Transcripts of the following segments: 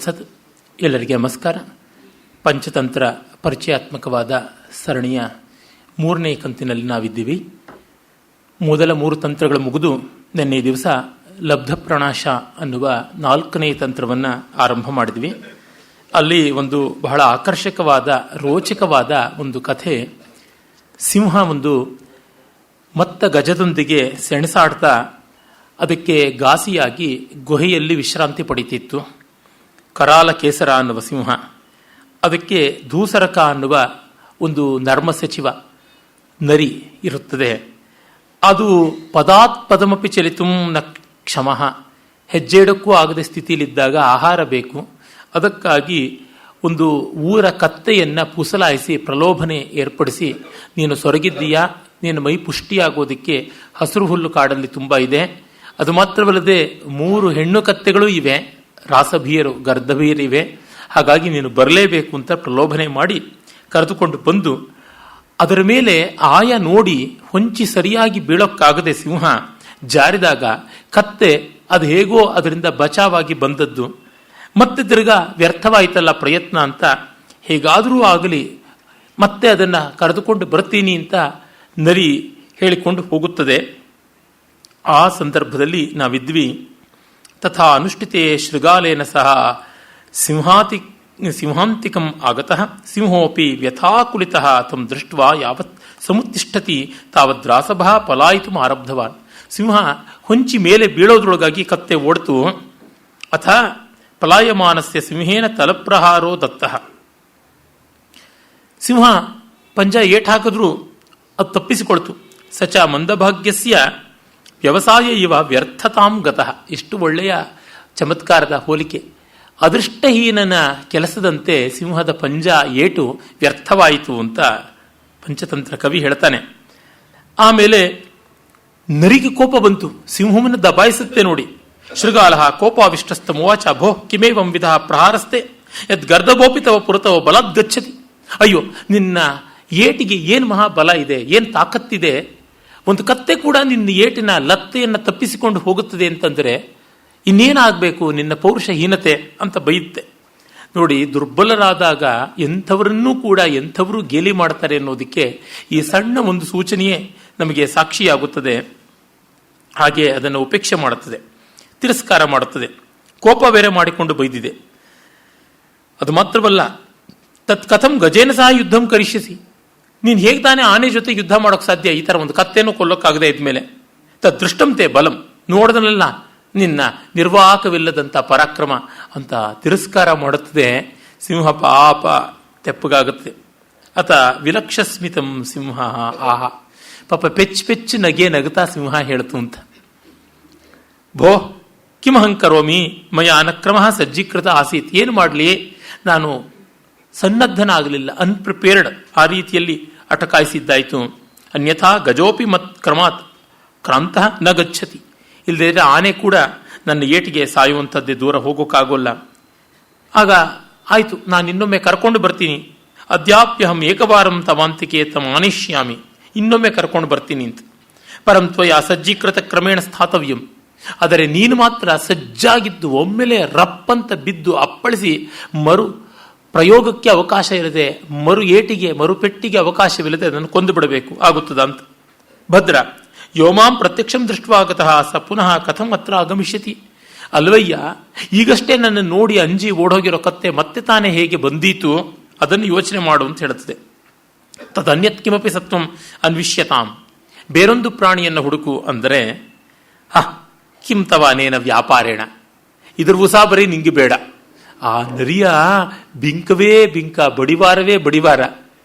ತತ್ಸತ್. ಎಲ್ಲರಿಗೆ ನಮಸ್ಕಾರ. ಪಂಚತಂತ್ರ ಪರಿಚಯಾತ್ಮಕವಾದ ಸರಣಿಯ 3ನೇ ಕಂತಿನಲ್ಲಿ ನಾವಿದ್ದೀವಿ. ಮೊದಲ 3 ತಂತ್ರಗಳು ಮುಗಿದು ನಿನ್ನೆ ದಿವಸ ಲಬ್ಧಪ್ರಣಾಶ ಅನ್ನುವ 4ನೇ ತಂತ್ರವನ್ನು ಆರಂಭ ಮಾಡಿದ್ವಿ. ಅಲ್ಲಿ ಒಂದು ಬಹಳ ಆಕರ್ಷಕವಾದ ರೋಚಕವಾದ ಒಂದು ಕಥೆ. ಸಿಂಹ ಒಂದು ಮತ್ತ ಗಜದೊಂದಿಗೆ ಸೆಣಸಾಡ್ತಾ ಅದಕ್ಕೆ ಘಾಸಿಯಾಗಿ ಗುಹೆಯಲ್ಲಿ ವಿಶ್ರಾಂತಿ ಪಡೀತಿತ್ತು. ಕರಾಲ ಕೇಸರ ಅನ್ನುವ ಸಿಂಹ, ಅದಕ್ಕೆ ಧೂಸರಕ ಅನ್ನುವ ಒಂದು ನರ್ಮಸಚಿವ ನರಿ ಇರುತ್ತದೆ. ಅದು ಪದಾತ್ ಪದಮಪಿ ಚಲಿತುಂ ನ ಕ್ಷಮಃ, ಹೆಜ್ಜೆಡಕ್ಕೂ ಆಗದ ಸ್ಥಿತಿಯಲ್ಲಿದ್ದಾಗ ಆಹಾರ ಬೇಕು. ಅದಕ್ಕಾಗಿ ಒಂದು ಊರ ಕತ್ತೆಯನ್ನು ಪುಸಲಾಯಿಸಿ ಪ್ರಲೋಭನೆ ಏರ್ಪಡಿಸಿ, ನೀನು ಸೊರಗಿದ್ದೀಯಾ, ನೀನು ಮೈ ಪುಷ್ಟಿಯಾಗೋದಕ್ಕೆ ಹಸಿರು ಹುಲ್ಲು ಕಾಡಲ್ಲಿ ತುಂಬ ಇದೆ, ಅದು ಮಾತ್ರವಲ್ಲದೆ 3 ಹೆಣ್ಣು ಕತ್ತೆಗಳೂ ಇವೆ, ರಾಸಭೀಯರು ಗರ್ಧಭೀಯರಿವೆ, ಹಾಗಾಗಿ ನೀನು ಬರಲೇಬೇಕು ಅಂತ ಪ್ರಲೋಭನೆ ಮಾಡಿ ಕರೆದುಕೊಂಡು ಬಂದು ಅದರ ಮೇಲೆ ಆಯ ನೋಡಿ ಹೊಂಚಿ ಸರಿಯಾಗಿ ಬೀಳೋಕ್ಕಾಗದೆ ಸಿಂಹ ಜಾರಿದಾಗ ಕತ್ತೆ ಅದು ಹೇಗೋ ಅದರಿಂದ ಬಚಾವಾಗಿ ಬಂದದ್ದು. ಮತ್ತೆ ತಿರ್ಗಾ ವ್ಯರ್ಥವಾಯಿತಲ್ಲ ಪ್ರಯತ್ನ ಅಂತ ಹೇಗಾದರೂ ಆಗಲಿ ಮತ್ತೆ ಅದನ್ನು ಕರೆದುಕೊಂಡು ಬರ್ತೀನಿ ಅಂತ ನರಿ ಹೇಳಿಕೊಂಡು ಹೋಗುತ್ತದೆ. ಆ ಸಂದರ್ಭದಲ್ಲಿ ನಾವಿದ್ವಿ. ತಥಾ ಅನುಷ್ಠಿತೆ ಶೃಗಾಲೇನ ಸಹ ಸಿಂಹಾಂತಿಕಂ ಆಗತಃ ಸಿಂಹೋಪಿ ವ್ಯಥಾಕುಲಿತಃ ತಂ ದೃಷ್ಟ್ವಾ ಯಾವತ್ ಸಮುತ್ತಿಷ್ಠತಿ ತಾವದ್ರಾಸಭ ಪಲಾಯಿತು ಆರಬ್ಧವಾನ್. ಸಿಂಹ ಹೊಂಚಿ ಮೇಲೆ ಬೀಳೋದ್ರೊಳಗಾಗಿ ಕತ್ತೆ ಓಡ್ತು. ಅಥ ಪಲಾಯಮಾನಸ್ಯ ಸಿಂಹೇನ ತಲಪ್ರಹಾರೋ ದತ್ತಃ. ಸಿಂಹ ಪಂಜ ಏಟಾಕಿದ್ರೂ ಅದು ತಪ್ಪಿಸಿಕೊಳ್ತು. ಸಚ ಮಂದಭಾಗ್ಯಸ್ಯ ವ್ಯವಸಾಯ ಇವ ವ್ಯರ್ಥತಾಂ ಗತಃ. ಎಷ್ಟು ಒಳ್ಳೆಯ ಚಮತ್ಕಾರದ ಹೋಲಿಕೆ. ಅದೃಷ್ಟಹೀನನ ಕೆಲಸದಂತೆ ಸಿಂಹದ ಪಂಜ ಏಟು ವ್ಯರ್ಥವಾಯಿತು ಅಂತ ಪಂಚತಂತ್ರ ಕವಿ ಹೇಳ್ತಾನೆ. ಆಮೇಲೆ ನರಿಗೆ ಕೋಪ ಬಂತು, ಸಿಂಹವನ್ನು ದಬಾಯಿಸುತ್ತೆ ನೋಡಿ. ಶೃಗಾಲ ಕೋಪಾವಿಷ್ಟಸ್ತ ಮುವಾಚ ಭೋ ಕಿಮೇವಂ ವಿಧ ಪ್ರಹಾರಸ್ತೆ ಯದ್ ಗರ್ಧಬೋಪಿ ತವ ಪುರತವ ಬಲಾದ್ ಗಚ್ಚತಿ. ಅಯ್ಯೋ, ನಿನ್ನ ಏಟಿಗೆ ಏನು ಮಹಾಬಲ ಇದೆ, ಏನು ತಾಕತ್ತಿದೆ, ಒಂದು ಕತ್ತೆ ಕೂಡ ನಿನ್ನ ಏಟಿನ ಲತ್ತೆಯನ್ನು ತಪ್ಪಿಸಿಕೊಂಡು ಹೋಗುತ್ತದೆ ಅಂತಂದರೆ ಇನ್ನೇನಾಗಬೇಕು ನಿನ್ನ ಪೌರುಷಹೀನತೆ ಅಂತ ಬೈಯುತ್ತೆ. ನೋಡಿ, ದುರ್ಬಲರಾದಾಗ ಎಂಥವರನ್ನೂ ಕೂಡ ಎಂಥವರು ಗೇಲಿ ಮಾಡ್ತಾರೆ ಅನ್ನೋದಕ್ಕೆ ಈ ಸಣ್ಣ ಒಂದು ಸೂಚನೆಯೇ ನಮಗೆ ಸಾಕ್ಷಿಯಾಗುತ್ತದೆ. ಹಾಗೆ ಅದನ್ನು ಉಪೇಕ್ಷೆ ಮಾಡುತ್ತದೆ, ತಿರಸ್ಕಾರ ಮಾಡುತ್ತದೆ, ಕೋಪ ಬೇರೆ ಮಾಡಿಕೊಂಡು ಬೈದಿದೆ. ಅದು ಮಾತ್ರವಲ್ಲ, ತತ್ ಕಥಂ ಗಜೇನ ಸಹ ಯುದ್ಧಂ ಕರಿಷ್ಯಸಿ. ನೀನು ಹೇಗೆ ತಾನೇ ಆನೆ ಜೊತೆ ಯುದ್ಧ ಮಾಡೋಕ್ಕೆ ಸಾಧ್ಯ, ಈ ಥರ ಒಂದು ಕತ್ತೇನೂ ಕೊಲ್ಲೋಕ್ಕಾಗದೆ ಇದ್ಮೇಲೆ. ತತ್ ದೃಷ್ಟಂತೆ ಬಲಂ, ನೋಡದನಲ್ಲ ನಿನ್ನ ನಿರ್ವಾಹಕವಿಲ್ಲದಂಥ ಪರಾಕ್ರಮ ಅಂತ ತಿರಸ್ಕಾರ ಮಾಡುತ್ತದೆ. ಸಿಂಹ ಪಾಪ ತೆಪ್ಪಗಾಗುತ್ತೆ. ಅತ ವಿಲಕ್ಷಸ್ಮಿತಂ ಸಿಂಹ ಆಹಾ, ಪಾಪ ಪೆಚ್ಚು ನಗೆ ನಗುತ್ತಾ ಸಿಂಹ ಹೇಳ್ತು ಅಂತ. ಭೋ ಕಿಮಹಂ ಕರೋಮಿ ಮಯ ಅನಕ್ರಮ ಸಜ್ಜೀಕೃತ ಆಸೀತ್. ಏನು ಮಾಡಲಿ, ನಾನು ಸನ್ನದ್ಧನಾಗಲಿಲ್ಲ, ಅನ್ಪ್ರಿಪೇರ್ಡ್, ಆ ರೀತಿಯಲ್ಲಿ ಅಟಕಾಯಿಸಿದ್ದಾಯಿತು. ಅನ್ಯಥಾ ಗಜೋಪಿ ಮತ್ ಕ್ರಮಾತ್ ಕ್ರಾಂತಃ ನ ಗಚ್ಚತಿ. ಇಲ್ಲದೇ ಆನೆ ಕೂಡ ನನ್ನ ಏಟಿಗೆ ಸಾಯುವಂಥದ್ದೇ, ದೂರ ಹೋಗೋಕ್ಕಾಗೋಲ್ಲ. ಆಗ ಆಯಿತು, ನಾನು ಇನ್ನೊಮ್ಮೆ ಕರ್ಕೊಂಡು ಬರ್ತೀನಿ. ಅದ್ಯಾಪ್ಯಹಂ ಏಕವಾರಂ ತವಾಂತಿಕೆ ತಮಾನಿಷ್ಯಾಮಿ, ಇನ್ನೊಮ್ಮೆ ಕರ್ಕೊಂಡು ಬರ್ತೀನಿ ಅಂತ. ಪರಂತ್ವಯ ಸಜ್ಜೀಕೃತ ಕ್ರಮೇಣ ಸ್ಥಾತವ್ಯಂ. ಆದರೆ ನೀನು ಮಾತ್ರ ಸಜ್ಜಾಗಿದ್ದು ಒಮ್ಮೆಲೆ ರಪ್ಪಂತ ಬಿದ್ದು ಅಪ್ಪಳಿಸಿ ಮರು ಪ್ರಯೋಗಕ್ಕೆ ಅವಕಾಶ ಇರದೆ, ಮರು ಏಟಿಗೆ ಮರುಪೆಟ್ಟಿಗೆ ಅವಕಾಶವಿಲ್ಲದೆ ಅದನ್ನು ಕೊಂದು ಬಿಡಬೇಕು ಆಗುತ್ತದ ಅಂತ. ಭದ್ರ ಯೋಮಾಂ ಪ್ರತ್ಯಕ್ಷಂ ದೃಷ್ಟವಾಗತಃ ಸ ಪುನಃ ಕಥಂ ಹತ್ರ ಆಗಮಿಷ್ಯತಿ. ಅಲ್ವಯ್ಯ, ಈಗಷ್ಟೇ ನನ್ನ ನೋಡಿ ಅಂಜಿ ಓಡೋಗಿರೋ ಕತ್ತೆ ಮತ್ತೆ ತಾನೇ ಹೇಗೆ ಬಂದೀತು, ಅದನ್ನು ಯೋಚನೆ ಮಾಡು ಅಂತ ಹೇಳುತ್ತದೆ. ತದನ್ಯತ್ ಕಿಮಪಿ ಸತ್ವಂ ಅನ್ವಿಷ್ಯತಾಂ. ಬೇರೊಂದು ಪ್ರಾಣಿಯನ್ನು ಹುಡುಕು ಅಂದರೆ, ಕಿಂ ತವ ಅನೇನ ವ್ಯಾಪಾರೇಣ, ಇದ್ರ ಉಸಾಬರಿ ನಿಂಗೆ ಬೇಡ. ಆ ನರಿಯ ಬಿಂಕವೇ ಬಿಂಕ, ಬಡಿವಾರವೇ ಬಡಿವಾರ,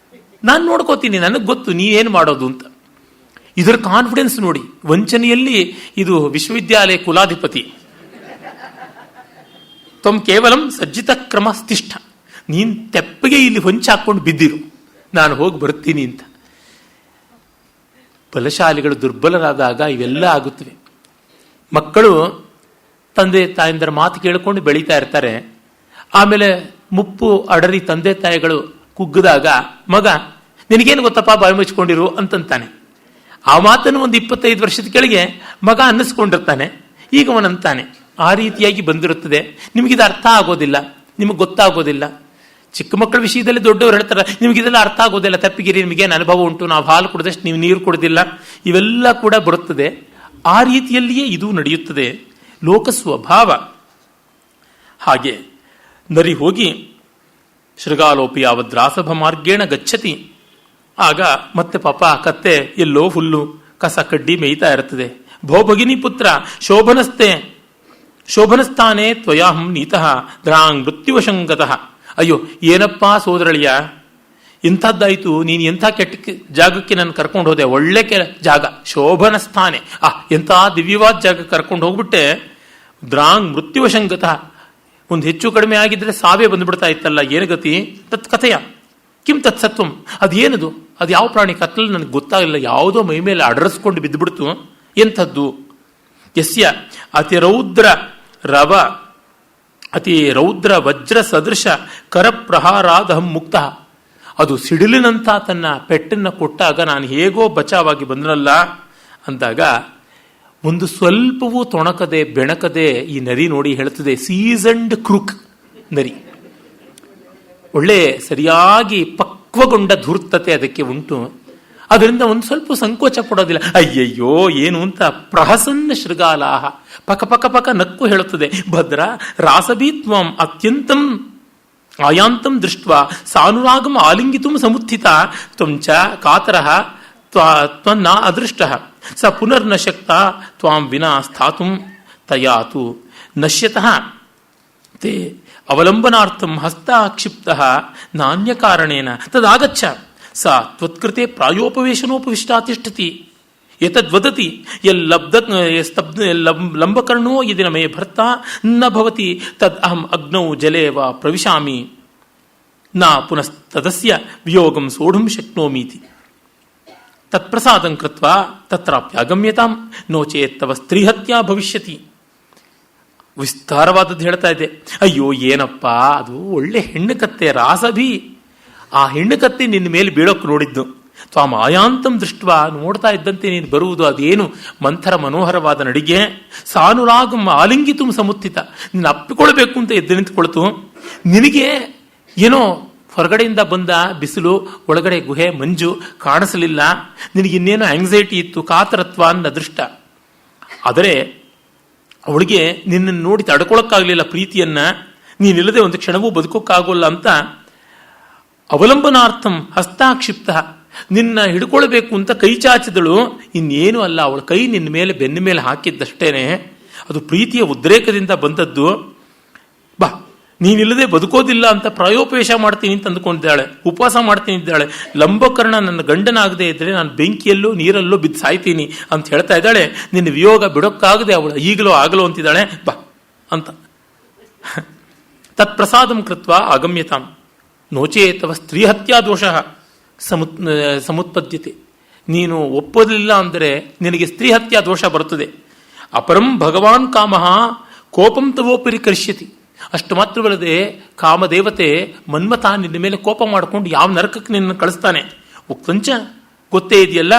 ನಾನು ನೋಡ್ಕೋತೀನಿ, ನನಗೆ ಗೊತ್ತು ನೀವೇನು ಮಾಡೋದು ಅಂತ. ಇದರ ಕಾನ್ಫಿಡೆನ್ಸ್ ನೋಡಿ. ವಂಚನೆಯಲ್ಲಿ ಇದು ವಿಶ್ವವಿದ್ಯಾಲಯ ಕುಲಾಧಿಪತಿ. ತ್ವಂ ಕೇವಲಂ ಸಜ್ಜಿತ ಕ್ರಮ ಸ್ಥಿಷ್ಠ. ನೀನು ತೆಪ್ಪಗೆ ಇಲ್ಲಿ ಹೊಂಚ ಹಾಕೊಂಡು ಬಿದ್ದಿರು, ನಾನು ಹೋಗಿ ಬರ್ತೀನಿ ಅಂತ. ಬಲಶಾಲಿಗಳು ದುರ್ಬಲರಾದಾಗ ಇವೆಲ್ಲ ಆಗುತ್ತವೆ. ಮಕ್ಕಳು ತಂದೆ ತಾಯಂದರ ಮಾತು ಕೇಳಿಕೊಂಡು ಬೆಳೀತಾ ಇರ್ತಾರೆ. ಆಮೇಲೆ ಮುಪ್ಪು ಅಡರಿ ತಂದೆ ತಾಯಿಗಳು ಕುಗ್ಗಿದಾಗ ಮಗ ನಿನಗೇನು ಗೊತ್ತಪ್ಪ ಬಾಯಿ ಮುಚ್ಕೊಂಡಿರು ಅಂತಂತಾನೆ. ಆ ಮಾತನ್ನು ಒಂದು 25 ವರ್ಷದ ಕೆಳಗೆ ಮಗ ಅನ್ನಿಸ್ಕೊಂಡಿರ್ತಾನೆ, ಈಗ ಅವನಂತಾನೆ. ಆ ರೀತಿಯಾಗಿ ಬಂದಿರುತ್ತದೆ. ನಿಮಗಿದು ಅರ್ಥ ಆಗೋದಿಲ್ಲ. ನಿಮಗೆ ಗೊತ್ತಾಗೋದಿಲ್ಲ. ಚಿಕ್ಕ ಮಕ್ಕಳ ವಿಷಯದಲ್ಲಿ ದೊಡ್ಡವರು ಹೇಳ್ತಾರೆ, ನಿಮಗಿದೆಲ್ಲ ಅರ್ಥ ಆಗೋದಿಲ್ಲ, ತಪ್ಪಿಗಿರಿ, ನಿಮಗೇನು ಅನುಭವ ಉಂಟು, ನಾವು ಹಾಲು ಕುಡಿದಷ್ಟು ನೀವು ನೀರು ಕುಡಿದಿಲ್ಲ, ಇವೆಲ್ಲ ಕೂಡ ಬರುತ್ತದೆ. ಆ ರೀತಿಯಲ್ಲಿಯೇ ಇದು ನಡೆಯುತ್ತದೆ, ಲೋಕ ಸ್ವಭಾವ. ಹಾಗೆ ನರಿ ಹೋಗಿ ಶೃಗಾಲೋಪಿ ಯಾವದ್ರಾಸಭ ಮಾರ್ಗೇಣ ಗಚ್ಚತಿ. ಆಗ ಮತ್ತೆ ಪಾಪ ಕತ್ತೆ ಎಲ್ಲೋ ಹುಲ್ಲು ಕಸ ಕಡ್ಡಿ ಮೇಯ್ತಾ ಇರ್ತದೆ. ಭೋ ಭಗಿನಿ ಪುತ್ರ ಶೋಭನಸ್ಥಾನೆ ತ್ವಯಾಹಂ ನೀತಃ ದ್ರಾಂಗ್ ಮೃತ್ಯುವಶಂಗತಃ. ಅಯ್ಯೋ ಏನಪ್ಪಾ ಸೋದರಳಿಯ, ಇಂಥದ್ದಾಯ್ತು, ನೀನು ಎಂಥ ಕೆಟ್ಟ ಜಾಗಕ್ಕೆ ನಾನು ಕರ್ಕೊಂಡು ಹೋದೆ, ಒಳ್ಳೆ ಜಾಗ, ಶೋಭನ ಸ್ಥಾನೆ, ಎಂಥ ದಿವ್ಯವಾದ ಜಾಗ ಕರ್ಕೊಂಡು ಹೋಗ್ಬಿಟ್ಟೆ. ದ್ರಾಂಗ್ ಮೃತ್ಯುವಶಂಗತಃ, ಒಂದು ಹೆಚ್ಚು ಕಡಿಮೆ ಆಗಿದ್ರೆ ಸಾವೇ ಬಂದ್ಬಿಡ್ತಾ ಇತ್ತಲ್ಲ, ಏನು ಗತಿ? ತತ್ ಕಥೆಯ ಕಿಂ ತತ್ಸತ್ವಂ, ಅದೇನದು, ಅದು ಯಾವ ಪ್ರಾಣಿ? ಕತ್ತಲು ನನಗೆ ಗೊತ್ತಾಗಲಿಲ್ಲ, ಯಾವುದೋ ಮೈ ಮೇಲೆ ಅಡರಿಸ್ಕೊಂಡು ಬಿದ್ದುಬಿಡ್ತು. ಎಂಥದ್ದು? ಯಸ್ಯ ಅತಿ ರೌದ್ರ ವಜ್ರ ಸದೃಶ ಕರ ಪ್ರಹಾರಾದಹಂ ಮುಕ್ತ. ಅದು ಸಿಡಿಲಿನಂತ ತನ್ನ ಪೆಟ್ಟನ್ನು ಕೊಟ್ಟಾಗ ನಾನು ಹೇಗೋ ಬಚಾವಾಗಿ ಬಂದನಲ್ಲ ಅಂದಾಗ ಒಂದು ಸ್ವಲ್ಪವೂ ತೊಣಕದೆ ಬೆಣಕದೆ ಈ ನರಿ ನೋಡಿ ಹೇಳ್ತದೆ, ಸೀಸನ್ಡ್ ಕ್ರೂಕ್ ನರಿ, ಒಳ್ಳೆ ಸರಿಯಾಗಿ ಪಕ್ವಗೊಂಡ ಧೂರ್ತತೆ ಅದಕ್ಕೆ ಉಂಟು. ಅದರಿಂದ ಒಂದು ಸ್ವಲ್ಪ ಸಂಕೋಚ ಪಡೋದಿಲ್ಲ. ಅಯ್ಯಯ್ಯೋ ಏನು ಅಂತ ಪ್ರಹಸನ್ನ ಶೃಗಾಲಾಹ, ಪಕ ಪಕ ಪಕ ನಕ್ಕು ಹೇಳುತ್ತದೆ. ಭದ್ರ ರಾಸಭೀತ್ವಂ ಅತ್ಯಂತಂ ಆಯಾಂತಂ ದೃಷ್ಟ ಸಾನುರಾಗಂ ಆಲಿಂಗಿತುಂ ಸಮುತ್ಥಿತ ತ್ವಂಚ ಕಾತರಃ ತ್ವನ್ನ ಅದೃಷ್ಟ ಸ ಪುನರ್ನ ಶಕ್ತ ತ್ವಾಂ ವಿನಾ ಸ್ಥಾತುಂ ತಯಾತು ನಶ್ಯತಃ ತೇ ಅವಲಂಬನಾರ್ಥಂ ಹಸ್ತಾಕ್ಷಿಪ್ತಃ ನಾಣ್ಯ ಕಾರಣೇನ ತದಾಗಚ್ಚ ಸ ತ್ವತ್ಕೃತೆ ಪ್ರಾಯೋಪವೇಶನೋಪವಿಷ್ಟಾ ತಿಷ್ಠತಿ ಏತದ್ವದತಿ ಲಂಬಕರ್ಣೋ ಯದಿ ಮೇ ಭರ್ತ ನ ಭವತಿ ತದ್ ಅಹಂ ಅಗ್ನೌ ಜಲೇ ವಾ ಪ್ರವಿಶಾಮಿ ನ ಪುನಸ್ತದಸ್ಯ ವಿಯೋಗಂ ಸೋಢುಂ ಶಕ್ನೋಮೀತಿ ತತ್ಪ್ರಸಾದಂ ಕೃತ್ವಾ ತತ್ರಾಪ್ಯಾಗಮ್ಯತಾಂ ನೋ ಚೇತ್ ತವ ಸ್ತ್ರೀಹತ್ಯಾ ಭವಿಷ್ಯತಿ. ವಿಸ್ತಾರವಾದದ್ದು ಹೇಳ್ತಾ ಇದೆ. ಅಯ್ಯೋ ಏನಪ್ಪ, ಅದು ಒಳ್ಳೆ ಹೆಣ್ಣು ಕತ್ತೆ ರಾಸಭಿ, ಆ ಹೆಣ್ಣು ಕತ್ತೆ ನಿನ್ನ ಮೇಲೆ ಬೀಳೋಕೆ ನೋಡಿದ್ದು. ತ್ವಾಂ ಆಯಾಂತಂ ದೃಷ್ಟ, ನೋಡ್ತಾ ಇದ್ದಂತೆ ನೀನು ಬರುವುದು ಅದೇನು ಮಂಥರ ಮನೋಹರವಾದ ನಡಿಗೆ. ಸಾನುರಾಗಂ ಆಲಿಂಗಿತು ಸಮುತ್ಥಿತ, ನೀನು ಅಪ್ಪಿಕೊಳ್ಬೇಕು ಅಂತ ಎದ್ದು ನಿಂತುಕೊಳ್ತು. ನಿನಗೆ ಏನೋ ಹೊರಗಡೆಯಿಂದ ಬಂದ ಬಿಸಿಲು, ಒಳಗಡೆ ಗುಹೆ ಮಂಜು ಕಾಣಿಸಲಿಲ್ಲ, ನಿನಗಿನ್ನೇನೋ ಆಂಗ್ಸೈಟಿ ಇತ್ತು, ಕಾತರತ್ವ ಅನ್ನ ದೃಷ್ಟ. ಆದರೆ ಅವಳಿಗೆ ನಿನ್ನನ್ನು ನೋಡಿ ತಡ್ಕೊಳಕ್ಕಾಗಲಿಲ್ಲ ಪ್ರೀತಿಯನ್ನ, ನೀನಿಲ್ಲದೆ ಒಂದು ಕ್ಷಣವೂ ಬದುಕೋಕ್ಕಾಗೋಲ್ಲ ಅಂತ ಅವಲಂಬನಾರ್ಥಂ ಹಸ್ತಾಕ್ಷಿಪ್ತ, ನಿನ್ನ ಹಿಡ್ಕೊಳ್ಬೇಕು ಅಂತ ಕೈ ಚಾಚಿದಳು. ಇನ್ನೇನು ಅಲ್ಲ, ಅವಳ ಕೈ ನಿನ್ನ ಮೇಲೆ ಬೆನ್ನ ಮೇಲೆ ಹಾಕಿದ್ದಷ್ಟೇನೆ, ಅದು ಪ್ರೀತಿಯ ಉದ್ರೇಕದಿಂದ ಬಂದದ್ದು. ಬಾ, ನೀನಿಲ್ಲದೆ ಬದುಕೋದಿಲ್ಲ ಅಂತ ಪ್ರಾಯೋಪವೇಶ ಮಾಡ್ತೀನಿ ಅಂತ ಅಂದುಕೊಂಡಿದ್ದಾಳೆ, ಉಪವಾಸ ಮಾಡ್ತೀನಿ ಇದ್ದಾಳೆ. ಲಂಬಕರ್ಣ ನನ್ನ ಗಂಡನಾಗದೆ ಇದ್ರೆ ನಾನು ಬೆಂಕಿಯಲ್ಲೋ ನೀರಲ್ಲೋ ಬಿದ್ದು ಸಾಯ್ತೀನಿ ಅಂತ ಹೇಳ್ತಾ ಇದ್ದಾಳೆ. ನಿನ್ನ ವಿಯೋಗ ಬಿಡೋಕ್ಕಾಗದೆ ಅವಳು ಈಗಲೋ ಆಗಲೋ ಅಂತಿದ್ದಾಳೆ. ಬಾ ಅಂತ ತತ್ಪ್ರಸಾದಂ ಕೃತ್ವ ಆಗಮ್ಯತಾಂ ನೋಚೇತವ ಸ್ತ್ರೀಹತ್ಯಾ ದೋಷ ಸಮುತ್ಪದ್ಯತೆ. ನೀನು ಒಪ್ಪೋದಿಲ್ಲ ಅಂದರೆ ನಿನಗೆ ಸ್ತ್ರೀ ಹತ್ಯಾ ದೋಷ ಬರುತ್ತದೆ. ಅಪರಂ ಭಗವಾನ್ ಕಾಮಃ ಕೋಪಂ ತವೋಪರಿ ಕರಿಷ್ಯತಿ. ಅಷ್ಟು ಮಾತ್ರವಲ್ಲದೆ ಕಾಮದೇವತೆ ಮನ್ಮಥ ನಿನ್ನ ಮೇಲೆ ಕೋಪ ಮಾಡಿಕೊಂಡು ಯಾವ ನರಕಕ್ಕೆ ನಿನ್ನ ಕಳಿಸ್ತಾನೆ. ಉಕ್ತಂಚ ಗೊತ್ತೇ ಇದೆಯಲ್ಲ,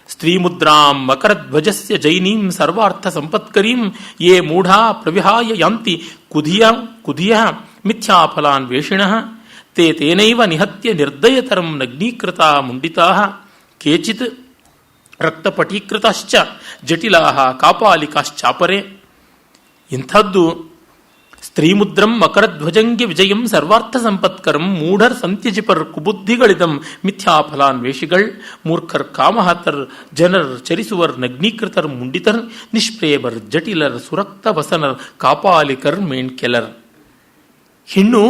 ಸ್ತ್ರೀಮುದ್ರಾಂ ಮಕರಧ್ವಜಸ್ಯ ಜೈನೀಂ ಸರ್ವಾರ್ಥ ಸಂಪತ್ಕರೀಂ ಯೇ ಮೂಢಾ ಪ್ರವಿಹಾಯ ಯಾಂತಿ ಕುಧಿಯ ಮಿಥ್ಯಾಫಲಾನ್ ವೇಷಿಣಃ ತೇ ತೇನೈವ ನಿಹತ್ಯ ನಿರ್ದಯತರಂ ನಗ್ನೀಕೃತಾ ಮುಂಡಿತಾಃ ಕೇಚಿತ್ ರಕ್ತಪಟೀಕೃತಾಶ್ಚ ಜಟಿಲಾಃ ಕಾಪಾಲಿಕಾಶ್ಚಾಪರೆ. ಇಂಥದ್ದು ಸ್ತ್ರೀಮುದ್ರಂ ಮಕರಧ್ವಜಂಗೆ ವಿಜಯಂ ಸರ್ವಾರ್ಥ ಸಂಪತ್ಕರಂ ಮೂಢರ್ ಸಂತ್ಯಜಿಪರ್ ಕುಬುದ್ಧಿಗಳಿದಂ ಮಿಥ್ಯಾಫಲಾನ್ ವೇಷಿಗಳ್ ಮೂರ್ಖರ್ ಕಾಮಹತರ್ ಜನರ್ ಚರಿಸುವರ್ ನಗ್ನೀಕೃತರ್ ಮುಂಡಿತರ್ ನಿಷ್ಪ್ರೇಬರ್ ಜಟಿಲರ್ ಸುರಕ್ತ ವಸನರ್ ಕಾಪಾಲಿಕರ್ ಮೇಣ್ಕೆಲರ್. ಹೆಣ್ಣು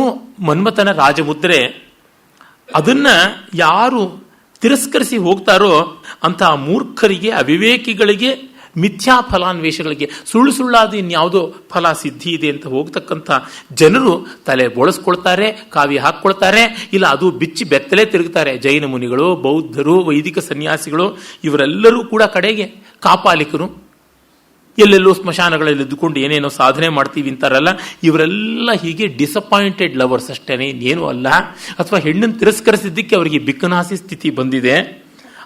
ಮನ್ಮಥನ ರಾಜಮುದ್ರೆ, ಅದನ್ನ ಯಾರು ತಿರಸ್ಕರಿಸಿ ಹೋಗ್ತಾರೋ ಅಂತಹ ಮೂರ್ಖರಿಗೆ, ಅವಿವೇಕಿಗಳಿಗೆ, ಮಿಥ್ಯಾ ಫಲಾನ್ವೇಷಗಳಿಗೆ, ಸುಳ್ಳು ಸುಳ್ಳಾದ ಇನ್ಯಾವುದೋ ಫಲ ಸಿದ್ಧಿ ಇದೆ ಅಂತ ಹೋಗ್ತಕ್ಕಂಥ ಜನರು ತಲೆ ಬೋಳಿಸ್ಕೊಳ್ತಾರೆ, ಕಾವಿ ಹಾಕ್ಕೊಳ್ತಾರೆ, ಇಲ್ಲ ಅದು ಬಿಚ್ಚಿ ಬೆತ್ತಲೇ ತಿರುಗುತ್ತಾರೆ. ಜೈನ ಮುನಿಗಳು, ಬೌದ್ಧರು, ವೈದಿಕ ಸನ್ಯಾಸಿಗಳು ಇವರೆಲ್ಲರೂ ಕೂಡ ಕಡೆಗೆ ಕಾಪಾಲಿಕರು. ಎಲ್ಲೆಲ್ಲೋ ಸ್ಮಶಾನಗಳಲ್ಲಿ ಇದ್ದುಕೊಂಡು ಏನೇನೋ ಸಾಧನೆ ಮಾಡ್ತೀವಿ ಅಂತಾರಲ್ಲ, ಇವರೆಲ್ಲ ಹೀಗೆ ಡಿಸಪಾಯಿಂಟೆಡ್ ಲವರ್ಸ್ ಅಷ್ಟೇನೆ, ಇನ್ನೇನು ಅಲ್ಲ. ಅಥವಾ ಹೆಣ್ಣನ್ನು ತಿರಸ್ಕರಿಸಿದ್ದಕ್ಕೆ ಅವರಿಗೆ ಬಿಕ್ಕನಾಸಿ ಸ್ಥಿತಿ ಬಂದಿದೆ,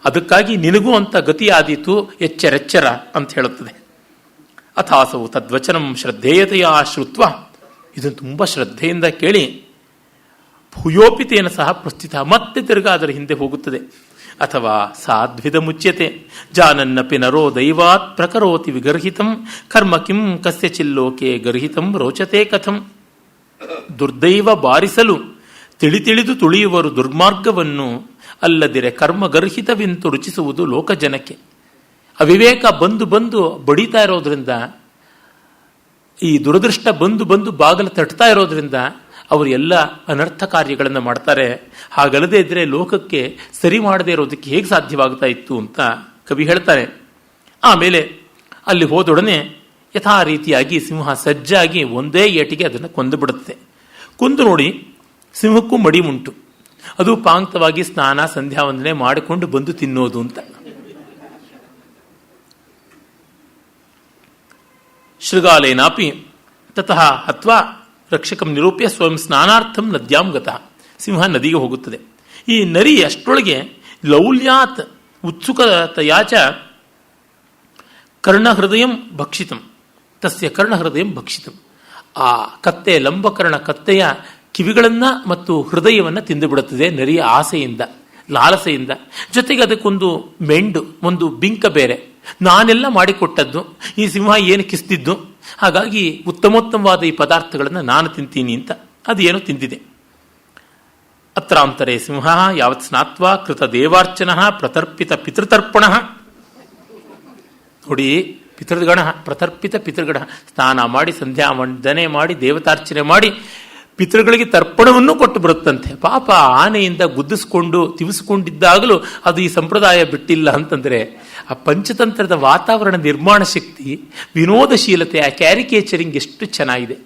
ಅದಕ್ಕಾಗಿ ನಿನಗೂ ಅಂತ ಗತಿ ಆದೀತು, ಎಚ್ಚರೆಚ್ಚರ ಅಂತ ಹೇಳುತ್ತದೆ. ಅಥಾಸವು ತದ್ವಚನಂ ಶ್ರದ್ಧೇಯತೆಯ ಶ್ರುತ್ವ ಇದನ್ನು ತುಂಬ ಶ್ರದ್ಧೆಯಿಂದ ಕೇಳಿ ಭೂಯೋಪಿತೇನ ಸಹ ಪ್ರಸ್ಥಿತ, ಮತ್ತೆ ತಿರುಗಾ ಅದರ ಹಿಂದೆ ಹೋಗುತ್ತದೆ. ಅಥವಾ ಸಾಧ್ವಿದ ಮುಚ್ಯತೆ ಜಾನನ್ನಪಿ ನರೋ ದೈವಾತ್ ಪ್ರಕರೋತಿ ವಿಗರ್ಹಿತಂ ಕರ್ಮ ಕಿಂ ಕಸ್ಯ ಚಿಲ್ಲೋಕೆ ಗರ್ಹಿತಂ ರೋಚತೆ ಕಥಂ. ದುರ್ದೈವ ಬಾರಿಸಲು ತಿಳಿದು ತುಳಿಯುವರು ದುರ್ಮಾರ್ಗವನ್ನು, ಅಲ್ಲದಿರೆ ಕರ್ಮಗರ್ಹಿತವೆಂತು ರುಚಿಸುವುದು ಲೋಕಜನಕ್ಕೆ. ಅವಿವೇಕ ಬಂದು ಬಡಿತಾ ಇರೋದ್ರಿಂದ, ಈ ದುರದೃಷ್ಟ ಬಂದು ಬಾಗಿಲು ತಟ್ತಾ ಇರೋದ್ರಿಂದ ಅವರು ಎಲ್ಲ ಅನರ್ಥ ಕಾರ್ಯಗಳನ್ನು ಮಾಡ್ತಾರೆ. ಹಾಗಲ್ಲದೆ ಇದ್ರೆ ಲೋಕಕ್ಕೆ ಸರಿ ಮಾಡದೇ ಇರೋದಕ್ಕೆ ಹೇಗೆ ಸಾಧ್ಯವಾಗ್ತಾ ಇತ್ತು ಅಂತ ಕವಿ ಹೇಳ್ತಾರೆ. ಆಮೇಲೆ ಅಲ್ಲಿ ಹೋದೊಡನೆ ಯಥಾ ರೀತಿಯಾಗಿ ಸಿಂಹ ಸಜ್ಜಾಗಿ ಒಂದೇ ಏಟಿಗೆ ಅದನ್ನು ಕೊಂದು ಬಿಡುತ್ತೆ. ಕೊಂದು ನೋಡಿ, ಸಿಂಹಕ್ಕೂ ಮಡಿ ಉಂಟು. ಅದು ಪಾಂಕ್ತವಾಗಿ ಸ್ನಾನ ಸಂಧ್ಯಾ ವಂದನೆ ಮಾಡಿಕೊಂಡು ಬಂದು ತಿನ್ನೋದು ಅಂತ. ಶೃಗಾಲೇನಾಪಿ ತತಃ ಹತ್ವಾ ರಕ್ಷಕಂ ನಿರೂಪ್ಯ ಸ್ವಯಂ ಸ್ನಾನಾರ್ಥಂ ನದ್ಯಾಂ ಗತಃ. ಸಿಂಹ ನದಿಗೆ ಹೋಗುತ್ತದೆ. ಈ ನರಿ ಅಷ್ಟರೊಳಗೆ ಲೌಲ್ಯಾತ್ ಉತ್ಸುಕತೆಯಾಚ ಕರ್ಣಹೃದಯಂ ಭಕ್ಷಿತಂ, ತಸ್ಯ ಕರ್ಣಹೃದಯಂ ಭಕ್ಷಿತಂ. ಆ ಕತ್ತೆ, ಲಂಬಕರ್ಣ ಕತ್ತೆಯ ಕಿವಿಗಳನ್ನ ಮತ್ತು ಹೃದಯವನ್ನು ತಿಂದುಬಿಡುತ್ತದೆ ನರಿಯ ಆಸೆಯಿಂದ, ಲಾಲಸೆಯಿಂದ. ಜೊತೆಗೆ ಅದಕ್ಕೊಂದು ಮೆಂಡು, ಒಂದು ಬಿಂಕ ಬೇರೆ. ನಾನೆಲ್ಲ ಮಾಡಿಕೊಟ್ಟದ್ದು, ಈ ಸಿಂಹ ಏನು ಕಿಸ್ತಿದ್ದು, ಹಾಗಾಗಿ ಉತ್ತಮೋತ್ತಮವಾದ ಈ ಪದಾರ್ಥಗಳನ್ನು ನಾನು ತಿಂತೀನಿ ಅಂತ ಅದೇನೋ ತಿಂದಿದೆ. ಅತ್ರಾಂತರೇ ಸಿಂಹ ಯಾವತ್ ಸ್ನಾತ್ವಾ ಕೃತ ದೇವಾರ್ಚನ ಪ್ರತರ್ಪಿತ ಪಿತೃತರ್ಪಣ. ನೋಡಿ, ಪಿತೃಗಣ ಪ್ರತರ್ಪಿತ ಪಿತೃಗಣ, ಸ್ನಾನ ಮಾಡಿ ಸಂಧ್ಯಾ ವಂದನೆ ಮಾಡಿ ದೇವತಾರ್ಚನೆ ಮಾಡಿ ಪಿತೃಗಳಿಗೆ ತರ್ಪಣವನ್ನು ಕೊಟ್ಟು ಬರುತ್ತಂತೆ. ಪಾಪ ಆನೆಯಿಂದ ಗುದ್ದಿಸ್ಕೊಂಡು ತಿವಿಸ್ಕೊಂಡಿದ್ದಾಗಲೂ ಅದು ಈ ಸಂಪ್ರದಾಯ ಬಿಟ್ಟಿಲ್ಲ ಅಂತಂದರೆ ಆ ಪಂಚತಂತ್ರದ ವಾತಾವರಣ ನಿರ್ಮಾಣ ಶಕ್ತಿ, ವಿನೋದಶೀಲತೆ, ಆ ಕ್ಯಾರಿಕೇಚರಿಂಗ್ ಎಷ್ಟು ಚೆನ್ನಾಗಿದೆ.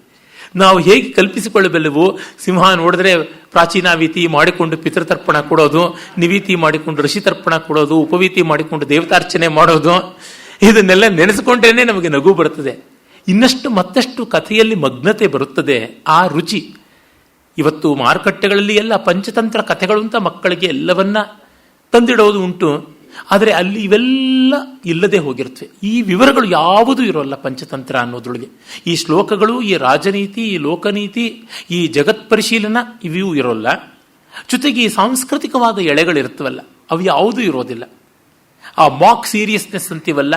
ನಾವು ಹೇಗೆ ಕಲ್ಪಿಸಿಕೊಳ್ಳಬಲ್ಲೆವು? ಸಿಂಹ ನೋಡಿದ್ರೆ ಪ್ರಾಚೀನಾವೀತಿ ಮಾಡಿಕೊಂಡು ಪಿತೃತರ್ಪಣ ಕೊಡೋದು, ನಿವೀತಿ ಮಾಡಿಕೊಂಡು ಋಷಿತರ್ಪಣ ಕೊಡೋದು, ಉಪವೀತಿ ಮಾಡಿಕೊಂಡು ದೇವತಾರ್ಚನೆ ಮಾಡೋದು, ಇದನ್ನೆಲ್ಲ ನೆನೆಸಿಕೊಂಡ್ರೇನೆ ನಮಗೆ ನಗು ಬರುತ್ತದೆ. ಇನ್ನಷ್ಟು ಮತ್ತಷ್ಟು ಕಥೆಯಲ್ಲಿ ಮಗ್ನತೆ ಬರುತ್ತದೆ. ಆ ರುಚಿ ಇವತ್ತು ಮಾರುಕಟ್ಟೆಗಳಲ್ಲಿ ಎಲ್ಲ ಪಂಚತಂತ್ರ ಕಥೆಗಳು ಅಂತ ಮಕ್ಕಳಿಗೆ ಎಲ್ಲವನ್ನ ತಂದಿಡೋದು ಉಂಟು. ಆದರೆ ಅಲ್ಲಿ ಇವೆಲ್ಲ ಇಲ್ಲದೆ ಹೋಗಿರ್ತವೆ. ಈ ವಿವರಗಳು ಯಾವುದೂ ಇರೋಲ್ಲ ಪಂಚತಂತ್ರ ಅನ್ನೋದ್ರೊಳಗೆ. ಈ ಶ್ಲೋಕಗಳು, ಈ ರಾಜನೀತಿ, ಈ ಲೋಕನೀತಿ, ಈ ಜಗತ್ ಪರಿಶೀಲನ ಇವು ಇರೋಲ್ಲ. ಜೊತೆಗೆ ಈ ಸಾಂಸ್ಕೃತಿಕವಾದ ಎಳೆಗಳಿರ್ತವಲ್ಲ, ಅವು ಯಾವುದೂ ಇರೋದಿಲ್ಲ. ಆ ಮಾಕ್ ಸೀರಿಯಸ್ನೆಸ್ ಅಂತೀವಲ್ಲ,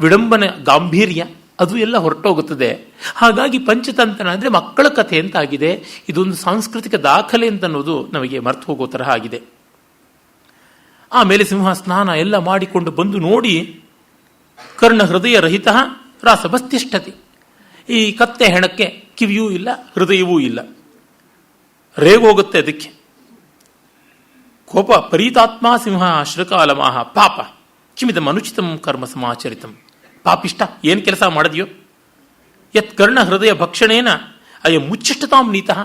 ವಿಡಂಬನ ಗಾಂಭೀರ್ಯ, ಅದು ಎಲ್ಲ ಹೊರಟೋಗುತ್ತದೆ. ಹಾಗಾಗಿ ಪಂಚತಂತ್ರ ಅಂದರೆ ಮಕ್ಕಳ ಕಥೆ ಅಂತ ಆಗಿದೆ. ಇದೊಂದು ಸಾಂಸ್ಕೃತಿಕ ದಾಖಲೆ ಅಂತ ಅನ್ನೋದು ನಮಗೆ ಮರ್ತು ಹೋಗೋ ತರಹ ಆಗಿದೆ. ಆಮೇಲೆ ಸಿಂಹ ಸ್ನಾನ ಎಲ್ಲ ಮಾಡಿಕೊಂಡು ಬಂದು ನೋಡಿ, ಕರ್ಣ ಹೃದಯ ರಹಿತ ರಾಸಭಸ್ತಿಷ್ಠತಿ. ಈ ಕತ್ತೆ ಹೆಣಕ್ಕೆ ಕಿವಿಯೂ ಇಲ್ಲ, ಹೃದಯವೂ ಇಲ್ಲ. ರೇಗೋಗುತ್ತೆ ಅದಕ್ಕೆ. ಕೋಪ ಪರೀತಾತ್ಮ ಸಿಂಹ ಶ್ರಕಾಲಮಾಹ ಪಾಪ ಕಿಮಿದಂ ಅನುಚಿತಂ ಕರ್ಮ ಸಮಾಚರಿತಂ. ಪಾಪಿಷ್ಟ, ಏನು ಕೆಲಸ ಮಾಡಿದ್ಯೋ? ಯತ್ ಕರ್ಣ ಹೃದಯ ಭಕ್ಷಣೇನ ಅಯ್ಯ ಮುಚ್ಚಿಷ್ಟತಾಂ ನೀತಃ.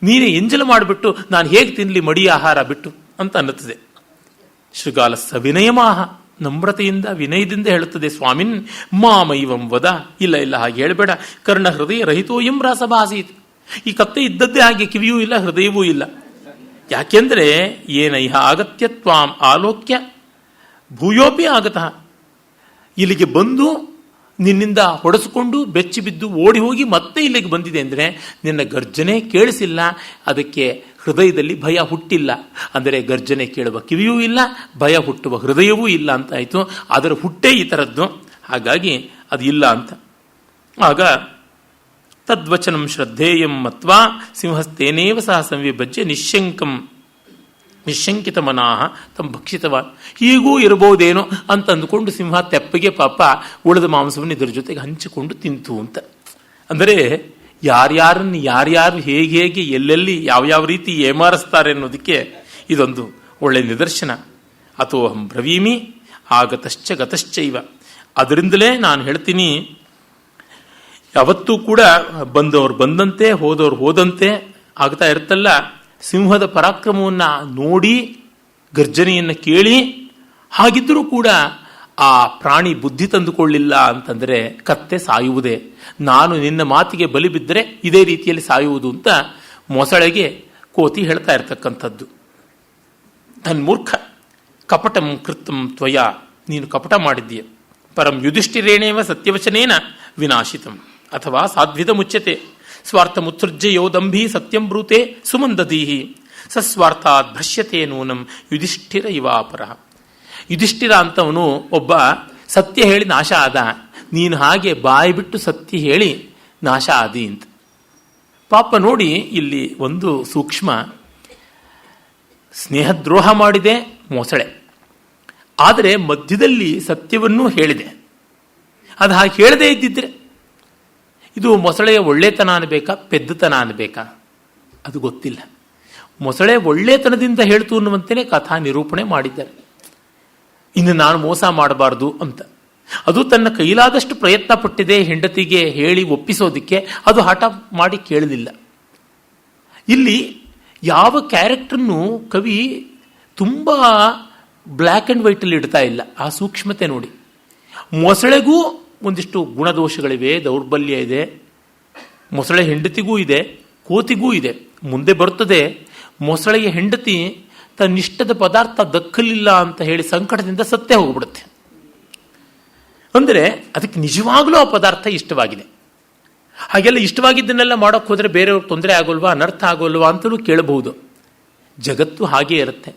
ನೀನೇ ಎಂಜಲು ಮಾಡಿಬಿಟ್ಟು ನಾನು ಹೇಗೆ ತಿನ್ನಲಿ ಮಡಿ ಆಹಾರ ಬಿಟ್ಟು ಅಂತ ಅನ್ನುತ್ತದೆ. ಶೃಗಾಲ ಸವಿನಯಮಾಹ, ನಮ್ರತೆಯಿಂದ ವಿನಯದಿಂದ ಹೇಳುತ್ತದೆ, ಸ್ವಾಮಿನ್ ಮಾಮೈವಂ ವದ. ಇಲ್ಲ ಹಾಗೆ ಹೇಳಬೇಡ. ಕರ್ಣ ಹೃದಯ ರಹಿತೋಯಂ ರಾಸಭಾಸೀತ್. ಈ ಕತ್ತೆ ಇದ್ದದ್ದೇ ಹಾಗೆ, ಕಿವಿಯೂ ಇಲ್ಲ, ಹೃದಯವೂ ಇಲ್ಲ. ಯಾಕೆಂದ್ರೆ ಏನೈಹ ಅಗತ್ಯ ತ್ವಾಂ ಆಲೋಕ್ಯ ಭೂಯೋಪಿ ಆಗತಃ. ಇಲ್ಲಿಗೆ ಬಂದು ನಿನ್ನಿಂದ ಹೊಡೆಸಿಕೊಂಡು ಬೆಚ್ಚಿ ಬಿದ್ದು ಓಡಿ ಹೋಗಿ ಮತ್ತೆ ಇಲ್ಲಿಗೆ ಬಂದಿದೆ ಅಂದರೆ ನಿನ್ನ ಗರ್ಜನೆ ಕೇಳಿಸಿಲ್ಲ, ಅದಕ್ಕೆ ಹೃದಯದಲ್ಲಿ ಭಯ ಹುಟ್ಟಿಲ್ಲ. ಅಂದರೆ ಗರ್ಜನೆ ಕೇಳುವ ಕಿವಿಯೂ ಇಲ್ಲ, ಭಯ ಹುಟ್ಟುವ ಹೃದಯವೂ ಇಲ್ಲ ಅಂತ ಆಯಿತು. ಅದರ ಹುಟ್ಟೇ ಈ ಥರದ್ದು, ಹಾಗಾಗಿ ಅದು ಇಲ್ಲ ಅಂತ. ಆಗ ತದ್ವಚನಂ ಶ್ರದ್ಧೇಯಂ ಮತ್ವಾ ಸಿಂಹಸ್ತೇನೇವ ಸಹ ಸಂವಿಭಜ್ಯ ನಿಶಂಕಿತ ಮನಾಹ ತಮ್ಮ ಭಕ್ಷಿತವಾನ್. ಹೀಗೂ ಇರಬಹುದೇನೋ ಅಂತ ಅಂದುಕೊಂಡು ಸಿಂಹ ತೆಪ್ಪಗೆ ಪಾಪ ಉಳಿದ ಮಾಂಸವನ್ನು ಇದರ ಜೊತೆಗೆ ಹಂಚಿಕೊಂಡು ತಿಂತು ಅಂತ. ಅಂದರೆ ಯಾರ್ಯಾರನ್ನು ಯಾರ್ಯಾರು ಹೇಗೆ ಎಲ್ಲೆಲ್ಲಿ ಯಾವ್ಯಾವ ರೀತಿ ಏಮಾರಿಸ್ತಾರೆ ಅನ್ನೋದಕ್ಕೆ ಇದೊಂದು ಒಳ್ಳೆ ನಿದರ್ಶನ. ಅಥೋಹಂ ಬ್ರವೀಮಿ ಆಗತಶ್ಚ ಗತಶ್ಚೈವ. ಅದರಿಂದಲೇ ನಾನು ಹೇಳ್ತೀನಿ, ಯಾವತ್ತೂ ಕೂಡ ಬಂದವರು ಬಂದಂತೆ ಹೋದವರು ಹೋದಂತೆ ಆಗ್ತಾ ಇರುತ್ತಲ್ಲ. ಸಿಂಹದ ಪರಾಕ್ರಮವನ್ನು ನೋಡಿ, ಗರ್ಜನೆಯನ್ನು ಕೇಳಿ, ಹಾಗಿದ್ದರೂ ಕೂಡ ಆ ಪ್ರಾಣಿ ಬುದ್ಧಿ ತಂದುಕೊಳ್ಳಿಲ್ಲ ಅಂತಂದರೆ ಕತ್ತೆ ಸಾಯುವುದೇ. ನಾನು ನಿನ್ನ ಮಾತಿಗೆ ಬಲಿ ಬಿದ್ದರೆ ಇದೇ ರೀತಿಯಲ್ಲಿ ಸಾಯುವುದು ಅಂತ ಮೊಸಳೆಗೆ ಕೋತಿ ಹೇಳ್ತಾ ಇರ್ತಕ್ಕಂಥದ್ದು. ತನ್ಮೂರ್ಖ ಕಪಟಂ ಕೃತಂ ತ್ವಯ, ನೀನು ಕಪಟ ಮಾಡಿದ್ದೀಯ. ಪರಂ ಯುಧಿಷ್ಠಿರೇಣೇವ ಸತ್ಯವಚನೇನ ವಿನಾಶಿತಂ. ಅಥವಾ ಸಾಧ್ವಿದ ಮುಚ್ಚತೆ ಸ್ವಾರ್ಥ ಮುತ್ಸೃಜ್ಯಯೋ ದಂಭಿ ಸತ್ಯಂ ಬ್ರೂತೆ ಸುಮಂದದೀಹಿ ಸಸ್ವಾರ್ಥಾತ್ ಭ್ರಶ್ಯತೆ ನೂನಂ ಯುಧಿಷ್ಠಿರ ಇವಾಪರ. ಯುಧಿಷ್ಠಿರ ಅಂತವನು ಒಬ್ಬ ಸತ್ಯ ಹೇಳಿ ನಾಶ ಆದ, ನೀನು ಹಾಗೆ ಬಾಯಿ ಬಿಟ್ಟು ಸತ್ಯ ಹೇಳಿ ನಾಶ ಆದಿ ಅಂತ. ಪಾಪ ನೋಡಿ, ಇಲ್ಲಿ ಒಂದು ಸೂಕ್ಷ್ಮ. ಸ್ನೇಹದ್ರೋಹ ಮಾಡಿದೆ ಮೊಸಳೆ, ಆದರೆ ಮಧ್ಯದಲ್ಲಿ ಸತ್ಯವನ್ನೂ ಹೇಳಿದೆ. ಅದು ಹಾಗೆ ಹೇಳದೇ ಇದ್ದಿದ್ರೆ ಇದು ಮೊಸಳೆಯ ಒಳ್ಳೆತನ ಅನ್ಬೇಕಾ ಪೆದ್ದತನ ಅನ್ಬೇಕಾ ಅದು ಗೊತ್ತಿಲ್ಲ. ಮೊಸಳೆ ಒಳ್ಳೆತನದಿಂದ ಹೇಳ್ತು ಅನ್ನುವಂತೆಯೇ ಕಥಾ ನಿರೂಪಣೆ ಮಾಡಿದ್ದಾರೆ. ಇನ್ನು ನಾನು ಮೋಸ ಮಾಡಬಾರ್ದು ಅಂತ ಅದು ತನ್ನ ಕೈಲಾದಷ್ಟು ಪ್ರಯತ್ನ ಪಟ್ಟಿದೆ ಹೆಂಡತಿಗೆ ಹೇಳಿ ಒಪ್ಪಿಸೋದಿಕ್ಕೆ, ಅದು ಹಠ ಮಾಡಿ ಕೇಳಲಿಲ್ಲ. ಇಲ್ಲಿ ಯಾವ ಕ್ಯಾರೆಕ್ಟರ್ನು ಕವಿ ತುಂಬ ಬ್ಲ್ಯಾಕ್ ಆ್ಯಂಡ್ ವೈಟಲ್ಲಿ ಇಡ್ತಾ ಇಲ್ಲ. ಆ ಸೂಕ್ಷ್ಮತೆ ನೋಡಿ. ಮೊಸಳೆಗೂ ಒಂದಿಷ್ಟು ಗುಣದೋಷಗಳಿವೆ, ದೌರ್ಬಲ್ಯ ಇದೆ, ಮೊಸಳೆ ಹೆಂಡತಿಗೂ ಇದೆ, ಕೋತಿಗೂ ಇದೆ. ಮುಂದೆ ಬರುತ್ತದೆ, ಮೊಸಳೆಯ ಹೆಂಡತಿ ತನ್ನಿಷ್ಟದ ಪದಾರ್ಥ ದಕ್ಕಲಿಲ್ಲ ಅಂತ ಹೇಳಿ ಸಂಕಟದಿಂದ ಸತ್ತೇ ಹೋಗ್ಬಿಡುತ್ತೆ. ಅಂದರೆ ಅದಕ್ಕೆ ನಿಜವಾಗ್ಲೂ ಆ ಪದಾರ್ಥ ಇಷ್ಟವಾಗಿದೆ. ಹಾಗೆಲ್ಲ ಇಷ್ಟವಾಗಿದ್ದನ್ನೆಲ್ಲ ಮಾಡೋಕ್ಕೆ ಹೋದರೆ ಬೇರೆಯವ್ರಿಗೆ ತೊಂದರೆ ಆಗೋಲ್ವಾ, ಅನರ್ಥ ಆಗೋಲ್ವಾ ಅಂತಲೂ ಕೇಳಬಹುದು. ಜಗತ್ತು ಹಾಗೇ ಇರುತ್ತೆ.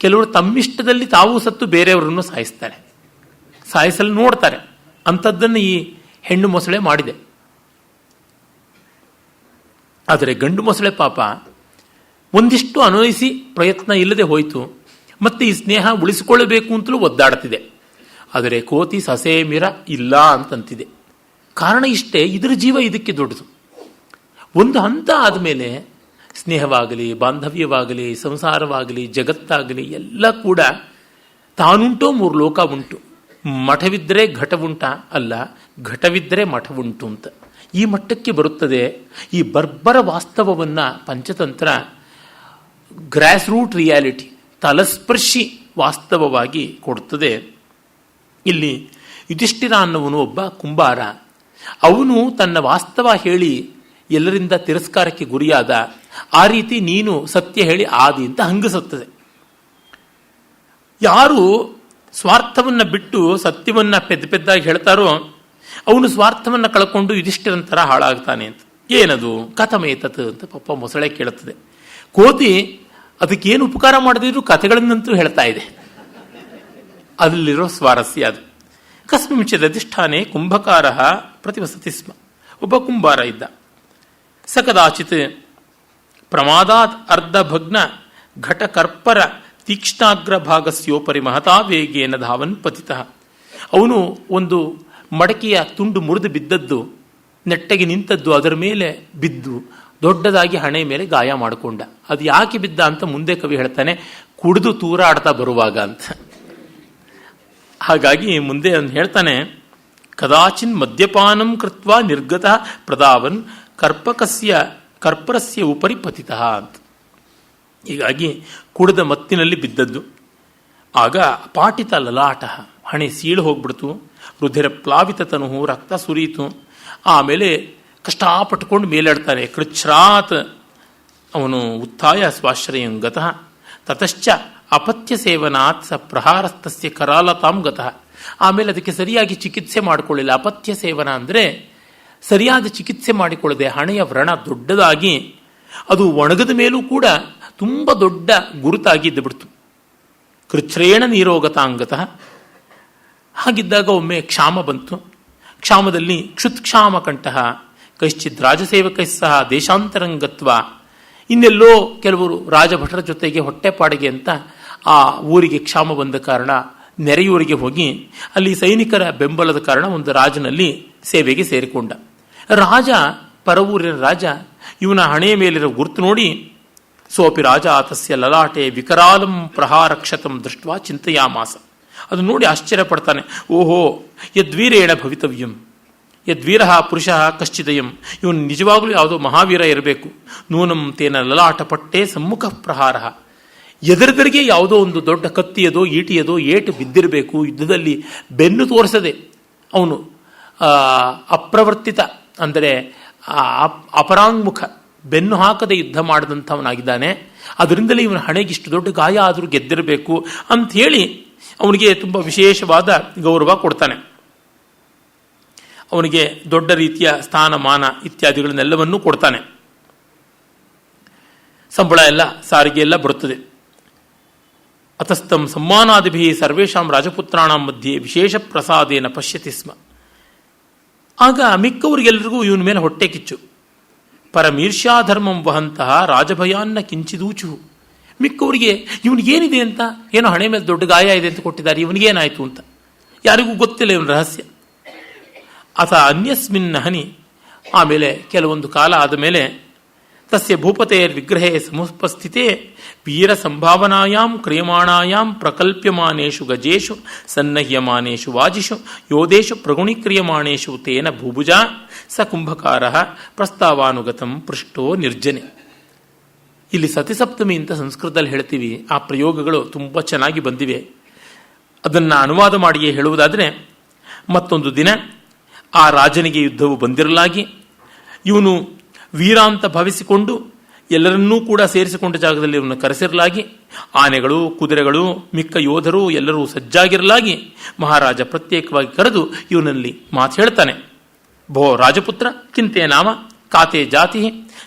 ಕೆಲವರು ತಮ್ಮಿಷ್ಟದಲ್ಲಿ ತಾವು ಸತ್ತು ಬೇರೆಯವರನ್ನು ಸಾಯಿಸ್ತಾರೆ, ಸಾಯಿಸಲು ನೋಡ್ತಾರೆ. ಅಂಥದ್ದನ್ನು ಈ ಹೆಣ್ಣು ಮೊಸಳೆ ಮಾಡಿದೆ. ಆದರೆ ಗಂಡು ಮೊಸಳೆ ಪಾಪ ಒಂದಿಷ್ಟು ಅನ್ವಯಿಸಿ ಪ್ರಯತ್ನ ಇಲ್ಲದೆ ಹೋಯಿತು. ಮತ್ತೆ ಈ ಸ್ನೇಹ ಉಳಿಸಿಕೊಳ್ಳಬೇಕು ಅಂತಲೂ ಒದ್ದಾಡ್ತಿದೆ. ಆದರೆ ಕೋತಿ ಸಸೆ ಮಿರ ಇಲ್ಲ ಅಂತಂತಿದೆ. ಕಾರಣ ಇಷ್ಟೇ, ಇದರ ಜೀವ ಇದಕ್ಕೆ ದೊಡ್ಡದು. ಒಂದು ಹಂತ ಆದಮೇಲೆ ಸ್ನೇಹವಾಗಲಿ, ಬಾಂಧವ್ಯವಾಗಲಿ, ಸಂಸಾರವಾಗಲಿ, ಜಗತ್ತಾಗಲಿ ಎಲ್ಲ ಕೂಡ ತಾನುಂಟೋ ಮೂರು ಲೋಕ ಉಂಟು. ಮಠವಿದ್ದರೆ ಘಟವುಂಟ ಅಲ್ಲ, ಘಟವಿದ್ದರೆ ಮಠವುಂಟು ಅಂತ ಈ ಮಟ್ಟಕ್ಕೆ ಬರುತ್ತದೆ. ಈ ಬರ್ಬರ ವಾಸ್ತವವನ್ನು ಪಂಚತಂತ್ರ ಗ್ರಾಸ್ ರೂಟ್ ರಿಯಾಲಿಟಿ, ತಲಸ್ಪರ್ಶಿ ವಾಸ್ತವವಾಗಿ ಕೊಡುತ್ತದೆ. ಇಲ್ಲಿ ಯುಧಿಷ್ಠಿರ ಅನ್ನುವನು ಒಬ್ಬ ಕುಂಬಾರ. ಅವನು ತನ್ನ ವಾಸ್ತವ ಹೇಳಿ ಎಲ್ಲರಿಂದ ತಿರಸ್ಕಾರಕ್ಕೆ ಗುರಿಯಾದ. ಆ ರೀತಿ ನೀನು ಸತ್ಯ ಹೇಳಿ ಆದಿ ಅಂತ ಹಂಗಿಸುತ್ತದೆ. ಯಾರು ಸ್ವಾರ್ಥವನ್ನು ಬಿಟ್ಟು ಸತ್ಯವನ್ನು ಪೆದ್ದಾಗಿ ಹೇಳ್ತಾರೋ ಅವನು ಸ್ವಾರ್ಥವನ್ನು ಕಳ್ಕೊಂಡು ಯುಧಿಷ್ಠಿರಂತರ ಹಾಳಾಗ್ತಾನೆ ಅಂತ. ಏನದು ಕಥಮೇತತ್ ಅಂತ ಪಾಪ ಮೊಸಳೆ ಕೇಳುತ್ತದೆ. ಕೋತಿ ಅದಕ್ಕೇನು ಉಪಕಾರ ಮಾಡದಿದ್ರು ಕಥೆಗಳನ್ನಂತೂ ಹೇಳ್ತಾ ಇದೆ. ಅದರಲ್ಲಿರೋ ಸ್ವಾರಸ್ಯ ಅದು. ಕಸ್ಮಿಂಚಿದ ಅಧಿಷ್ಠಾನೆ ಕುಂಭಕಾರ ಪ್ರತಿವಸತಿ ಸ್ಮ. ಒಬ್ಬ ಕುಂಬಾರ ಇದ್ದ. ಸ ಕದಾಚಿತ್ ಪ್ರಮಾದಾತ್ ಅರ್ಧಭಗ್ನ ಘಟಕರ್ಪರ ತೀಕ್ಷ್ಣಾಗ್ರ ಭಾಗಸ್ಯೋಪರಿ ಮಹತಾ ವೇಗೇನ ಧಾವನ್ ಪತಿತಃ. ಅವನು ಒಂದು ಮಡಕೆಯ ತುಂಡು ಮುರಿದು ಬಿದ್ದದ್ದು, ನೆಟ್ಟಗೆ ನಿಂತದ್ದು, ಅದರ ಮೇಲೆ ಬಿದ್ದು ದೊಡ್ಡದಾಗಿ ಹಣೆ ಮೇಲೆ ಗಾಯ ಮಾಡಿಕೊಂಡ. ಅದು ಯಾಕೆ ಬಿದ್ದ ಅಂತ ಮುಂದೆ ಕವಿ ಹೇಳ್ತಾನೆ, ಕುಡಿದು ತೂರಾಡ್ತಾ ಬರುವಾಗ ಅಂತ. ಹಾಗಾಗಿ ಮುಂದೆ ಅವನು ಹೇಳ್ತಾನೆ, ಕದಾಚಿನ್ ಮದ್ಯಪಾನಂ ಕೃತ್ವ ನಿರ್ಗತ ಪ್ರದಾವನ್ ಕರ್ಪರಸ್ಯ ಉಪರಿ ಪತಿತಃ ಅಂತ. ಹೀಗಾಗಿ ಕುಡಿದ ಮತ್ತಿನಲ್ಲಿ ಬಿದ್ದದ್ದು. ಆಗ ಪಾಟಿತ ಲಲಾಟ, ಹಣೆ ಸೀಳು ಹೋಗ್ಬಿಡ್ತು. ರುಧಿರ ಪ್ಲಾವಿತ ತನು, ರಕ್ತ ಸುರಿಯಿತು. ಆಮೇಲೆ ಕಷ್ಟಪಟ್ಟುಕೊಂಡು ಮೇಲಾಡ್ತಾನೆ. ಕೃಚ್ಛ್ರಾತ್ ಅವನು ಉತ್ಥಾಯ ಸ್ವಾಶ್ರಯಂ ಗತಃ ತತಶ್ಚ ಅಪತ್ಯ ಸೇವನಾತ್ ಸ ಪ್ರಹಾರಸ್ತಸ್ಯ ಕರಾಲತಾಂ ಗತಃ. ಆಮೇಲೆ ಅದಕ್ಕೆ ಸರಿಯಾಗಿ ಚಿಕಿತ್ಸೆ ಮಾಡಿಕೊಳ್ಳಿಲ್ಲ. ಅಪತ್ಯ ಸೇವನ ಅಂದರೆ ಸರಿಯಾದ ಚಿಕಿತ್ಸೆ ಮಾಡಿಕೊಳ್ಳದೆ ಹಣೆಯ ವ್ರಣ ದೊಡ್ಡದಾಗಿ ಅದು ಒಣಗದ ಮೇಲೂ ಕೂಡ ತುಂಬ ದೊಡ್ಡ ಗುರುತಾಗಿ ಇದ್ದುಬಿಡ್ತು. ಕೃಚ್ಛ್ರೇಣ ನೀರೋಗತಾಂಗತಃ. ಹಾಗಿದ್ದಾಗ ಒಮ್ಮೆ ಕ್ಷಾಮ ಬಂತು. ಕ್ಷಾಮದಲ್ಲಿ ಕ್ಷುತ್ಕ್ಷಾಮ ಕಂಠಃ ಕಶ್ಚಿತ್ ರಾಜಸೇವಕೈ ಸಹ ದೇಶಾಂತರಂಗತ್ವ. ಇನ್ನೆಲ್ಲೋ ಕೆಲವರು ರಾಜಭಟರ ಜೊತೆಗೆ ಹೊಟ್ಟೆಪಾಡಿಗೆ ಅಂತ ಆ ಊರಿಗೆ ಕ್ಷಾಮ ಬಂದ ಕಾರಣ ನೆರೆಯೂರಿಗೆ ಹೋಗಿ ಅಲ್ಲಿ ಸೈನಿಕರ ಬೆಂಬಲದ ಕಾರಣ ಒಂದು ರಾಜನಲ್ಲಿ ಸೇವೆಗೆ ಸೇರಿಕೊಂಡ. ರಾಜ, ಪರವೂರಿನ ರಾಜ, ಇವನ ಹಣೆಯ ಮೇಲಿರೋ ಗುರುತು ನೋಡಿ ಸೋಪಿ ರಾಜ ಆತಸ್ಯ ಲಲಾಟೆ ವಿಕರಾಲಂ ಪ್ರಹಾರಕ್ಷತಂ ದೃಷ್ಟ್ವಾ ಚಿಂತೆಯಾಮಾಸ. ಅದು ನೋಡಿ ಆಶ್ಚರ್ಯ ಪಡ್ತಾನೆ. ಓಹೋ, ಯದ್ವೀರೇಣ ಭವಿತವ್ಯಂ, ಯದ್ವೀರ ಪುರುಷ ಕಶ್ಚಿದಯಂ, ಇವನು ನಿಜವಾಗ್ಲೂ ಯಾವುದೋ ಮಹಾವೀರ ಇರಬೇಕು. ನೂನಂ ತೇನ ಲಲಾಟ ಪಟ್ಟೆ ಸಮ್ಮುಖ ಪ್ರಹಾರ, ಎದುರೆದುರಿಗೆ ಯಾವುದೋ ಒಂದು ದೊಡ್ಡ ಕತ್ತಿಯದೋ ಈಟಿಯದೋ ಏಟು ಬಿದ್ದಿರಬೇಕು. ಯುದ್ಧದಲ್ಲಿ ಬೆನ್ನು ತೋರಿಸದೆ ಅವನು ಅಪ್ರವರ್ತಿತ ಅಂದರೆ ಅಪರಾಂಗ್ಮುಖ, ಬೆನ್ನು ಹಾಕದೆ ಯುದ್ಧ ಮಾಡಿದಂಥವನಾಗಿದ್ದಾನೆ. ಅದರಿಂದಲೇ ಇವನ ಹಣೆಗಿಷ್ಟು ದೊಡ್ಡ ಗಾಯ ಆದರೂ ಗೆದ್ದಿರಬೇಕು ಅಂಥೇಳಿ ಅವನಿಗೆ ತುಂಬ ವಿಶೇಷವಾದ ಗೌರವ ಕೊಡ್ತಾನೆ. ಅವನಿಗೆ ದೊಡ್ಡ ರೀತಿಯ ಸ್ಥಾನಮಾನ ಇತ್ಯಾದಿಗಳನ್ನೆಲ್ಲವನ್ನೂ ಕೊಡ್ತಾನೆ. ಸಂಬಳ ಎಲ್ಲ, ಸಾರಿಗೆ ಎಲ್ಲ ಬರುತ್ತದೆ. ಅತಸ್ತಂ ಸಮ್ಮಾನಾದಿಭಿ ಸರ್ವೇಷಾಂ ರಾಜಪುತ್ರಾಣಾಂ ಮಧ್ಯೆ ವಿಶೇಷ ಪ್ರಸಾದೇನ ಪಶ್ಯತಿ ಸ್ಮ. ಆಗ ಮಿಕ್ಕವರಿಗೆಲ್ಲರಿಗೂ ಇವನ ಮೇಲೆ ಹೊಟ್ಟೆ ಕಿಚ್ಚು. ಪರಮೀರ್ಷ್ಯಾಧರ್ಮಂ ವಹಂತಹ ರಾಜಭಯಾನ್ನ ಕಿಂಚಿದೂಚು. ಮಿಕ್ಕವರಿಗೆ ಇವನಿಗೇನಿದೆ ಅಂತ, ಏನೋ ಹಣೆ ಮೇಲೆ ದೊಡ್ಡ ಗಾಯ ಇದೆ ಅಂತ ಕೊಟ್ಟಿದ್ದಾರೆ, ಇವನಿಗೇನಾಯಿತು ಅಂತ ಯಾರಿಗೂ ಗೊತ್ತಿಲ್ಲ ಇವನ ರಹಸ್ಯ. ಅಥ ಅನ್ಯಸ್ಮಿನ್ ಹನಿ. ಆಮೇಲೆ ಕೆಲವೊಂದು ಕಾಲ ಆದ ಮೇಲೆ ತಸ್ಯ ಭೂಪತೇರ್ ವಿಗ್ರಹೇ ಸಮುಪಸ್ಥಿತೆ ವೀರ ಸಂಭಾವನಾಯಾಂ ಕ್ರಿಯಮಾಣಾಯಾಂ ಪ್ರಕಲ್ಪ್ಯಮಾನೇಷು ಗಜೇಶು ಸನ್ನಹ್ಯಮಾನೇಷು ವಾಜಿಷು ಯೋಧೇಶು ಪ್ರಗುಣೀಕ್ರಿಯಮಾಣೇಷು ತೇನ ಭೂಭುಜ ಸ ಕುಂಭಕಾರ ಪ್ರಸ್ತಾವಾನುಗತಂ ಪೃಷ್ಟೋ ನಿರ್ಜನೆ. ಇಲ್ಲಿ ಸತಿಸಪ್ತಮಿ ಅಂತ ಸಂಸ್ಕೃತದಲ್ಲಿ ಹೇಳ್ತೀವಿ. ಆ ಪ್ರಯೋಗಗಳು ತುಂಬ ಚೆನ್ನಾಗಿ ಬಂದಿವೆ. ಅದನ್ನು ಅನುವಾದ ಮಾಡಿಯೇ ಹೇಳುವುದಾದರೆ, ಮತ್ತೊಂದು ದಿನ ಆ ರಾಜನಿಗೆ ಯುದ್ಧವು ಬಂದಿರಲಾಗಿ ಇವನು ವೀರ ಅಂತ ಭಾವಿಸಿಕೊಂಡು ಎಲ್ಲರನ್ನೂ ಕೂಡ ಸೇರಿಸಿಕೊಂಡ ಜಾಗದಲ್ಲಿ ಇವನು ಕರೆಸಿರಲಾಗಿ, ಆನೆಗಳು, ಕುದುರೆಗಳು, ಮಿಕ್ಕ ಯೋಧರು ಎಲ್ಲರೂ ಸಜ್ಜಾಗಿರಲಾಗಿ ಮಹಾರಾಜ ಪ್ರತ್ಯೇಕವಾಗಿ ಕರೆದು ಇವನಲ್ಲಿ ಮಾತು ಹೇಳ್ತಾನೆ. ಭೋ ರಾಜಪುತ್ರ ಕಿಂತೆ ನಾಮ ಕಾತೆ ಜಾತಿ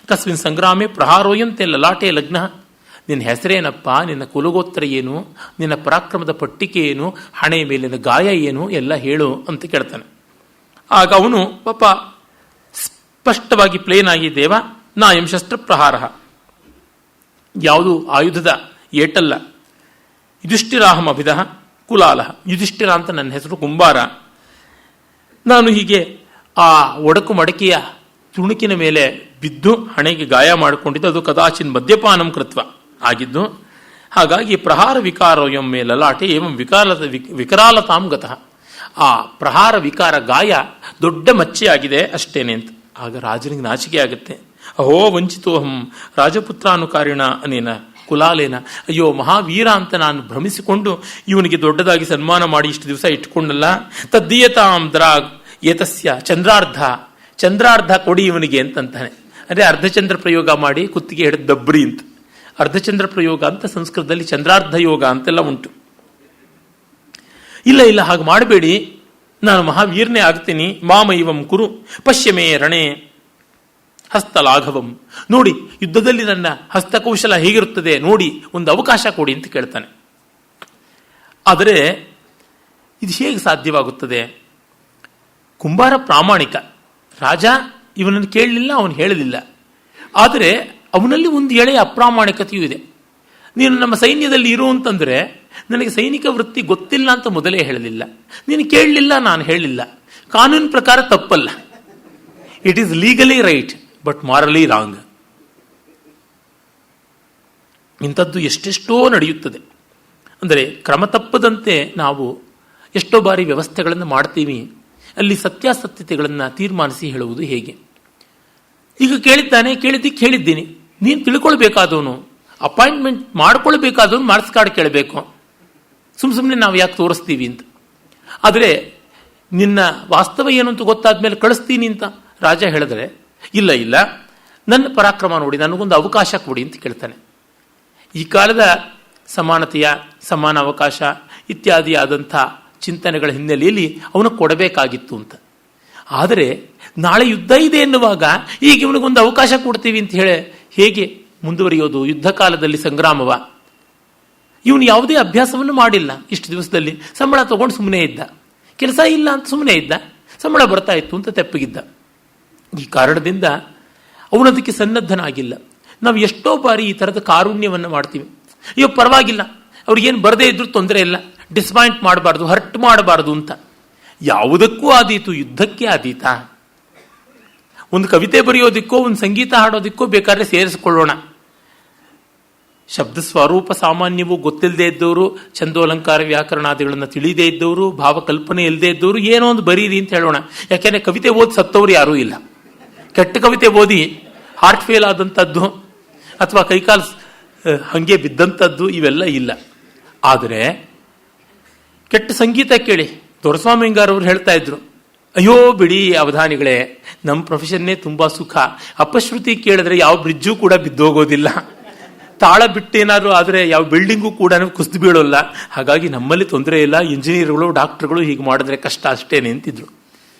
ಕಸ್ಮಿನ್ ಸಂಗ್ರಾಮೆ ಪ್ರಹಾರೋಯಂತೆ ಲಲಾಟೆ ಲಗ್ನ. ನಿನ್ನ ಹೆಸರೇನಪ್ಪ, ನಿನ್ನ ಕುಲಗೋತ್ರ ಏನು, ನಿನ್ನ ಪರಾಕ್ರಮದ ಪಟ್ಟಿಕೆ ಏನು, ಹಣೆ ಮೇಲಿನ ಗಾಯ ಏನು ಎಲ್ಲ ಹೇಳು ಅಂತ ಕೇಳ್ತಾನೆ. ಆಗ ಅವನು ಪಾಪ ಸ್ಪಷ್ಟವಾಗಿ ಪ್ಲೇನ್ ಆಗಿ, ದೇವ ನಾಯಂ ಶಸ್ತ್ರ ಪ್ರಹಾರ, ಯಾವುದು ಆಯುಧದ ಏಟಲ್ಲ, ಯುಧಿಷ್ಠಿರಾಹಂ ಅಭಿಧ ಕುಲಾಲಹ, ಯುಧಿಷ್ಠಿರ ಅಂತ ನನ್ನ ಹೆಸರು, ಕುಂಬಾರ. ನಾನು ಹೀಗೆ ಆ ಒಡಕು ಮಡಕೆಯ ತುಣುಕಿನ ಮೇಲೆ ಬಿದ್ದು ಹಣೆಗೆ ಗಾಯ ಮಾಡಿಕೊಂಡಿದ್ದು, ಅದು ಕದಾಚಿನ್ ಮದ್ಯಪಾನಂ ಕೃತ್ವ ಆಗಿದ್ದು. ಹಾಗಾಗಿ ಪ್ರಹಾರ ವಿಕಾರೋಯಂ ಮೇ ಲಲಾಟೆ ಏವಂ ವಿಕರಾಲತಾಂ ಗತಃ. ಆ ಪ್ರಹಾರ ವಿಕಾರ ಗಾಯ ದೊಡ್ಡ ಮಚ್ಚೆಯಾಗಿದೆ ಅಷ್ಟೇನೆ ಅಂತ. ಆಗ ರಾಜನಿಗೆ ನಾಚಿಕೆ ಆಗುತ್ತೆ. ಅಹೋ ವಂಚಿತೋಹಂ ರಾಜಪುತ್ರಾನುಕಾರಿಣ ಅನೇನ ಕುಲಾಲೇನ. ಅಯ್ಯೋ ಮಹಾವೀರ ಅಂತ ನಾನು ಭ್ರಮಿಸಿಕೊಂಡು ಇವನಿಗೆ ದೊಡ್ಡದಾಗಿ ಸನ್ಮಾನ ಮಾಡಿ ಇಷ್ಟು ದಿವಸ ಇಟ್ಕೊಂಡಲ್ಲ. ತದ್ದೀಯತಾಂ ದ್ರಾಗ್ ಏತಸ್ಯ ಚಂದ್ರಾರ್ಧ ಕೊಡಿ ಇವನಿಗೆ ಅಂತಂತಾನೆ. ಅಂದರೆ ಅರ್ಧಚಂದ್ರ ಪ್ರಯೋಗ ಮಾಡಿ ಕುತ್ತಿಗೆ ಹಿಡಿದು ದಬ್ರಿ ಅಂತ. ಅರ್ಧಚಂದ್ರ ಪ್ರಯೋಗ ಅಂತ ಸಂಸ್ಕೃತದಲ್ಲಿ ಚಂದ್ರಾರ್ಧ ಯೋಗ ಅಂತೆಲ್ಲ ಉಂಟು. ಇಲ್ಲ ಹಾಗೆ ಮಾಡಬೇಡಿ, ನಾನು ಮಹಾವೀರನೇ ಆಗ್ತೀನಿ. ಮಾಮೈವಂ ಕುರು ಪಶ್ಯಮೇ ರಣೆ ಹಸ್ತಲಾಘವಂ. ನೋಡಿ ಯುದ್ಧದಲ್ಲಿ ನನ್ನ ಹಸ್ತಕೌಶಲ ಹೇಗಿರುತ್ತದೆ ನೋಡಿ, ಒಂದು ಅವಕಾಶ ಕೊಡಿ ಅಂತ ಕೇಳ್ತಾನೆ. ಆದರೆ ಇದು ಹೇಗೆ ಸಾಧ್ಯವಾಗುತ್ತದೆ? ಕುಂಬಾರ ಪ್ರಾಮಾಣಿಕ ರಾಜ, ಇವನನ್ನು ಕೇಳಲಿಲ್ಲ, ಅವನು ಹೇಳಲಿಲ್ಲ. ಆದರೆ ಅವನಲ್ಲಿ ಒಂದು ಎಳೆಯ ಅಪ್ರಾಮಾಣಿಕತೆಯೂ ಇದೆ. ನೀನು ನಮ್ಮ ಸೈನ್ಯದಲ್ಲಿ ಇರು ಅಂತಂದರೆ ನನಗೆ ಸೈನಿಕ ವೃತ್ತಿ ಗೊತ್ತಿಲ್ಲ ಅಂತ ಮೊದಲೇ ಹೇಳಲಿಲ್ಲ, ನೀನು ಕೇಳಲಿಲ್ಲ, ನಾನು ಹೇಳಲಿಲ್ಲ. ಕಾನೂನು ಪ್ರಕಾರ ತಪ್ಪಲ್ಲ, it is legally right but morally wrong. ಇಂಥದ್ದು ಎಷ್ಟೆಷ್ಟೋ ನಡೆಯುತ್ತದೆ. ಅಂದರೆ ಕ್ರಮ ತಪ್ಪದಂತೆ ನಾವು ಎಷ್ಟೋ ಬಾರಿ ವ್ಯವಸ್ಥೆಗಳನ್ನು ಮಾಡ್ತೀವಿ. ಅಲ್ಲಿ ಸತ್ಯಾಸತ್ಯತೆಗಳನ್ನು ತೀರ್ಮಾನಿಸಿ ಹೇಳುವುದು ಹೇಗೆ? ಈಗ ಕೇಳಿದ್ದಕ್ಕೆ ಹೇಳಿದ್ದೀನಿ, ನೀನು ತಿಳ್ಕೊಳ್ಬೇಕಾದವನು, ಅಪಾಯಿಂಟ್ಮೆಂಟ್ ಮಾಡ್ಕೊಳ್ಬೇಕಾದವನು ಮಾರ್ಕ್ಸ್ ಕಾರ್ಡ್ ಕೇಳಬೇಕು. ಸುಮ್ಮನೆ ನಾವು ಯಾಕೆ ತೋರಿಸ್ತೀವಿ ಅಂತ. ಆದರೆ ನಿನ್ನ ವಾಸ್ತವ ಏನು ಅಂತ ಗೊತ್ತಾದ ಮೇಲೆ ಕಳಿಸ್ತೀನಿ ಅಂತ ರಾಜ ಹೇಳಿದ್ರೆ, ಇಲ್ಲ ನನ್ನ ಪರಾಕ್ರಮ ನೋಡಿ, ನನಗೊಂದು ಅವಕಾಶ ಕೊಡಿ ಅಂತ ಕೇಳ್ತಾನೆ. ಈ ಕಾಲದ ಸಮಾನತೆಯ, ಸಮಾನ ಅವಕಾಶ ಇತ್ಯಾದಿ ಆದಂಥ ಚಿಂತನೆಗಳ ಹಿನ್ನೆಲೆಯಲ್ಲಿ ಅವನು ಕೊಡಬೇಕಾಗಿತ್ತು ಅಂತ. ಆದರೆ ನಾಳೆ ಯುದ್ಧ ಇದೆ ಎನ್ನುವಾಗ ಈಗ ಇವನಿಗೊಂದು ಅವಕಾಶ ಕೊಡ್ತೀವಿ ಅಂತ ಹೇಳಿ ಹೇಗೆ ಮುಂದುವರಿಯೋದು? ಯುದ್ಧ ಕಾಲದಲ್ಲಿ ಸಂಗ್ರಾಮವ? ಇವನು ಯಾವುದೇ ಅಭ್ಯಾಸವನ್ನು ಮಾಡಿಲ್ಲ. ಇಷ್ಟು ದಿವಸದಲ್ಲಿ ಸಂಬಳ ತಗೊಂಡು ಸುಮ್ಮನೆ ಇದ್ದ, ಕೆಲಸ ಇಲ್ಲ ಅಂತ ಸುಮ್ಮನೆ ಇದ್ದ, ಸಂಬಳ ಬರ್ತಾ ಇತ್ತು ಅಂತ ತೆಪ್ಪಗಿದ್ದ. ಈ ಕಾರಣದಿಂದ ಅವನದಕ್ಕೆ ಸನ್ನದ್ಧನಾಗಿಲ್ಲ. ನಾವು ಎಷ್ಟೋ ಬಾರಿ ಈ ಥರದ ಕಾರುಣ್ಯವನ್ನು ಮಾಡ್ತೀವಿ. ಅಯ್ಯೋ ಪರವಾಗಿಲ್ಲ, ಅವ್ರಿಗೇನು ಬರದೇ ಇದ್ರೂ ತೊಂದರೆ ಇಲ್ಲ, ಡಿಸ್ಪಾಯಿಂಟ್ ಮಾಡಬಾರ್ದು, ಹರ್ಟ್ ಮಾಡಬಾರ್ದು ಅಂತ. ಯಾವುದಕ್ಕೂ ಆದೀತು, ಯುದ್ಧಕ್ಕೆ ಆದೀತಾ? ಒಂದು ಕವಿತೆ ಬರೆಯೋದಿಕ್ಕೋ ಒಂದು ಸಂಗೀತ ಹಾಡೋದಿಕ್ಕೋ ಬೇಕಾದ್ರೆ ಸೇರಿಸಿಕೊಳ್ಳೋಣ. ಶಬ್ದ ಸ್ವರೂಪ ಸಾಮಾನ್ಯವೂ ಗೊತ್ತಿಲ್ಲದೆ ಇದ್ದವರು, ಛಂದೋಲಂಕಾರ ವ್ಯಾಕರಣಾದಿಗಳನ್ನು ತಿಳಿದೇ ಇದ್ದವರು, ಭಾವಕಲ್ಪನೆ ಇಲ್ಲದೆ ಇದ್ದವರು ಏನೋ ಒಂದು ಬರೀರಿ ಅಂತ ಹೇಳೋಣ. ಯಾಕೆಂದರೆ ಕವಿತೆ ಓದಿ ಸತ್ತವರು ಯಾರೂ ಇಲ್ಲ. ಕೆಟ್ಟ ಕವಿತೆ ಓದಿ ಹಾರ್ಟ್ ಫೇಲ್ ಆದಂಥದ್ದು ಅಥವಾ ಕೈಕಾಲು ಹಂಗೆ ಬಿದ್ದಂಥದ್ದು ಇವೆಲ್ಲ ಇಲ್ಲ. ಆದರೆ ಕೆಟ್ಟ ಸಂಗೀತ ಕೇಳಿ ದೊರೆಸ್ವಾಮಿಂಗಾರವ್ರು ಹೇಳ್ತಾ ಇದ್ರು, ಅಯ್ಯೋ ಬಿಡಿ ಅವಧಾನಿಗಳೇ, ನಮ್ಮ ಪ್ರೊಫೆಷನ್ನೇ ತುಂಬ ಸುಖ, ಅಪಶ್ರುತಿ ಕೇಳಿದ್ರೆ ಯಾವ ಬ್ರಿಡ್ಜು ಕೂಡ ಬಿದ್ದೋಗೋದಿಲ್ಲ, ತಾಳ ಬಿಟ್ಟೇನಾದ್ರು ಆದರೆ ಯಾವ ಬಿಲ್ಡಿಂಗು ಕೂಡ ಕುಸಿದು ಬೀಳೋಲ್ಲ, ಹಾಗಾಗಿ ನಮ್ಮಲ್ಲಿ ತೊಂದರೆ ಇಲ್ಲ, ಇಂಜಿನಿಯರ್ಗಳು ಡಾಕ್ಟರ್ಗಳು ಹೀಗೆ ಮಾಡಿದ್ರೆ ಕಷ್ಟ ಅಷ್ಟೇನೆ ಅಂತಿದ್ರು.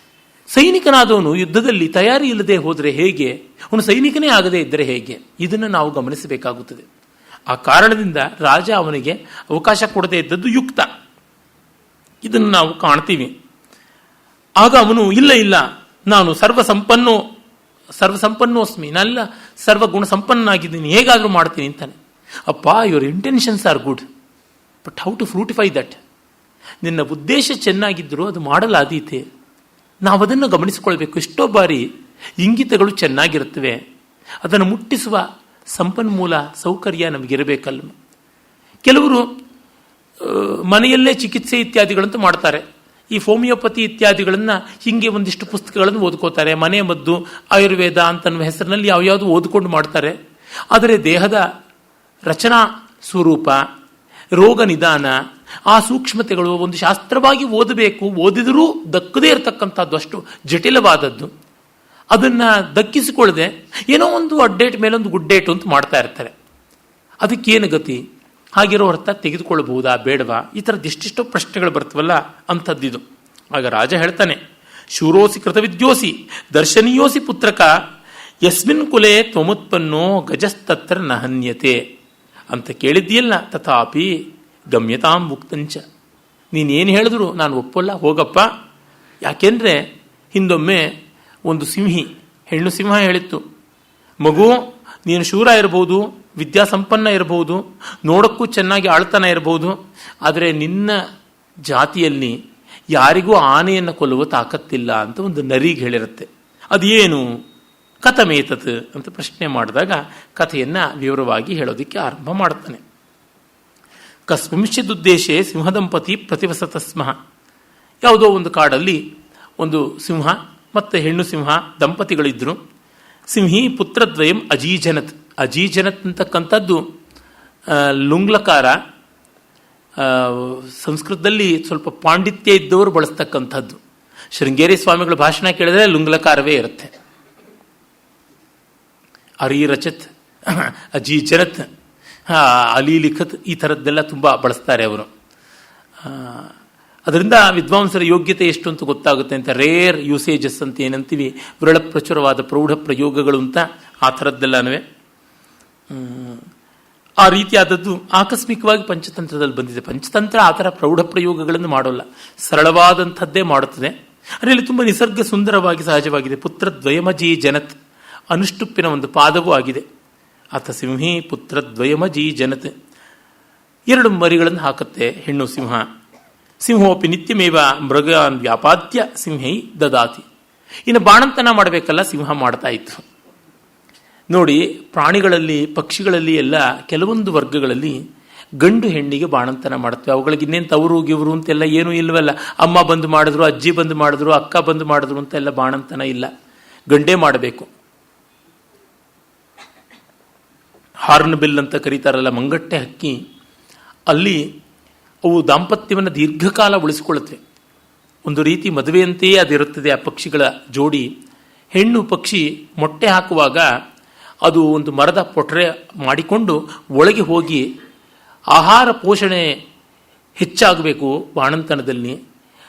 ಸೈನಿಕನಾದವನು ಯುದ್ಧದಲ್ಲಿ ತಯಾರಿ ಇಲ್ಲದೆ ಹೋದರೆ ಹೇಗೆ? ಅವನು ಸೈನಿಕನೇ ಆಗದೇ ಇದ್ದರೆ ಹೇಗೆ? ಇದನ್ನು ನಾವು ಗಮನಿಸಬೇಕಾಗುತ್ತದೆ. ಆ ಕಾರಣದಿಂದ ರಾಜ ಅವನಿಗೆ ಅವಕಾಶ ಕೊಡದೇ ಇದ್ದದ್ದು ಯುಕ್ತ. ಇದನ್ನು ನಾವು ಕಾಣ್ತೀವಿ. ಆಗ ಅವನು ಇಲ್ಲ, ನಾನು ಸರ್ವಸಂಪನ್ನೋಸ್ಮಿ, ನಾನೆಲ್ಲ ಸರ್ವಗುಣ ಸಂಪನ್ನನಾಗಿದ್ದೀನಿ, ಹೇಗಾದರೂ ಮಾಡ್ತೀನಿ ಅಂತಾನೆ. ಅಪ್ಪ, your intentions are good, but how to fruitify that? ನಿನ್ನ ಉದ್ದೇಶ ಚೆನ್ನಾಗಿದ್ದರೂ ಅದು ಮಾಡಲಾದೀತೆ. ನಾವು ಅದನ್ನು ಗಮನಿಸಿಕೊಳ್ಬೇಕು. ಎಷ್ಟೋ ಬಾರಿ ಇಂಗಿತಗಳು ಚೆನ್ನಾಗಿರುತ್ತವೆ, ಅದನ್ನು ಮುಟ್ಟಿಸುವ ಸಂಪನ್ಮೂಲ ಸೌಕರ್ಯ ನಮಗಿರಬೇಕಲ್ವ. ಕೆಲವರು ಮನೆಯಲ್ಲೇ ಚಿಕಿತ್ಸೆ ಇತ್ಯಾದಿಗಳಂತೂ ಮಾಡ್ತಾರೆ. ಈ ಹೋಮಿಯೋಪತಿ ಇತ್ಯಾದಿಗಳನ್ನು ಹೀಗೆ ಒಂದಿಷ್ಟು ಪುಸ್ತಕಗಳನ್ನು ಓದ್ಕೋತಾರೆ. ಮನೆ ಮದ್ದು, ಆಯುರ್ವೇದ ಅಂತನ್ನುವ ಹೆಸರಿನಲ್ಲಿ ಯಾವ್ಯಾವುದು ಓದ್ಕೊಂಡು ಮಾಡ್ತಾರೆ. ಆದರೆ ದೇಹದ ರಚನಾ ಸ್ವರೂಪ, ರೋಗ ನಿದಾನ, ಆ ಸೂಕ್ಷ್ಮತೆಗಳು ಒಂದು ಶಾಸ್ತ್ರವಾಗಿ ಓದಬೇಕು. ಓದಿದರೂ ದಕ್ಕದೇ ಇರತಕ್ಕಂಥದ್ದು ಅಷ್ಟು ಜಟಿಲವಾದದ್ದು. ಅದನ್ನು ದಕ್ಕಿಸಿಕೊಳ್ಳದೆ ಏನೋ ಒಂದು ಅಡ್ಡೇಟ್ ಮೇಲೊಂದು ಗುಡ್ಡೇಟು ಅಂತ ಮಾಡ್ತಾ ಇರ್ತಾರೆ. ಅದಕ್ಕೇನು ಗತಿ? ಹಾಗಿರೋ ಅರ್ಥ ತೆಗೆದುಕೊಳ್ಳಬಹುದಾ ಬೇಡವಾ? ಈ ಥರದ್ದು ಎಷ್ಟೆಷ್ಟೋ ಪ್ರಶ್ನೆಗಳು ಬರ್ತವಲ್ಲ, ಅಂಥದ್ದಿದು. ಆಗ ರಾಜ ಹೇಳ್ತಾನೆ, ಶೂರೋಸಿ ಕೃತವಿದ್ಯೋಸಿ ದರ್ಶನೀಯೋಸಿ ಪುತ್ರಕ ಯಸ್ಮಿನ್ ಕುಲೆ ತ್ವಮುತ್ಪನ್ನೋ ಗಜಸ್ತತ್ರ ನಹನ್ಯತೆ ಅಂತ ಕೇಳಿದ್ದೀಯಲ್ಲ, ತಥಾಪಿ ಗಮ್ಯತಾಂ ಮುಕ್ತಂಚ. ನೀನೇನು ಹೇಳಿದ್ರು ನಾನು ಒಪ್ಪಲ್ಲ, ಹೋಗಪ್ಪ. ಯಾಕೆಂದರೆ ಹಿಂದೊಮ್ಮೆ ಒಂದು ಸಿಂಹಿ, ಹೆಣ್ಣು ಸಿಂಹ ಹೇಳಿತ್ತು, ಮಗು, ನೀನು ಶೂರ ಇರಬಹುದು, ವಿದ್ಯಾಸಂಪನ್ನ ಇರಬಹುದು, ನೋಡೋಕ್ಕೂ ಚೆನ್ನಾಗಿ ಆಳ್ತನ ಇರಬಹುದು, ಆದರೆ ನಿನ್ನ ಜಾತಿಯಲ್ಲಿ ಯಾರಿಗೂ ಆನೆಯನ್ನು ಕೊಲ್ಲುವ ತಾಕತ್ತಿಲ್ಲ ಅಂತ ಒಂದು ನರಿಗೆ ಹೇಳಿರುತ್ತೆ. ಅದೇನು ಕಥಮೇತತ್ ಅಂತ ಪ್ರಶ್ನೆ ಮಾಡಿದಾಗ ಕಥೆಯನ್ನು ವಿವರವಾಗಿ ಹೇಳೋದಕ್ಕೆ ಆರಂಭ ಮಾಡ್ತಾನೆ. ಕಸ್ಮಿಂಶ್ಚಿದುದ್ದೇಶೇ ಸಿಂಹದಂಪತಿ ಪ್ರತಿವಸತ ಸ್ಮಃ. ಯಾವುದೋ ಒಂದು ಕಾಡಲ್ಲಿ ಒಂದು ಸಿಂಹ ಮತ್ತು ಹೆಣ್ಣು ಸಿಂಹ ದಂಪತಿಗಳಿದ್ದರು. ಸಿಂಹಿ ಪುತ್ರದ್ವಯಂ ಅಜೀಜನತ್. ಅಜೀಜನತ್ ಅಂತಕ್ಕಂಥದ್ದು ಲುಂಗ್ಲಕಾರ, ಸಂಸ್ಕೃತದಲ್ಲಿ ಸ್ವಲ್ಪ ಪಾಂಡಿತ್ಯ ಇದ್ದವರು ಬಳಸ್ತಕ್ಕಂಥದ್ದು. ಶೃಂಗೇರಿ ಸ್ವಾಮಿಗಳ ಭಾಷಣ ಕೇಳಿದ್ರೆ ಲುಂಗ್ಲಕಾರವೇ ಇರುತ್ತೆ. ಅರಿರಚತ್, ಅಜೀಜನತ್, ಅಲಿಲಿಖತ್, ಈ ಥರದ್ದೆಲ್ಲ ತುಂಬ ಬಳಸ್ತಾರೆ ಅವರು. ಅದರಿಂದ ವಿದ್ವಾಂಸರ ಯೋಗ್ಯತೆ ಎಷ್ಟು ಅಂತ ಗೊತ್ತಾಗುತ್ತೆ ಅಂತ. ರೇರ್ ಯೂಸೇಜಸ್ ಅಂತ ಏನಂತೀವಿ, ವಿರಳ ಪ್ರಚುರವಾದ ಪ್ರೌಢ ಪ್ರಯೋಗಗಳು ಅಂತ, ಆ ಥರದ್ದೆಲ್ಲನೂ ಆ ರೀತಿಯಾದದ್ದು ಆಕಸ್ಮಿಕವಾಗಿ ಪಂಚತಂತ್ರದಲ್ಲಿ ಬಂದಿದೆ. ಪಂಚತಂತ್ರ ಆ ಥರ ಪ್ರೌಢ ಪ್ರಯೋಗಗಳನ್ನು ಮಾಡೋಲ್ಲ, ಸರಳವಾದಂಥದ್ದೇ ಮಾಡುತ್ತದೆ. ಅದರಲ್ಲಿ ತುಂಬ ನಿಸರ್ಗ ಸುಂದರವಾಗಿ ಸಹಜವಾಗಿದೆ. ಪುತ್ರದ್ವಯಮಜೀ ಜನತ್, ಅನುಷ್ಟುಪ್ಪಿನ ಒಂದು ಪಾದವೂ ಆಗಿದೆ. ಆತ ಸಿಂಹಿ ಪುತ್ರದ್ವಯಮಜೀ ಜನತ್, 2 ಮರಿಗಳನ್ನು ಹಾಕುತ್ತೆ ಹೆಣ್ಣು ಸಿಂಹ. ಸಿಂಹೋಪಿ ನಿತ್ಯಮೇವ ಮೃಗಾನ್ ವ್ಯಾಪಾದ್ಯ ಸಿಂಹೈ ದದಾತಿ. ಇನ್ನು ಬಾಣಂತನ ಮಾಡಬೇಕಲ್ಲ, ಸಿಂಹ ಮಾಡ್ತಾ ಇತ್ತು. ನೋಡಿ, ಪ್ರಾಣಿಗಳಲ್ಲಿ, ಪಕ್ಷಿಗಳಲ್ಲಿ ಎಲ್ಲ ಕೆಲವೊಂದು ವರ್ಗಗಳಲ್ಲಿ ಗಂಡು ಹೆಣ್ಣಿಗೆ ಬಾಣಂತನ ಮಾಡುತ್ತವೆ. ಅವುಗಳಿಗೆ ಇನ್ನೇನು ತವರು ಗಿವರು ಅಂತೆಲ್ಲ ಏನೂ ಇಲ್ಲವಲ್ಲ. ಅಮ್ಮ ಬಂದು ಮಾಡಿದ್ರು, ಅಜ್ಜಿ ಬಂದು ಮಾಡಿದ್ರು, ಅಕ್ಕ ಬಂದು ಮಾಡಿದ್ರು ಅಂತೆಲ್ಲ ಬಾಣಂತನ ಇಲ್ಲ, ಗಂಡೇ ಮಾಡಬೇಕು. ಹಾರ್ನ್ ಬಿಲ್ ಅಂತ ಕರೀತಾರಲ್ಲ, ಮಂಗಟ್ಟೆ ಹಕ್ಕಿ, ಅಲ್ಲಿ ಅವು ದಾಂಪತ್ಯವನ್ನು ದೀರ್ಘಕಾಲ ಉಳಿಸಿಕೊಳ್ಳುತ್ತವೆ. ಒಂದು ರೀತಿ ಮದುವೆಯಂತೆಯೇ ಅದಿರುತ್ತದೆ ಆ ಪಕ್ಷಿಗಳ ಜೋಡಿ. ಹೆಣ್ಣು ಪಕ್ಷಿ ಮೊಟ್ಟೆ ಹಾಕುವಾಗ ಅದು ಒಂದು ಮರದ ಪೊಟರೆ ಮಾಡಿಕೊಂಡು ಒಳಗೆ ಹೋಗಿ ಆಹಾರ ಪೋಷಣೆ ಹೆಚ್ಚಾಗಬೇಕು ಬಾಣಂತನದಲ್ಲಿ.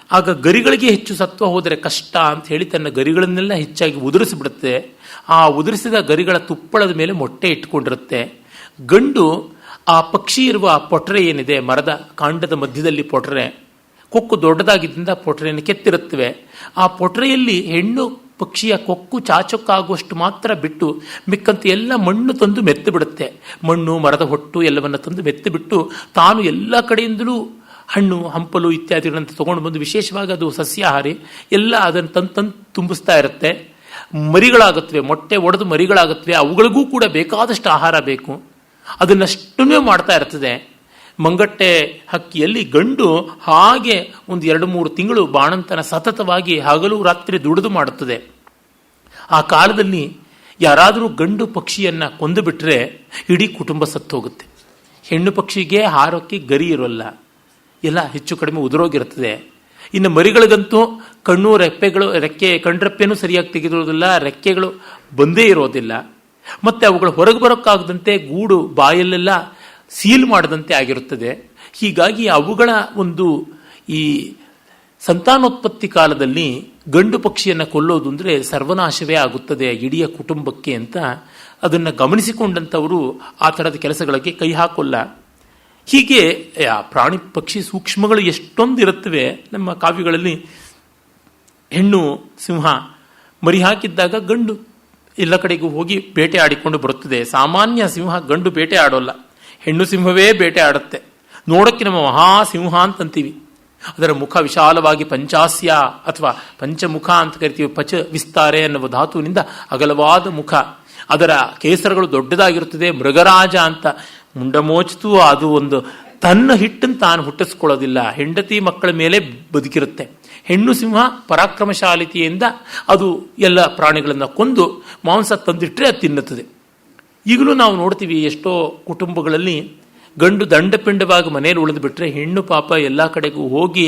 ಆಗ ಗರಿಗಳಿಗೆ ಹೆಚ್ಚು ಸತ್ವ ಹೋದರೆ ಕಷ್ಟ ಅಂತ ಹೇಳಿ ತನ್ನ ಗರಿಗಳನ್ನೆಲ್ಲ ಹೆಚ್ಚಾಗಿ ಉದುರಿಸಿಬಿಡುತ್ತೆ. ಆ ಉದುರಿಸಿದ ಗರಿಗಳ ತುಪ್ಪಳದ ಮೇಲೆ ಮೊಟ್ಟೆ ಇಟ್ಕೊಂಡಿರುತ್ತೆ. ಗಂಡು ಆ ಪಕ್ಷಿ ಇರುವ ಪೊಟರೆ ಏನಿದೆ, ಮರದ ಕಾಂಡದ ಮಧ್ಯದಲ್ಲಿ ಪೊಟರೆ, ಕೊಕ್ಕು ದೊಡ್ಡದಾಗಿದ್ದರಿಂದ ಪೊಟರೆಯನ್ನು ಕೆತ್ತಿರುತ್ತವೆ. ಆ ಪೊಟರೆಯಲ್ಲಿ ಹೆಣ್ಣು ಪಕ್ಷಿಯ ಕೊಕ್ಕು ಚಾಚಕ್ಕಾಗುವಷ್ಟು ಮಾತ್ರ ಬಿಟ್ಟು ಮಿಕ್ಕಂತ ಎಲ್ಲ ಮಣ್ಣು ತಂದು ಮೆತ್ತು ಬಿಡುತ್ತೆ. ಮಣ್ಣು, ಮರದ ಹೊಟ್ಟು ಎಲ್ಲವನ್ನು ತಂದು ಮೆತ್ತು ಬಿಟ್ಟು ತಾನು ಎಲ್ಲ ಕಡೆಯಿಂದಲೂ ಹಣ್ಣು ಹಂಪಲು ಇತ್ಯಾದಿಗಳಂತ ತೊಗೊಂಡು ಬಂದು, ವಿಶೇಷವಾಗಿ ಅದು ಸಸ್ಯಾಹಾರಿ, ಎಲ್ಲ ಅದನ್ನು ತಂದು ತುಂಬಿಸ್ತಾ ಇರುತ್ತೆ. ಮರಿಗಳಾಗುತ್ತವೆ, ಮೊಟ್ಟೆ ಒಡೆದು ಮರಿಗಳಾಗುತ್ತವೆ. ಅವುಗಳಿಗೂ ಕೂಡ ಬೇಕಾದಷ್ಟು ಆಹಾರ ಬೇಕು. ಅದನ್ನಷ್ಟೂ ಮಾಡ್ತಾ ಇರ್ತದೆ. ಮಂಗಟ್ಟೆ ಹಕ್ಕಿಯಲ್ಲಿ ಗಂಡು ಹಾಗೆ ಒಂದು 2-3 ತಿಂಗಳು ಬಾಣಂತನ ಸತತವಾಗಿ ಹಗಲು ರಾತ್ರಿ ದುಡಿದು ಮಾಡುತ್ತದೆ. ಆ ಕಾಲದಲ್ಲಿ ಯಾರಾದರೂ ಗಂಡು ಪಕ್ಷಿಯನ್ನು ಕೊಂದು ಬಿಟ್ಟರೆ ಇಡೀ ಕುಟುಂಬ ಸತ್ತು ಹೋಗುತ್ತೆ. ಹೆಣ್ಣು ಪಕ್ಷಿಗೆ ಹಾರೋಕ್ಕೆ ಗರಿ ಇರೋಲ್ಲ, ಎಲ್ಲ ಹೆಚ್ಚು ಕಡಿಮೆ ಉದುರೋಗಿರ್ತದೆ. ಇನ್ನು ಮರಿಗಳಿಗಂತೂ ಕಣ್ಣು ರೆಪ್ಪೆಗಳು, ಕಣ್ರೆಪ್ಪೆನೂ ಸರಿಯಾಗಿ ತೆಗೆದಿರೋದಿಲ್ಲ, ರೆಕ್ಕೆಗಳು ಬಂದೇ ಇರೋದಿಲ್ಲ. ಮತ್ತು ಅವುಗಳು ಹೊರಗೆ ಬರೋಕ್ಕಾಗದಂತೆ ಗೂಡು ಬಾಯಲ್ಲೆಲ್ಲ ಸೀಲ್ ಮಾಡದಂತೆ ಆಗಿರುತ್ತದೆ. ಹೀಗಾಗಿ ಅವುಗಳ ಒಂದು ಈ ಸಂತಾನೋತ್ಪತ್ತಿ ಕಾಲದಲ್ಲಿ ಗಂಡು ಪಕ್ಷಿಯನ್ನು ಕೊಲ್ಲೋದು ಅಂದರೆ ಸರ್ವನಾಶವೇ ಆಗುತ್ತದೆ ಇಡೀ ಕುಟುಂಬಕ್ಕೆ ಅಂತ ಅದನ್ನು ಗಮನಿಸಿಕೊಂಡಂಥವರು ಆ ಥರದ ಕೆಲಸಗಳಿಗೆ ಕೈ ಹಾಕೋಲ್ಲ. ಹೀಗೆ ಆ ಪ್ರಾಣಿ ಪಕ್ಷಿ ಸೂಕ್ಷ್ಮಗಳು ಎಷ್ಟೊಂದು ಇರುತ್ತವೆ. ನಮ್ಮ ಕಾವ್ಯಗಳಲ್ಲಿ ಹೆಣ್ಣು ಸಿಂಹ ಮರಿ ಹಾಕಿದ್ದಾಗ ಗಂಡು ಎಲ್ಲ ಕಡೆಗೂ ಹೋಗಿ ಬೇಟೆ ಆಡಿಕೊಂಡು ಬರುತ್ತದೆ. ಸಾಮಾನ್ಯ ಸಿಂಹ ಗಂಡು ಬೇಟೆ ಆಡೋಲ್ಲ, ಹೆಣ್ಣು ಸಿಂಹವೇ ಬೇಟೆ ಆಡುತ್ತೆ. ನೋಡೋಕ್ಕೆ ನಮ್ಮ ಮಹಾಸಿಂಹ ಅಂತಂತೀವಿ. ಅದರ ಮುಖ ವಿಶಾಲವಾಗಿ ಪಂಚಾಸ್ಯ ಅಥವಾ ಪಂಚಮುಖ ಅಂತ ಕರಿತೀವಿ. ಪಚ ವಿಸ್ತಾರೆ ಅನ್ನುವ ಧಾತುವಿನಿಂದ ಅಗಲವಾದ ಮುಖ. ಅದರ ಕೇಸರಗಳು ದೊಡ್ಡದಾಗಿರುತ್ತದೆ. ಮೃಗರಾಜ ಅಂತ ಮುಂಡಮೋಚಿತು. ಅದು ಒಂದು ತನ್ನ ಹಿಟ್ಟನ್ನು ತಾನು ಹುಟ್ಟಿಸ್ಕೊಳ್ಳೋದಿಲ್ಲ, ಹೆಂಡತಿ ಮಕ್ಕಳ ಮೇಲೆ ಬದುಕಿರುತ್ತೆ. ಹೆಣ್ಣು ಸಿಂಹ ಪರಾಕ್ರಮಶಾಲಿತೆಯಿಂದ ಅದು ಎಲ್ಲ ಪ್ರಾಣಿಗಳನ್ನು ಕೊಂದು ಮಾಂಸ ತಂದಿಟ್ಟರೆ ಅದು ತಿನ್ನುತ್ತದೆ. ಈಗಲೂ ನಾವು ನೋಡ್ತೀವಿ ಎಷ್ಟೋ ಕುಟುಂಬಗಳಲ್ಲಿ ಗಂಡು ದಂಡಪಿಂಡವಾಗಿ ಮನೆಯಲ್ಲಿ ಉಳಿದು ಬಿಟ್ಟರೆ ಹೆಣ್ಣು ಪಾಪ ಎಲ್ಲ ಕಡೆಗೂ ಹೋಗಿ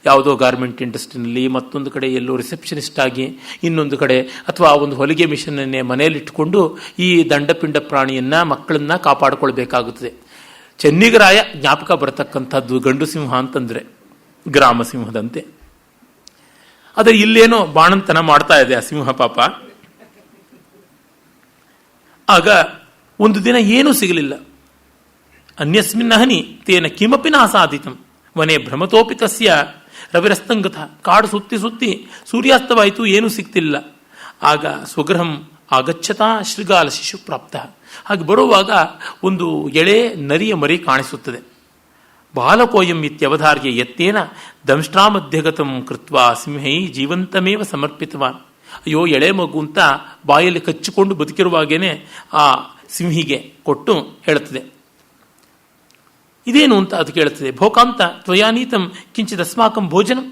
ಯಾವುದೋ ಗಾರ್ಮೆಂಟ್ ಇಂಡಸ್ಟ್ರಿನಲ್ಲಿ, ಮತ್ತೊಂದು ಕಡೆ ಎಲ್ಲೋ ರಿಸೆಪ್ಷನಿಸ್ಟ್ ಆಗಿ, ಇನ್ನೊಂದು ಕಡೆ ಅಥವಾ ಒಂದು ಹೊಲಿಗೆ ಮಿಷನನ್ನೇ ಮನೆಯಲ್ಲಿ ಇಟ್ಟುಕೊಂಡು ಈ ದಂಡಪಿಂಡ ಪ್ರಾಣಿಯನ್ನು ಮಕ್ಕಳನ್ನ ಕಾಪಾಡಿಕೊಳ್ಬೇಕಾಗುತ್ತದೆ. ಚೆನ್ನಿಗರಾಯ ಜ್ಞಾಪಕ ಬರತಕ್ಕಂಥದ್ದು ಗಂಡು ಸಿಂಹ ಅಂತಂದರೆ ಗ್ರಾಮ ಸಿಂಹದಂತೆ. ಆದರೆ ಇಲ್ಲೇನೋ ಬಾಣಂತನ ಮಾಡ್ತಾ ಇದೆ ಆ ಸಿಂಹ ಪಾಪ. ಆಗ ಒಂದು ದಿನ ಏನೂ ಸಿಗಲಿಲ್ಲ. ಅನ್ಯಸ್ಮಿನ್ ಅಹನಿ ತೇನ ಕಿಮಪಿ ನ ಸಾಧಿತಂ ವನೇ ಭ್ರಮತೋಪಿ ತಸ್ಯ ರವಿರಸ್ತಂಗತ. ಕಾಡು ಸುತ್ತಿ ಸುತ್ತಿ ಸೂರ್ಯಾಸ್ತವಾಯಿತು, ಏನೂ ಸಿಗ್ತಿಲ್ಲ. ಆಗ ಸ್ವಗೃಹಂ ಆಗಚ್ಚತಾ ಶೃಗಾಲ ಶಿಶು ಪ್ರಾಪ್ತ. ಹಾಗೆ ಬರುವಾಗ ಒಂದು ಎಳೆ ನರಿಯ ಮರಿ ಕಾಣಿಸುತ್ತದೆ. ಬಾಲಕೋಯಂ ಇತ್ಯವಧಾರ್ಯ ಯತ್ತೇನ ದಂಷ್ಟ್ರಾಮಧ್ಯಗತಂ ಕೃತ್ವಾ ಸಿಂಹೈ ಜೀವಂತಮೇವ ಸಮರ್ಪಿತವಾನ್. ಅಯ್ಯೋ ಎಳೆ ಮಗು ಅಂತ ಬಾಯಲ್ಲಿ ಕಚ್ಚಿಕೊಂಡು ಬದುಕಿರುವಾಗೇನೆ ಆ ಸಿಂಹಿಗೆ ಕೊಟ್ಟು ಹೇಳುತ್ತದೆ. ಇದೇನು ಅಂತ ಅದು ಕೇಳುತ್ತದೆ. ಭೋಕಾಂತ ತ್ವಯಾನೀತಂ ಕಿಂಚಿತ್ ಅಸ್ಮಾಕಂ ಭೋಜನಂ.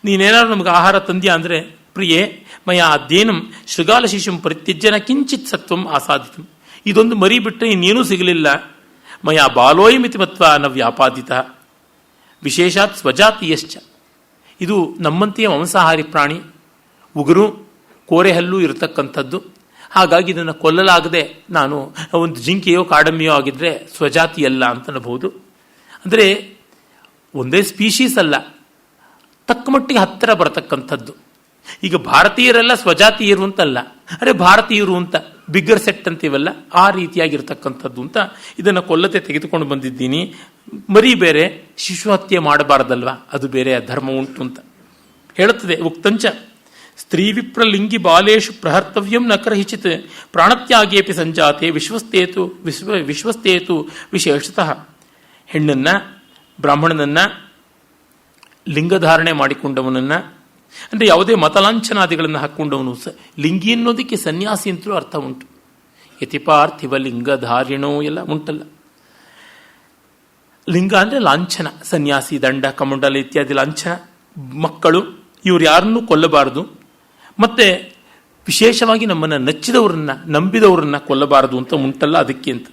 ನೀನೇನಾದ್ರು ನಮಗೆ ಆಹಾರ ತಂದ್ಯಾ ಅಂದರೆ ಪ್ರಿಯೇ ಮಯಾ ಅಧ್ಯಯನಂ ಶೃಗಾಲ ಶಿಶುಂ ಪರಿತ್ಯಜ್ಯನ ಕಿಂಚಿತ್ ಸತ್ವಂ ಆಸಾದಿತಂ. ಇದೊಂದು ಮರಿ ಬಿಟ್ಟರೆ ಇನ್ನೇನೂ ಸಿಗಲಿಲ್ಲ. ಮಯಾ ಬಾಲೋಯಮಿತಿ ಮತ್ವ ನ ವ್ಯಾಪಾದಿತ ವಿಶೇಷಾತ್ ಸ್ವಜಾತೀಯಶ್ಚ. ಇದು ನಮ್ಮಂತೆಯೇ ಮಾಂಸಾಹಾರಿ ಪ್ರಾಣಿ, ಉಗುರು ಕೋರೆಹಲ್ಲು ಇರತಕ್ಕಂಥದ್ದು. ಹಾಗಾಗಿ ಇದನ್ನು ಕೊಲ್ಲಲಾಗದೆ ನಾನು ಒಂದು ಜಿಂಕೆಯೋ ಕಾಡಮ್ಮಿಯೋ ಆಗಿದ್ರೆ ಸ್ವಜಾತಿಯಲ್ಲ ಅಂತನಬಹುದು. ಅಂದರೆ ಒಂದೇ ಸ್ಪೀಶೀಸ್ ಅಲ್ಲ, ತಕ್ಕ ಮಟ್ಟಿಗೆ ಹತ್ತಿರ ಬರತಕ್ಕಂಥದ್ದು. ಈಗ ಭಾರತೀಯರೆಲ್ಲ ಸ್ವಜಾತಿಯರು ಅಂತಲ್ಲ, ಅರೆ ಭಾರತೀಯರು ಅಂತ ಬಿಗ್ಗರ್ ಸೆಟ್ ಅಂತೀವಲ್ಲ, ಆ ರೀತಿಯಾಗಿರ್ತಕ್ಕಂಥದ್ದು ಅಂತ ಇದನ್ನು ಕೊಲ್ಲತೆ ತೆಗೆದುಕೊಂಡು ಬಂದಿದ್ದೀನಿ. ಮರಿ ಬೇರೆ, ಶಿಶು ಹತ್ಯೆ ಮಾಡಬಾರದಲ್ವ, ಅದು ಬೇರೆ ಧರ್ಮ ಉಂಟು ಅಂತ ಹೇಳುತ್ತದೆ. ಉಕ್ತಂಚ ಸ್ತ್ರೀ ವಿಪ್ರಲಿಂಗಿ ಬಾಲೇಶು ಪ್ರಹರ್ತವ್ಯಂ ನ ಕರ್ಹಿಚಿತ್ ಪ್ರಾಣತ್ಯಾಗೇಪಿ ಸಂಜಾತೆ ವಿಶ್ವಸ್ತೇತು ವಿಶೇಷತಃ. ಹೆಣ್ಣನ್ನು, ಬ್ರಾಹ್ಮಣನನ್ನು, ಲಿಂಗಧಾರಣೆ ಮಾಡಿಕೊಂಡವನನ್ನು, ಅಂದರೆ ಯಾವುದೇ ಮತಲಾಂಛನಾದಿಗಳನ್ನು ಹಾಕ್ಕೊಂಡವನು ಲಿಂಗಿ ಅನ್ನೋದಕ್ಕೆ ಸನ್ಯಾಸಿ ಅಂತಲೂ ಅರ್ಥ ಉಂಟು. ಯತಿಪಾರ್ಥಿವ ಲಿಂಗಧಾರಿಣೋ ಎಲ್ಲ ಉಂಟಲ್ಲ. ಲಿಂಗ ಅಂದರೆ ಲಾಂಛನ, ಸನ್ಯಾಸಿ, ದಂಡ, ಕಮಂಡಲ ಇತ್ಯಾದಿ ಲಾಂಛನ. ಮಕ್ಕಳು, ಇವ್ರು ಯಾರನ್ನೂ ಕೊಲ್ಲಬಾರದು. ಮತ್ತೆ ವಿಶೇಷವಾಗಿ ನಮ್ಮನ್ನು ನಚ್ಚಿದವರನ್ನ, ನಂಬಿದವರನ್ನ ಕೊಲ್ಲಬಾರದು ಅಂತ ಉಂಟಲ್ಲ, ಅದಕ್ಕೆ ಅಂತ.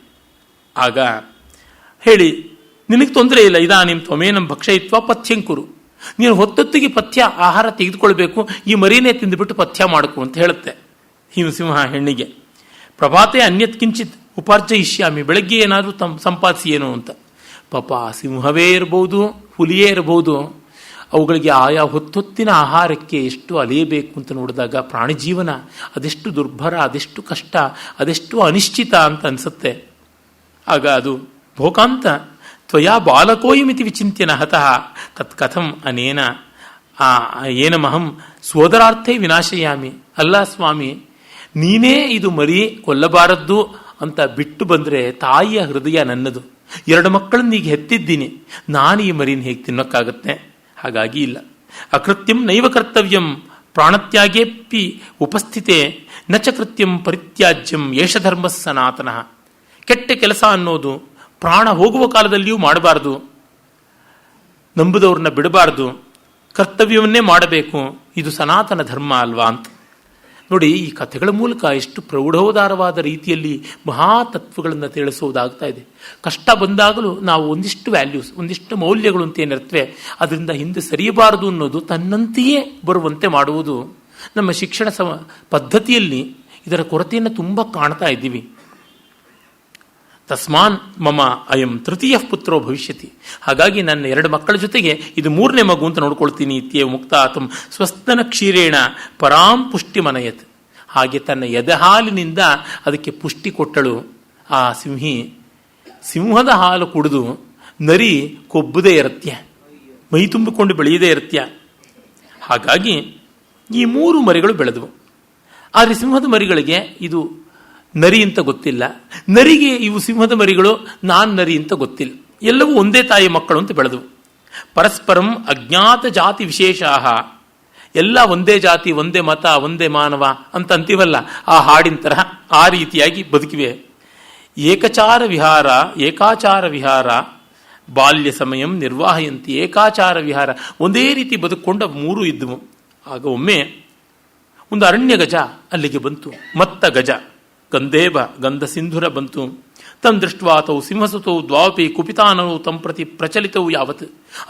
ಆಗ ಹೇಳಿ, ನಿನಗೆ ತೊಂದರೆ ಇಲ್ಲ, ಇದಾನಿಂ ತ್ವಮೇನಂ ಭಕ್ಷಯಿತ್ವ ಪಥ್ಯಂಕುರು. ನೀನು ಹೊತ್ತೊತ್ತಿಗೆ ಪಥ್ಯ ಆಹಾರ ತೆಗೆದುಕೊಳ್ಬೇಕು, ಈ ಮರಿನೇ ತಿಂದುಬಿಟ್ಟು ಪಥ್ಯ ಮಾಡಕು ಅಂತ ಹೇಳುತ್ತೆ ಸಿಂಹ ಹೆಣ್ಣಿಗೆ. ಪ್ರಭಾತೆ ಅನ್ಯತ್ ಕಿಂಚಿತ್ ಉಪಾರ್ಜಯಿಷ್ಯಾಮಿ. ಬೆಳಗ್ಗೆ ಏನಾದರೂ ಸಂಪಾದಿಸಿ ಏನು ಅಂತ. ಪಾಪ ಸಿಂಹವೇ ಇರಬಹುದು, ಹುಲಿಯೇ ಇರಬಹುದು, ಅವುಗಳಿಗೆ ಆಯಾ ಹೊತ್ತೊತ್ತಿನ ಆಹಾರಕ್ಕೆ ಎಷ್ಟು ಅಲೆಯಬೇಕು ಅಂತ ನೋಡಿದಾಗ ಪ್ರಾಣಿ ಜೀವನ ಅದೆಷ್ಟು ದುರ್ಭರ, ಅದೆಷ್ಟು ಕಷ್ಟ, ಅದೆಷ್ಟು ಅನಿಶ್ಚಿತ ಅಂತ ಅನಿಸುತ್ತೆ. ಆಗ ಅದು ಭೋಕಾಂತ ತ್ವಯಾ ಬಾಲಕೋಯಮಿತಿ ವಿಚಿಂತ್ಯನ ಹತಃ ತತ್ ಕಥಂ ಅನೇನ ಏನಮಹಂ ಸೋದರಾರ್ಥೇ ವಿನಾಶಯಾಮಿ. ಅಲ್ಲ ಸ್ವಾಮಿ, ನೀನೇ ಇದು ಮರಿ ಕೊಲ್ಲಬಾರದ್ದು ಅಂತ ಬಿಟ್ಟು ಬಂದರೆ ತಾಯಿಯ ಹೃದಯ ನನ್ನದು. 2 ಮಕ್ಕಳನ್ನ ಈಗ ಹೆತ್ತಿದ್ದೀನಿ, ನಾನು ಈ ಮರಿನ ಹೇಗೆ ತಿನ್ನೋಕ್ಕಾಗತ್ತೆ? ಹಾಗಾಗಿ ಇಲ್ಲ. ಅಕೃತ್ಯಂ ನೈವ ಕರ್ತವ್ಯಂ ಪ್ರಾಣತ್ಯಾಗೇಪಿ ಉಪಸ್ಥಿತೆ ನಚ ಕೃತ್ಯಂ ಪರಿತ್ಯಾಜ್ಯಂ ಯೇಷ ಧರ್ಮ ಸನಾತನಃ. ಕೆಟ್ಟ ಕೆಲಸ ಅನ್ನೋದು ಪ್ರಾಣ ಹೋಗುವ ಕಾಲದಲ್ಲಿಯೂ ಮಾಡಬಾರದು, ನಂಬುದವ್ರನ್ನ ಬಿಡಬಾರದು, ಕರ್ತವ್ಯವನ್ನೇ ಮಾಡಬೇಕು. ಇದು ಸನಾತನ ಧರ್ಮ ಅಲ್ವಾ ಅಂತ ನೋಡಿ. ಈ ಕಥೆಗಳ ಮೂಲಕ ಎಷ್ಟು ಪ್ರೌಢೋದಾರವಾದ ರೀತಿಯಲ್ಲಿ ಮಹಾತತ್ವಗಳನ್ನು ತಿಳಿಸೋದಾಗ್ತಾ ಇದೆ. ಕಷ್ಟ ಬಂದಾಗಲೂ ನಾವು ಒಂದಿಷ್ಟು ವ್ಯಾಲ್ಯೂಸ್, ಒಂದಿಷ್ಟು ಮೌಲ್ಯಗಳು ಅಂತ ಏನಿರ್ತವೆ, ಅದರಿಂದ ಹಿಂದೆ ಸರಿಯಬಾರದು ಅನ್ನೋದು ತನ್ನಂತೆಯೇ ಬರುವಂತೆ ಮಾಡುವುದು. ನಮ್ಮ ಶಿಕ್ಷಣ ಪದ್ಧತಿಯಲ್ಲಿ ಇದರ ಕೊರತೆಯನ್ನು ತುಂಬ ಕಾಣ್ತಾ ಇದ್ದೀವಿ. ತಸ್ಮಾನ್ ಮಮ ಅಯಂ ತೃತೀಯ ಪುತ್ರೋ ಭವಿಷ್ಯತಿ. ಹಾಗಾಗಿ ನನ್ನ 2 ಮಕ್ಕಳ ಜೊತೆಗೆ ಇದು 3ನೇ ಮಗು ಅಂತ ನೋಡ್ಕೊಳ್ತೀನಿ. ಇತ್ಯೇವ ಮುಕ್ತಾತಂ ಸ್ವಸ್ತನ ಕ್ಷೀರೇಣ ಪರಾಂ ಪುಷ್ಟಿ ಮನಯತ್. ಹಾಗೆ ತನ್ನ ಎದೆಹಾಲಿನಿಂದ ಅದಕ್ಕೆ ಪುಷ್ಟಿ ಕೊಟ್ಟಳು ಆ ಸಿಂಹಿ. ಸಿಂಹದ ಹಾಲು ಕುಡಿದು ನರಿ ಕೊಬ್ಬದೇ ಇರತ್ಯ, ಮೈ ತುಂಬಿಕೊಂಡು ಬೆಳೆಯದೇ ಇರತ್ಯ. ಹಾಗಾಗಿ ಈ 3 ಮರಿಗಳು ಬೆಳೆದವು. ಆದರೆ ಸಿಂಹದ ಮರಿಗಳಿಗೆ ಇದು ನರಿ ಅಂತ ಗೊತ್ತಿಲ್ಲ, ನರಿಗೆ ಇವು ಸಿಂಹದ ಮರಿಗಳು ನಾನ್ ನರಿ ಅಂತ ಗೊತ್ತಿಲ್ಲ. ಎಲ್ಲವೂ ಒಂದೇ ತಾಯಿ ಮಕ್ಕಳು ಅಂತ ಬೆಳೆದವು. ಪರಸ್ಪರಂ ಅಜ್ಞಾತ ಜಾತಿ ವಿಶೇಷಾಹ. ಎಲ್ಲ ಒಂದೇ ಜಾತಿ, ಒಂದೇ ಮತ, ಒಂದೇ ಮಾನವ ಅಂತ ಅಂತೀವಲ್ಲ, ಆ ಹಾಡಿನ ತರಹ ಆ ರೀತಿಯಾಗಿ ಬದುಕಿವೆ. ಏಕಾಚಾರ ವಿಹಾರ ಬಾಲ್ಯ ಸಮಯಂ ನಿರ್ವಾಹಯಂತಿ. ಏಕಾಚಾರ ವಿಹಾರ, ಒಂದೇ ರೀತಿ ಬದುಕೊಂಡು 3 ಇದ್ದವು. ಆಗ ಒಮ್ಮೆ ಒಂದು ಅರಣ್ಯ ಗಜ ಅಲ್ಲಿಗೆ ಬಂತು. ಮತ್ತ ಗಜ ಗಂಧೇವ ಗಂಧ ಸಿಂಧುರ ಬಂತು. ತಂ ದೃಷ್ಟ್ವಾತವು ಸಿಂಹಸುತವು ದ್ವಾಪಿ ಕುಪಿತಾನವು ತಂ ಪ್ರತಿ ಪ್ರಚಲಿತವು ಯಾವತ್.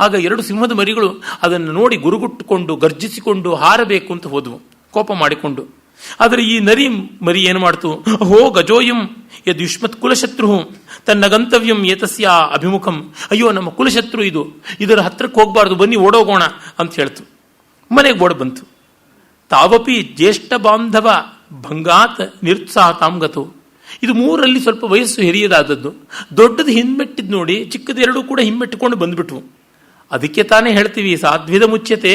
ಆಗ 2 ಸಿಂಹದ ಮರಿಗಳು ಅದನ್ನು ನೋಡಿ ಗುರುಗುಟ್ಟುಕೊಂಡು ಗರ್ಜಿಸಿಕೊಂಡು ಹಾರಬೇಕು ಅಂತ ಹೋದವು, ಕೋಪ ಮಾಡಿಕೊಂಡು. ಆದರೆ ಈ ನರಿ ಮರಿ ಏನು ಮಾಡ್ತು? ಹೋ ಗಜೋಯಂ ಯದ್ ಯುಷ್ಮತ್ ಕುಲಶತ್ರು ತನ್ನ ಗಂತವ್ಯಂ ಏತಸ್ಯ ಅಭಿಮುಖಂ. ಅಯ್ಯೋ, ನಮ್ಮ ಕುಲಶತ್ರು ಇದು, ಇದರ ಹತ್ರಕ್ಕೆ ಹೋಗಬಾರ್ದು, ಬನ್ನಿ ಓಡೋಗೋಣ ಅಂತ ಹೇಳ್ತು. ಮನೆಗೆ ಓಡ ಬಂತು. ತಾವಪಿ ಜ್ಯೇಷ್ಠ ಬಾಂಧವ ಭಂಗಾತ್ ನಿರುತ್ಸಾಹ ತಾಮ್ಗತು. ಇದು 3ರಲ್ಲಿ ಸ್ವಲ್ಪ ವಯಸ್ಸು ಹಿರಿಯದಾದದ್ದು. ದೊಡ್ಡದು ಹಿಮ್ಮೆಟ್ಟಿದ್ ನೋಡಿ ಚಿಕ್ಕದ 2 ಕೂಡ ಹಿಮ್ಮೆಟ್ಟಿಕೊಂಡು ಬಂದ್ಬಿಟ್ವು. ಅದಕ್ಕೆ ತಾನೇ ಹೇಳ್ತೀವಿ, ಸಾಧ್ವಿದ ಮುಚ್ಯತೆ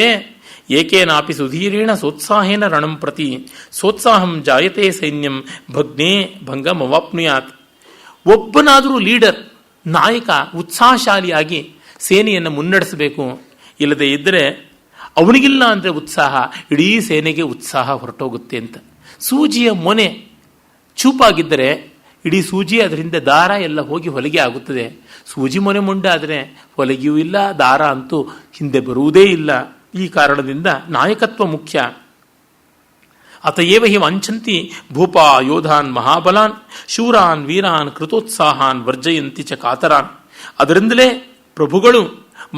ಏಕೇನಾಪಿ ಸುಧೀರೇಣ ಸೋತ್ಸಾಹೇನ ರಣಂ ಪ್ರತಿ ಸೋತ್ಸಾಹಂ ಜಾಯತೆ ಸೈನ್ಯಂ ಭಗ್ನೇ ಭಂಗಂ ಅವಾಪ್ನುಯಾತ್. ಒಬ್ಬನಾದರೂ ಲೀಡರ್, ನಾಯಕ ಉತ್ಸಾಹಶಾಲಿಯಾಗಿ ಸೇನೆಯನ್ನು ಮುನ್ನಡೆಸಬೇಕು. ಇಲ್ಲದೆ ಇದ್ದರೆ ಅವನಿಗಿಲ್ಲ ಅಂದರೆ ಉತ್ಸಾಹ, ಇಡೀ ಸೇನೆಗೆ ಉತ್ಸಾಹ ಹೊರಟೋಗುತ್ತೆ ಅಂತ. ಸೂಜಿಯ ಮೊನೆ ಚೂಪಾಗಿದ್ದರೆ ಇಡೀ ಸೂಜಿ ಅದರಿಂದ ದಾರ ಎಲ್ಲ ಹೋಗಿ ಹೊಲಿಗೆ ಆಗುತ್ತದೆ. ಸೂಜಿ ಮೊನೆ ಮುಂಡಾದರೆ ಹೊಲಿಗೆಯೂ ಇಲ್ಲ, ದಾರ ಅಂತೂ ಹಿಂದೆ ಬರುವುದೇ ಇಲ್ಲ. ಈ ಕಾರಣದಿಂದ ನಾಯಕತ್ವ ಮುಖ್ಯ. ಅತಯೇವ ಹಿ ವಾಂಛಂತಿ ಭೂಪಾ ಯೋಧಾನ್ ಮಹಾಬಲಾನ್ ಶೂರಾನ್ ವೀರಾನ್ ಕೃತೋತ್ಸಾಹಾನ್ ವರ್ಜಯಂತಿ ಚ ಕಾತರಾನ್. ಅದರಿಂದಲೇ ಪ್ರಭುಗಳು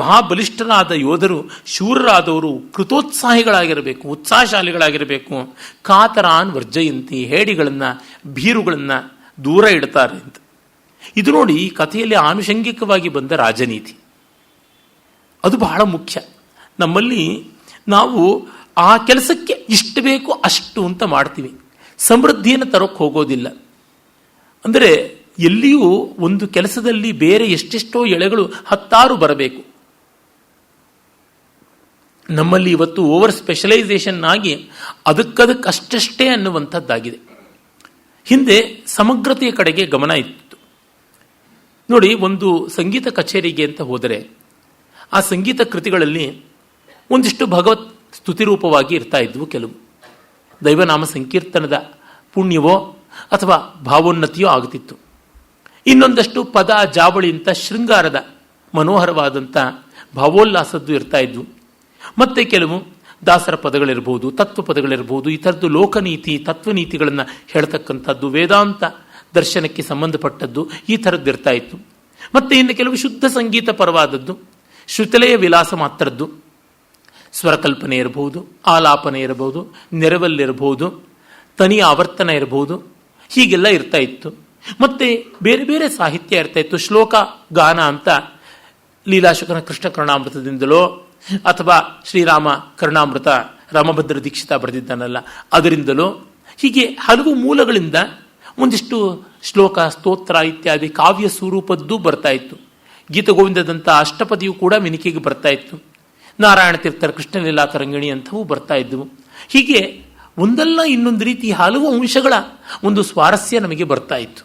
ಮಹಾಬಲಿಷ್ಠರಾದ ಯೋಧರು, ಶೂರರಾದವರು ಕೃತೋತ್ಸಾಹಿಗಳಾಗಿರಬೇಕು, ಉತ್ಸಾಹಶಾಲಿಗಳಾಗಿರಬೇಕು. ಕಾತರಾನ್ ವರ್ಜಯಂತಿ, ಹೇಡಿಗಳನ್ನ ಭೀರುಗಳನ್ನ ದೂರ ಇಡ್ತಾರೆ ಅಂತ. ಇದು ನೋಡಿ, ಈ ಕಥೆಯಲ್ಲಿ ಆನುಷಂಗಿಕವಾಗಿ ಬಂದ ರಾಜನೀತಿ ಅದು ಬಹಳ ಮುಖ್ಯ. ನಮ್ಮಲ್ಲಿ ನಾವು ಆ ಕೆಲಸಕ್ಕೆ ಇಷ್ಟು ಬೇಕು ಅಷ್ಟು ಅಂತ ಮಾಡ್ತೀವಿ, ಸಮೃದ್ಧಿಯನ್ನು ತರೋಕ್ಕೆ ಹೋಗೋದಿಲ್ಲ. ಅಂದರೆ ಎಲ್ಲಿಯೂ ಒಂದು ಕೆಲಸದಲ್ಲಿ ಬೇರೆ ಎಷ್ಟೆಷ್ಟೋ ಎಳೆಗಳು 10 ಬರಬೇಕು. ನಮ್ಮಲ್ಲಿ ಇವತ್ತು ಓವರ್ ಸ್ಪೆಷಲೈಸೇಷನ್ ಆಗಿ ಅದಕ್ಕಷ್ಟೇ ಅನ್ನುವಂಥದ್ದಾಗಿದೆ. ಹಿಂದೆ ಸಮಗ್ರತೆಯ ಕಡೆಗೆ ಗಮನ ಇತ್ತು. ನೋಡಿ, ಒಂದು ಸಂಗೀತ ಕಚೇರಿಗೆ ಅಂತ ಹೋದರೆ ಆ ಸಂಗೀತ ಕೃತಿಗಳಲ್ಲಿ ಒಂದಿಷ್ಟು ಭಗವತ್ ಸ್ತುತಿರೂಪವಾಗಿ ಇರ್ತಾ ಇದ್ವು. ಕೆಲವು ದೈವನಾಮ ಸಂಕೀರ್ತನದ ಪುಣ್ಯವೋ ಅಥವಾ ಭಾವೋನ್ನತಿಯೋ ಆಗುತ್ತಿತ್ತು. ಇನ್ನೊಂದಷ್ಟು ಪದ ಜಾವಳಿ ಅಂತ ಶೃಂಗಾರದ ಮನೋಹರವಾದಂಥ ಭಾವೋಲ್ಲಾಸದ್ದು ಇರ್ತಾ ಇದ್ವು. ಮತ್ತೆ ಕೆಲವು ದಾಸರ ಪದಗಳಿರ್ಬೋದು, ತತ್ವ ಪದಗಳಿರ್ಬೋದು, ಈ ಥರದ್ದು ಲೋಕನೀತಿ ತತ್ವನೀತಿಗಳನ್ನು ಹೇಳ್ತಕ್ಕಂಥದ್ದು, ವೇದಾಂತ ದರ್ಶನಕ್ಕೆ ಸಂಬಂಧಪಟ್ಟದ್ದು, ಈ ಥರದ್ದು ಇರ್ತಾ ಇತ್ತು. ಮತ್ತೆ ಇನ್ನು ಕೆಲವು ಶುದ್ಧ ಸಂಗೀತ ಪರವಾದದ್ದು, ಶ್ರುತಲೆಯ ವಿಲಾಸ ಮಾತ್ರದ್ದು, ಸ್ವರಕಲ್ಪನೆ ಇರಬಹುದು, ಆಲಾಪನೆ ಇರಬಹುದು, ನೆರವಲ್ಲಿರಬಹುದು, ತನಿಯ ಆವರ್ತನ ಇರಬಹುದು, ಹೀಗೆಲ್ಲ ಇರ್ತಾ ಇತ್ತು. ಮತ್ತೆ ಬೇರೆ ಬೇರೆ ಸಾಹಿತ್ಯ ಇರ್ತಾ ಇತ್ತು. ಶ್ಲೋಕ ಗಾನ ಅಂತ ಲೀಲಾಶುಕನ ಕೃಷ್ಣ ಕರ್ಣಾಮೃತದಿಂದಲೋ ಅಥವಾ ಶ್ರೀರಾಮ ಕರ್ಣಾಮೃತ ರಾಮಭದ್ರ ದೀಕ್ಷಿತ ಬರೆದಿದ್ದಾನಲ್ಲ ಅದರಿಂದಲೋ, ಹೀಗೆ ಹಲವು ಮೂಲಗಳಿಂದ ಒಂದಿಷ್ಟು ಶ್ಲೋಕ, ಸ್ತೋತ್ರ ಇತ್ಯಾದಿ ಕಾವ್ಯ ಸ್ವರೂಪದ್ದು ಬರ್ತಾ ಇತ್ತು. ಗೀತಗೋವಿಂದದಂಥ ಅಷ್ಟಪದಿಯು ಕೂಡ ಮಿನಿಕೆಗೆ ಬರ್ತಾ ಇತ್ತು. ನಾರಾಯಣ ತೀರ್ಥರ ಕೃಷ್ಣಲೀಲಾ ತರಂಗಿಣಿ ಅಂಥವು ಬರ್ತಾ ಇದ್ದವು. ಹೀಗೆ ಒಂದಲ್ಲ ಇನ್ನೊಂದು ರೀತಿ ಹಲವು ಅಂಶಗಳ ಒಂದು ಸ್ವಾರಸ್ಯ ನಮಗೆ ಬರ್ತಾ ಇತ್ತು.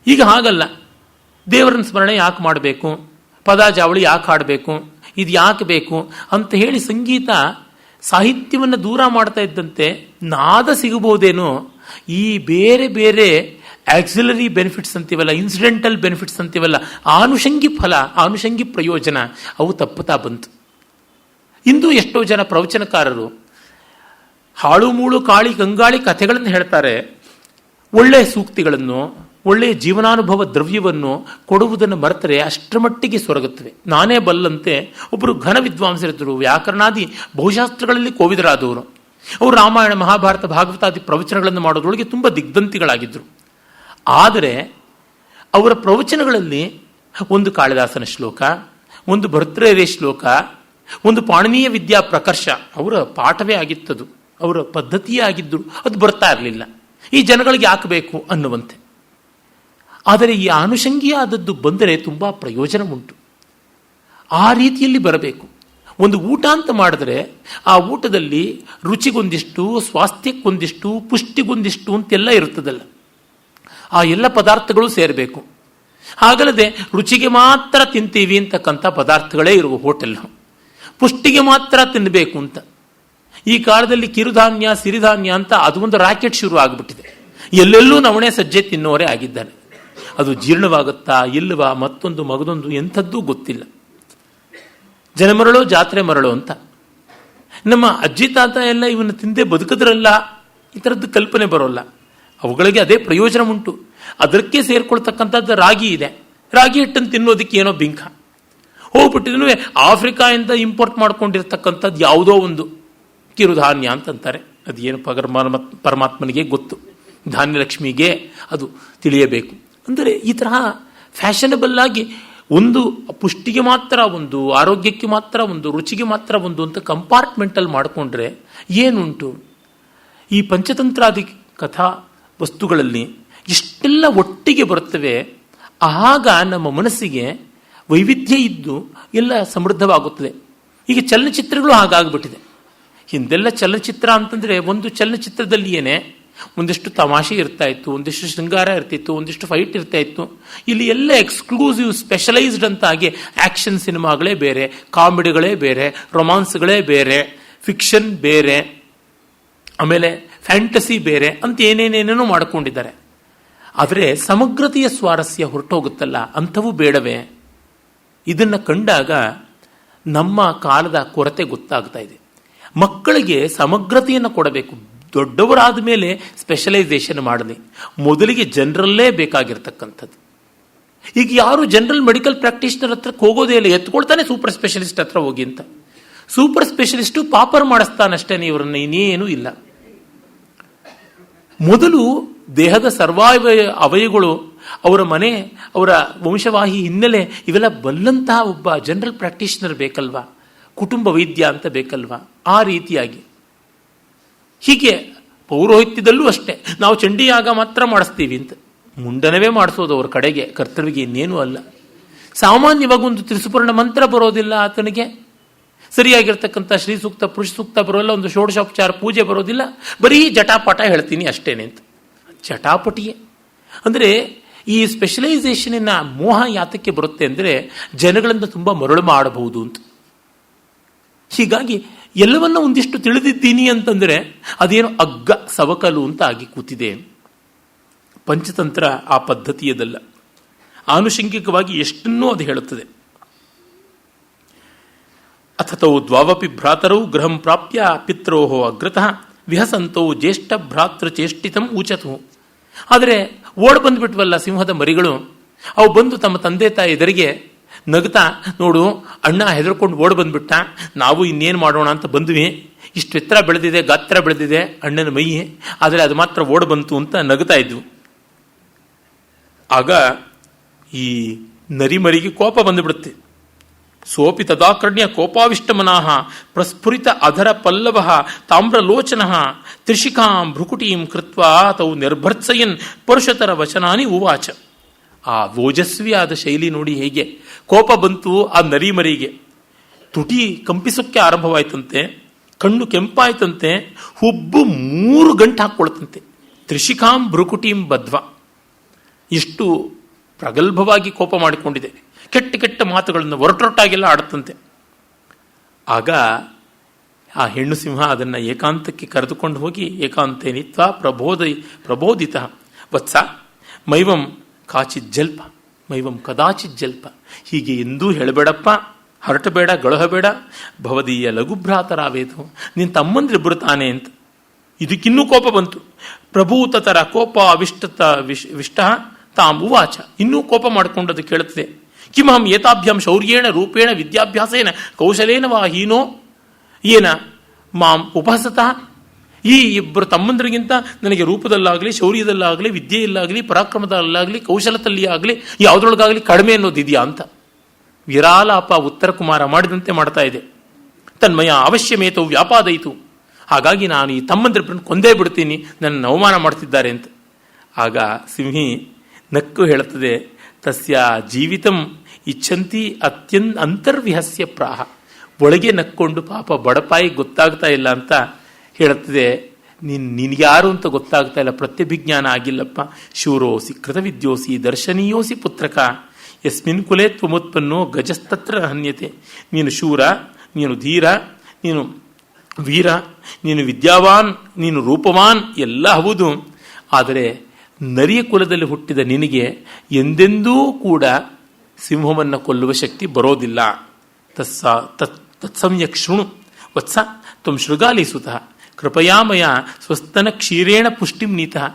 ಈಗ ಹಾಗಲ್ಲ. ದೇವರನ್ನ ಸ್ಮರಣೆ ಯಾಕೆ ಮಾಡಬೇಕು, ಪದ ಜಾವಳಿ ಯಾಕೆ ಹಾಡಬೇಕು, ಇದು ಯಾಕೆ ಬೇಕು ಅಂತ ಹೇಳಿ ಸಂಗೀತ ಸಾಹಿತ್ಯವನ್ನು ದೂರ ಮಾಡ್ತಾ ಇದ್ದಂತೆ ನಾದ ಸಿಗಬಹುದೇನೋ, ಈ ಬೇರೆ ಬೇರೆ ಆಕ್ಸಿಲರಿ ಬೆನಿಫಿಟ್ಸ್ ಅಂತೀವಲ್ಲ, ಇನ್ಸಿಡೆಂಟಲ್ ಬೆನಿಫಿಟ್ಸ್ ಅಂತೀವಲ್ಲ, ಆನುಷಂಗಿ ಫಲ, ಆನುಷಂಗಿ ಪ್ರಯೋಜನ, ಅವು ತಪ್ಪುತ್ತಾ ಬಂತು. ಇಂದು ಎಷ್ಟೋ ಜನ ಪ್ರವಚನಕಾರರು ಹಾಳು ಮೂಳು ಕಾಳಿ ಗಂಗಾಳಿ ಕಥೆಗಳನ್ನು ಹೇಳ್ತಾರೆ. ಒಳ್ಳೆಯ ಸೂಕ್ತಿಗಳನ್ನು, ಒಳ್ಳೆಯ ಜೀವನಾನುಭವ ದ್ರವ್ಯವನ್ನು ಕೊಡುವುದನ್ನು ಮರೆತರೆ ಅಷ್ಟರ ಮಟ್ಟಿಗೆ ಸೊರಗುತ್ತವೆ. ನಾನೇ ಬಲ್ಲಂತೆ ಒಬ್ಬರು ಘನ ವಿದ್ವಾಂಸರಿದ್ದರು, ವ್ಯಾಕರಣಾದಿ ಬಹುಶಾಸ್ತ್ರಗಳಲ್ಲಿ ಕೋವಿದರಾದವರು. ಅವರು ರಾಮಾಯಣ ಮಹಾಭಾರತ ಭಾಗವತಾದಿ ಪ್ರವಚನಗಳನ್ನು ಮಾಡೋದ್ರೊಳಗೆ ತುಂಬ ದಿಗ್ಧಂತಿಗಳಾಗಿದ್ದರು. ಆದರೆ ಅವರ ಪ್ರವಚನಗಳಲ್ಲಿ ಒಂದು ಕಾಳಿದಾಸನ ಶ್ಲೋಕ, ಒಂದು ಭರ್ತೃಹರಿ ಶ್ಲೋಕ, ಒಂದು ಪಾಣಿನೀಯ ವಿದ್ಯಾ ಪ್ರಕರ್ಷ, ಅವರ ಪಾಠವೇ ಆಗಿತ್ತದು, ಅವರ ಪದ್ಧತಿಯೇ ಆಗಿದ್ದು, ಅದು ಬರ್ತಾ ಇರಲಿಲ್ಲ. ಈ ಜನಗಳಿಗೆ ಯಾಕೆ ಬೇಕು ಅನ್ನುವಂತೆ. ಆದರೆ ಈ ಆನುಷಂಗಿಯಾದದ್ದು ಬಂದರೆ ತುಂಬ ಪ್ರಯೋಜನ ಉಂಟು. ಆ ರೀತಿಯಲ್ಲಿ ಬರಬೇಕು. ಒಂದು ಊಟ ಅಂತ ಮಾಡಿದ್ರೆ ಆ ಊಟದಲ್ಲಿ ರುಚಿಗೊಂದಿಷ್ಟು, ಸ್ವಾಸ್ಥ್ಯಕ್ಕೊಂದಿಷ್ಟು, ಪುಷ್ಟಿಗೊಂದಿಷ್ಟು ಅಂತೆಲ್ಲ ಇರುತ್ತದಲ್ಲ, ಆ ಎಲ್ಲ ಪದಾರ್ಥಗಳು ಸೇರಬೇಕು. ಹಾಗಲ್ಲದೆ ರುಚಿಗೆ ಮಾತ್ರ ತಿಂತೀವಿ ಅಂತಕ್ಕಂಥ ಪದಾರ್ಥಗಳೇ ಇರುವ ಹೋಟೆಲ್, ಪುಷ್ಟಿಗೆ ಮಾತ್ರ ತಿನ್ನಬೇಕು ಅಂತ. ಈ ಕಾಲದಲ್ಲಿ ಕಿರುಧಾನ್ಯ ಸಿರಿಧಾನ್ಯ ಅಂತ ಅದು ಒಂದು ರಾಕೆಟ್ ಶುರು ಆಗಿಬಿಟ್ಟಿದೆ. ಎಲ್ಲೆಲ್ಲೂ ನವಣೆ ಸಜ್ಜೆ ತಿನ್ನೋರೇ ಆಗಿದ್ದಾನೆ. ಅದು ಜೀರ್ಣವಾಗುತ್ತಾ ಇಲ್ಲವಾ, ಮತ್ತೊಂದು ಮಗದೊಂದು ಎಂಥದ್ದೂ ಗೊತ್ತಿಲ್ಲ. ಜನಮರಳೋ ಜಾತ್ರೆ ಮರಳೋ ಅಂತ. ನಮ್ಮ ಅಜ್ಜಿ ತಾತ ಎಲ್ಲ ಇವನ್ನ ತಿಂದೇ ಬದುಕಿದ್ರಲ್ಲ, ಈ ಥರದ್ದು ಕಲ್ಪನೆ ಬರೋಲ್ಲ. ಅವುಗಳಿಗೆ ಅದೇ ಪ್ರಯೋಜನ ಉಂಟು. ಅದಕ್ಕೆ ಸೇರ್ಕೊಳ್ತಕ್ಕಂಥದ್ದು ರಾಗಿ ಇದೆ. ರಾಗಿ ಹಿಟ್ಟನ್ನು ತಿನ್ನೋದಕ್ಕೆ ಏನೋ ಬಿಂಕ ಹೋಗ್ಬಿಟ್ಟಿದ್ರೂ ಆಫ್ರಿಕಾಯಿಂದ ಇಂಪೋರ್ಟ್ ಮಾಡ್ಕೊಂಡಿರ್ತಕ್ಕಂಥದ್ದು ಯಾವುದೋ ಒಂದು ಕಿರುಧಾನ್ಯ ಅಂತಂತಾರೆ. ಅದೇನು ಪರಮಾತ್ಮನಿಗೆ ಗೊತ್ತು, ಧಾನ್ಯಲಕ್ಷ್ಮಿಗೆ ಅದು ತಿಳಿಯಬೇಕು. ಅಂದರೆ ಈ ತರಹ ಫ್ಯಾಷನಬಲ್ ಆಗಿ ಒಂದು ಪುಷ್ಟಿಗೆ ಮಾತ್ರ ಒಂದು, ಆರೋಗ್ಯಕ್ಕೆ ಮಾತ್ರ ಒಂದು, ರುಚಿಗೆ ಮಾತ್ರ ಒಂದು ಅಂತ ಕಂಪಾರ್ಟ್ಮೆಂಟಲ್ ಮಾಡಿಕೊಂಡ್ರೆ ಏನುಂಟು? ಈ ಪಂಚತಂತ್ರಾದಿ ಕಥಾ ವಸ್ತುಗಳಲ್ಲಿ ಇಷ್ಟೆಲ್ಲ ಒಟ್ಟಿಗೆ ಬರುತ್ತವೆ. ಆಗ ನಮ್ಮ ಮನಸ್ಸಿಗೆ ವೈವಿಧ್ಯ ಇದ್ದು ಎಲ್ಲ ಸಮೃದ್ಧವಾಗುತ್ತದೆ. ಈಗ ಚಲನಚಿತ್ರಗಳು ಹಾಗಾಗ್ಬಿಟ್ಟಿದೆ. ಹಿಂದೆಲ್ಲ ಚಲನಚಿತ್ರ ಅಂತಂದರೆ ಒಂದು ಚಲನಚಿತ್ರದಲ್ಲಿ ಏನೇ ಒಂದಿಷ್ಟು ತಮಾಷೆ ಇರ್ತಾ ಇತ್ತು, ಒಂದಿಷ್ಟು ಶೃಂಗಾರ ಇರ್ತಿತ್ತು, ಒಂದಿಷ್ಟು ಫೈಟ್ ಇರ್ತಾ ಇತ್ತು. ಇಲ್ಲಿ ಎಲ್ಲ ಎಕ್ಸ್ಕ್ಲೂಸಿವ್ ಸ್ಪೆಷಲೈಸ್ಡ್ ಅಂತಾಗಿ ಆ್ಯಕ್ಷನ್ ಸಿನಿಮಾಗಳೇ ಬೇರೆ, ಕಾಮಿಡಿಗಳೇ ಬೇರೆ, ರೊಮಾನ್ಸ್ಗಳೇ ಬೇರೆ, ಫಿಕ್ಷನ್ ಬೇರೆ, ಆಮೇಲೆ ಫ್ಯಾಂಟಸಿ ಬೇರೆ ಅಂತ ಏನೇನೇನೇನೋ ಮಾಡಿಕೊಂಡಿದ್ದಾರೆ. ಆದರೆ ಸಮಗ್ರತೆಯ ಸ್ವಾರಸ್ಯ ಹೊರಟೋಗುತ್ತಲ್ಲ, ಅಂಥವು ಬೇಡವೇ? ಇದನ್ನು ಕಂಡಾಗ ನಮ್ಮ ಕಾಲದ ಕೊರತೆ ಗೊತ್ತಾಗ್ತಾ ಇದೆ. ಮಕ್ಕಳಿಗೆ ಸಮಗ್ರತೆಯನ್ನು ಕೊಡಬೇಕು. ದೊಡ್ಡವರಾದ ಮೇಲೆ ಸ್ಪೆಷಲೈಸೇಷನ್ ಮಾಡಲಿ, ಮೊದಲಿಗೆ ಜನರಲ್ಲೇ ಬೇಕಾಗಿರ್ತಕ್ಕಂಥದ್ದು. ಈಗ ಯಾರು ಜನರಲ್ ಮೆಡಿಕಲ್ ಪ್ರಾಕ್ಟೀಷನರ್ ಹತ್ರಕ್ಕೆ ಹೋಗೋದೇ ಇಲ್ಲ, ಎತ್ಕೊಳ್ತಾನೆ ಸೂಪರ್ ಸ್ಪೆಷಲಿಸ್ಟ್ ಹತ್ರ ಹೋಗಿ ಅಂತ. ಸೂಪರ್ ಸ್ಪೆಷಲಿಸ್ಟು ಪಾಪರ್ ಮಾಡಿಸ್ತಾನಷ್ಟೇ, ಇವರನ್ನು ಇನ್ನೇನೂ ಇಲ್ಲ. ಮೊದಲು ದೇಹದ ಅವಯಗಳು, ಅವರ ಮನೆ, ಅವರ ವಂಶವಾಹಿ ಹಿನ್ನೆಲೆ ಇವೆಲ್ಲ ಬಲ್ಲಂತಹ ಒಬ್ಬ ಜನರಲ್ ಪ್ರಾಕ್ಟೀಷನರ್ ಬೇಕಲ್ವಾ, ಕುಟುಂಬ ವೈದ್ಯ ಅಂತ ಬೇಕಲ್ವಾ. ಆ ರೀತಿಯಾಗಿ ಹೀಗೆ ಪೌರೋಹಿತ್ಯದಲ್ಲೂ ಅಷ್ಟೇ, ನಾವು ಚಂಡಿಯಾಗ ಮಾತ್ರ ಮಾಡಿಸ್ತೀವಿ ಅಂತ ಮುಂಡನವೇ ಮಾಡಿಸೋದು ಅವ್ರ ಕಡೆಗೆ, ಕರ್ತವ್ಯಗೆ ಇನ್ನೇನೂ ಅಲ್ಲ. ಸಾಮಾನ್ಯವಾಗಿ ಒಂದು ತ್ರಿಸುಪರ್ಣ ಮಂತ್ರ ಬರೋದಿಲ್ಲ ಆತನಿಗೆ, ಸರಿಯಾಗಿರ್ತಕ್ಕಂಥ ಶ್ರೀ ಸೂಕ್ತ ಪುರುಷ ಸೂಕ್ತ ಬರೋಲ್ಲ, ಒಂದು ಷೋಡಶೋಪಚಾರ ಪೂಜೆ ಬರೋದಿಲ್ಲ, ಬರೀ ಜಟಾಪಾಠ ಹೇಳ್ತೀನಿ ಅಷ್ಟೇನೆ ಅಂತ. ಜಟಾಪಟಿಯೇ ಅಂದರೆ ಈ ಸ್ಪೆಷಲೈಸೇಷನಿನ ಮೋಹ ಯಾತಕ್ಕೆ ಬರುತ್ತೆ ಅಂದರೆ ಜನಗಳಿಂದ ತುಂಬ ಮರಳು ಮಾಡಬಹುದು ಅಂತ. ಹೀಗಾಗಿ ಎಲ್ಲವನ್ನ ಒಂದಿಷ್ಟು ತಿಳಿದಿದ್ದೀನಿ ಅಂತಂದರೆ ಅದೇನು ಅಗ್ಗ ಸವಕಲು ಅಂತ ಆಗಿ ಕೂತಿದೆ. ಪಂಚತಂತ್ರ ಆ ಪದ್ಧತಿಯದಲ್ಲ. ಆನುಷಂಗಿಕವಾಗಿ ಎಷ್ಟನ್ನೂ ಅದು ಹೇಳುತ್ತದೆ. ಅಥತೌ ದ್ವಾವಪಿ ಭ್ರಾತರೌ ಗೃಹಂ ಪ್ರಾಪ್ಯ ಪಿತ್ರೋಹೋ ಅಗ್ರತಃ ವಿಹಸಂತೌ ಜ್ಯೇಷ್ಠ ಭ್ರಾತೃಚೇಷ್ಟಿತಂ ಊಚತು. ಆದರೆ ಓಡ್ ಬಂದ್ಬಿಟ್ವಲ್ಲ ಸಿಂಹದ ಮರಿಗಳು, ಅವು ಬಂದು ತಮ್ಮ ತಂದೆ ತಾಯಿ ಎದುರಿಗೆ ನಗ್ತಾ, ನೋಡು ಅಣ್ಣ ಹೆದರ್ಕೊಂಡು ಓಡ್ ಬಂದ್ಬಿಟ್ಟ, ನಾವು ಇನ್ನೇನು ಮಾಡೋಣ ಅಂತ ಬಂದ್ವಿ, ಇಷ್ಟು ಎತ್ತರ ಬೆಳೆದಿದೆ, ಗಾತ್ರ ಬೆಳೆದಿದೆ ಅಣ್ಣನ ಮೈ, ಆದರೆ ಅದು ಮಾತ್ರ ಓಡ್ ಬಂತು ಅಂತ ನಗ್ತಾ ಇದ್ವು. ಆಗ ಈ ನರಿಮರಿಗೆ ಕೋಪ ಬಂದುಬಿಡುತ್ತೆ. ಸೋಪಿ ತದಾಕರ್ಣ್ಯ ಕೋಪಾವಿಷ್ಟಮನಾಹ ಪ್ರಸ್ಫುರಿತ ಅಧರ ಪಲ್ಲವ ತಾಮ್ರಲೋಚನ ತ್ರಿಶಿಖಾಂ ಭ್ರುಕುಟೀಂ ಕೃತ್ವಾ ತೌ ನಿರ್ಭರ್ತ್ಸಯನ್ ಪರುಷತರ ವಚನಾನಿ ಉವಾಚ. ಆ ಓಜಸ್ವಿಯಾದ ಶೈಲಿ ನೋಡಿ ಹೇಗೆ ಕೋಪ ಬಂತು ಆ ನರಿಮರಿಗೆ. ತುಟಿ ಕಂಪಿಸೋಕ್ಕೆ ಆರಂಭವಾಯ್ತಂತೆ, ಕಣ್ಣು ಕೆಂಪಾಯ್ತಂತೆ, ಹುಬ್ಬು 3 ಗಂಟೆ ಹಾಕ್ಕೊಳ್ತಂತೆ. ತ್ರಿಶಿಖಾಂ ಭ್ರುಕುಟೀಂ ಬದ್ವ. ಇಷ್ಟು ಪ್ರಗಲ್ಭವಾಗಿ ಕೋಪ ಮಾಡಿಕೊಂಡಿದೆ. ಕೆಟ್ಟ ಕೆಟ್ಟ ಮಾತುಗಳನ್ನು ಒರಟೊರಟಾಗೆಲ್ಲ ಆಡುತ್ತಂತೆ. ಆಗ ಆ ಹೆಣ್ಣು ಸಿಂಹ ಅದನ್ನು ಏಕಾಂತಕ್ಕೆ ಕರೆದುಕೊಂಡು ಹೋಗಿ ಏಕಾಂತೆ ನಿತ್ವ ಪ್ರಬೋದಿತ ವತ್ಸ ಮೈವಂ ಕಾಚಿಜ್ಜಲ್ಪ ಮೈವಂ ಕದಾಚಿಜ್ಜಲ್ಪ. ಹೀಗೆ ಎಂದೂ ಹೇಳಬೇಡಪ್ಪ, ಹರಟಬೇಡ, ಗಳಹಬೇಡ, ಭವದೀಯ ಲಘುಭ್ರಾತರಾವೇದು, ನಿನ್ನ ತಮ್ಮಂದ್ರಿಬ್ಬರು ತಾನೆ ಅಂತ. ಇದಕ್ಕಿನ್ನೂ ಕೋಪ ಬಂತು. ಪ್ರಭೂತತರ ಕೋಪ ವಿಷ್ಟ ತಾಂ ಉವಾಚ. ಇನ್ನೂ ಕೋಪ ಮಾಡಿಕೊಂಡು ಅದು ಕೇಳುತ್ತದೆ. ಕಿಮಹಂ ಏತಾಭ್ಯಾಂ ಶೌರ್ಯೇಣ ರೂಪೇಣ ವಿದ್ಯಾಭ್ಯಾಸೇನ ಕೌಶಲೇನ ವಾ ಹೀನೋ ಏನ ಮಾಂ ಉಪಹಸತಃ. ಈ ಇಬ್ಬರು ತಮ್ಮಂದರಿಗಿಂತ ನನಗೆ ರೂಪದಲ್ಲಾಗಲಿ, ಶೌರ್ಯದಲ್ಲಾಗಲಿ, ವಿದ್ಯೆಯಲ್ಲಾಗಲಿ, ಪರಾಕ್ರಮದಲ್ಲಾಗಲಿ, ಕೌಶಲದಲ್ಲಿ ಆಗಲಿ, ಯಾವುದ್ರೊಳಗಾಗಲಿ ಕಡಿಮೆ ಅನ್ನೋದಿದೆಯಾ ಅಂತ ವಿರಾಲಾಪ ಉತ್ತರ ಕುಮಾರ ಮಾಡಿದಂತೆ ಮಾಡ್ತಾ ಇದೆ. ತನ್ಮಯ ಅವಶ್ಯಮೇತೋ ವ್ಯಾಪಾದಯಿತು, ಹಾಗಾಗಿ ನಾನು ಈ ತಮ್ಮಂದಿರನ್ನು ಕೊಂದೇ ಬಿಡ್ತೀನಿ, ನನ್ನ ಅವಮಾನ ಮಾಡ್ತಿದ್ದಾರೆ ಅಂತ. ಆಗ ಸಿಂಹಿ ನಕ್ಕು ಹೇಳುತ್ತದೆ, ತಸ್ಯ ಜೀವಿತಂ ಇಚ್ಛಂತಿ ಅಂತರ್ವಿಹಸ್ಯ ಪ್ರಾಹ. ಒಳಗೆ ನಕ್ಕೊಂಡು ಪಾಪ ಬಡಪಾಯಿ ಗೊತ್ತಾಗ್ತಾ ಇಲ್ಲ ಅಂತ ಹೇಳುತ್ತದೆ. ನಿನಗ್ಯಾರು ಅಂತ ಗೊತ್ತಾಗ್ತಾ ಇಲ್ಲ, ಪ್ರತ್ಯಭಿಜ್ಞಾನ ಆಗಿಲ್ಲಪ್ಪ. ಶೂರೋಸಿ ಕೃತವಿದ್ಯೋಸಿ ದರ್ಶನೀಯೋಸಿ ಪುತ್ರಕ ಯಸ್ಮಿನ್ ಕುಲೇ ತ್ವಮುತ್ಪನ್ನೋ ಗಜಸ್ತತ್ರ ಹನ್ಯತೆ. ನೀನು ಶೂರ, ನೀನು ಧೀರ, ನೀನು ವೀರ, ನೀನು ವಿದ್ಯಾವಾನ್, ನೀನು ರೂಪವಾನ್ ಎಲ್ಲ ಹೌದು. ಆದರೆ ನರಿಯ ಕುಲದಲ್ಲಿ ಹುಟ್ಟಿದ ನಿನಗೆ ಎಂದೆಂದೂ ಕೂಡ ಸಿಂಹವನ್ನು ಕೊಲ್ಲುವ ಶಕ್ತಿ ಬರೋದಿಲ್ಲ. ತತ್ಸಮ್ಯಕ್ ಶೃಣು ವತ್ಸ ತ್ವಂ ಶೃಗಾಲೀಸುತಃ ಕೃಪಯಾಮಯ ಸ್ವಸ್ತನ ಕ್ಷೀರೇಣ ಪುಷ್ಟಿಂ ನೀತಃ.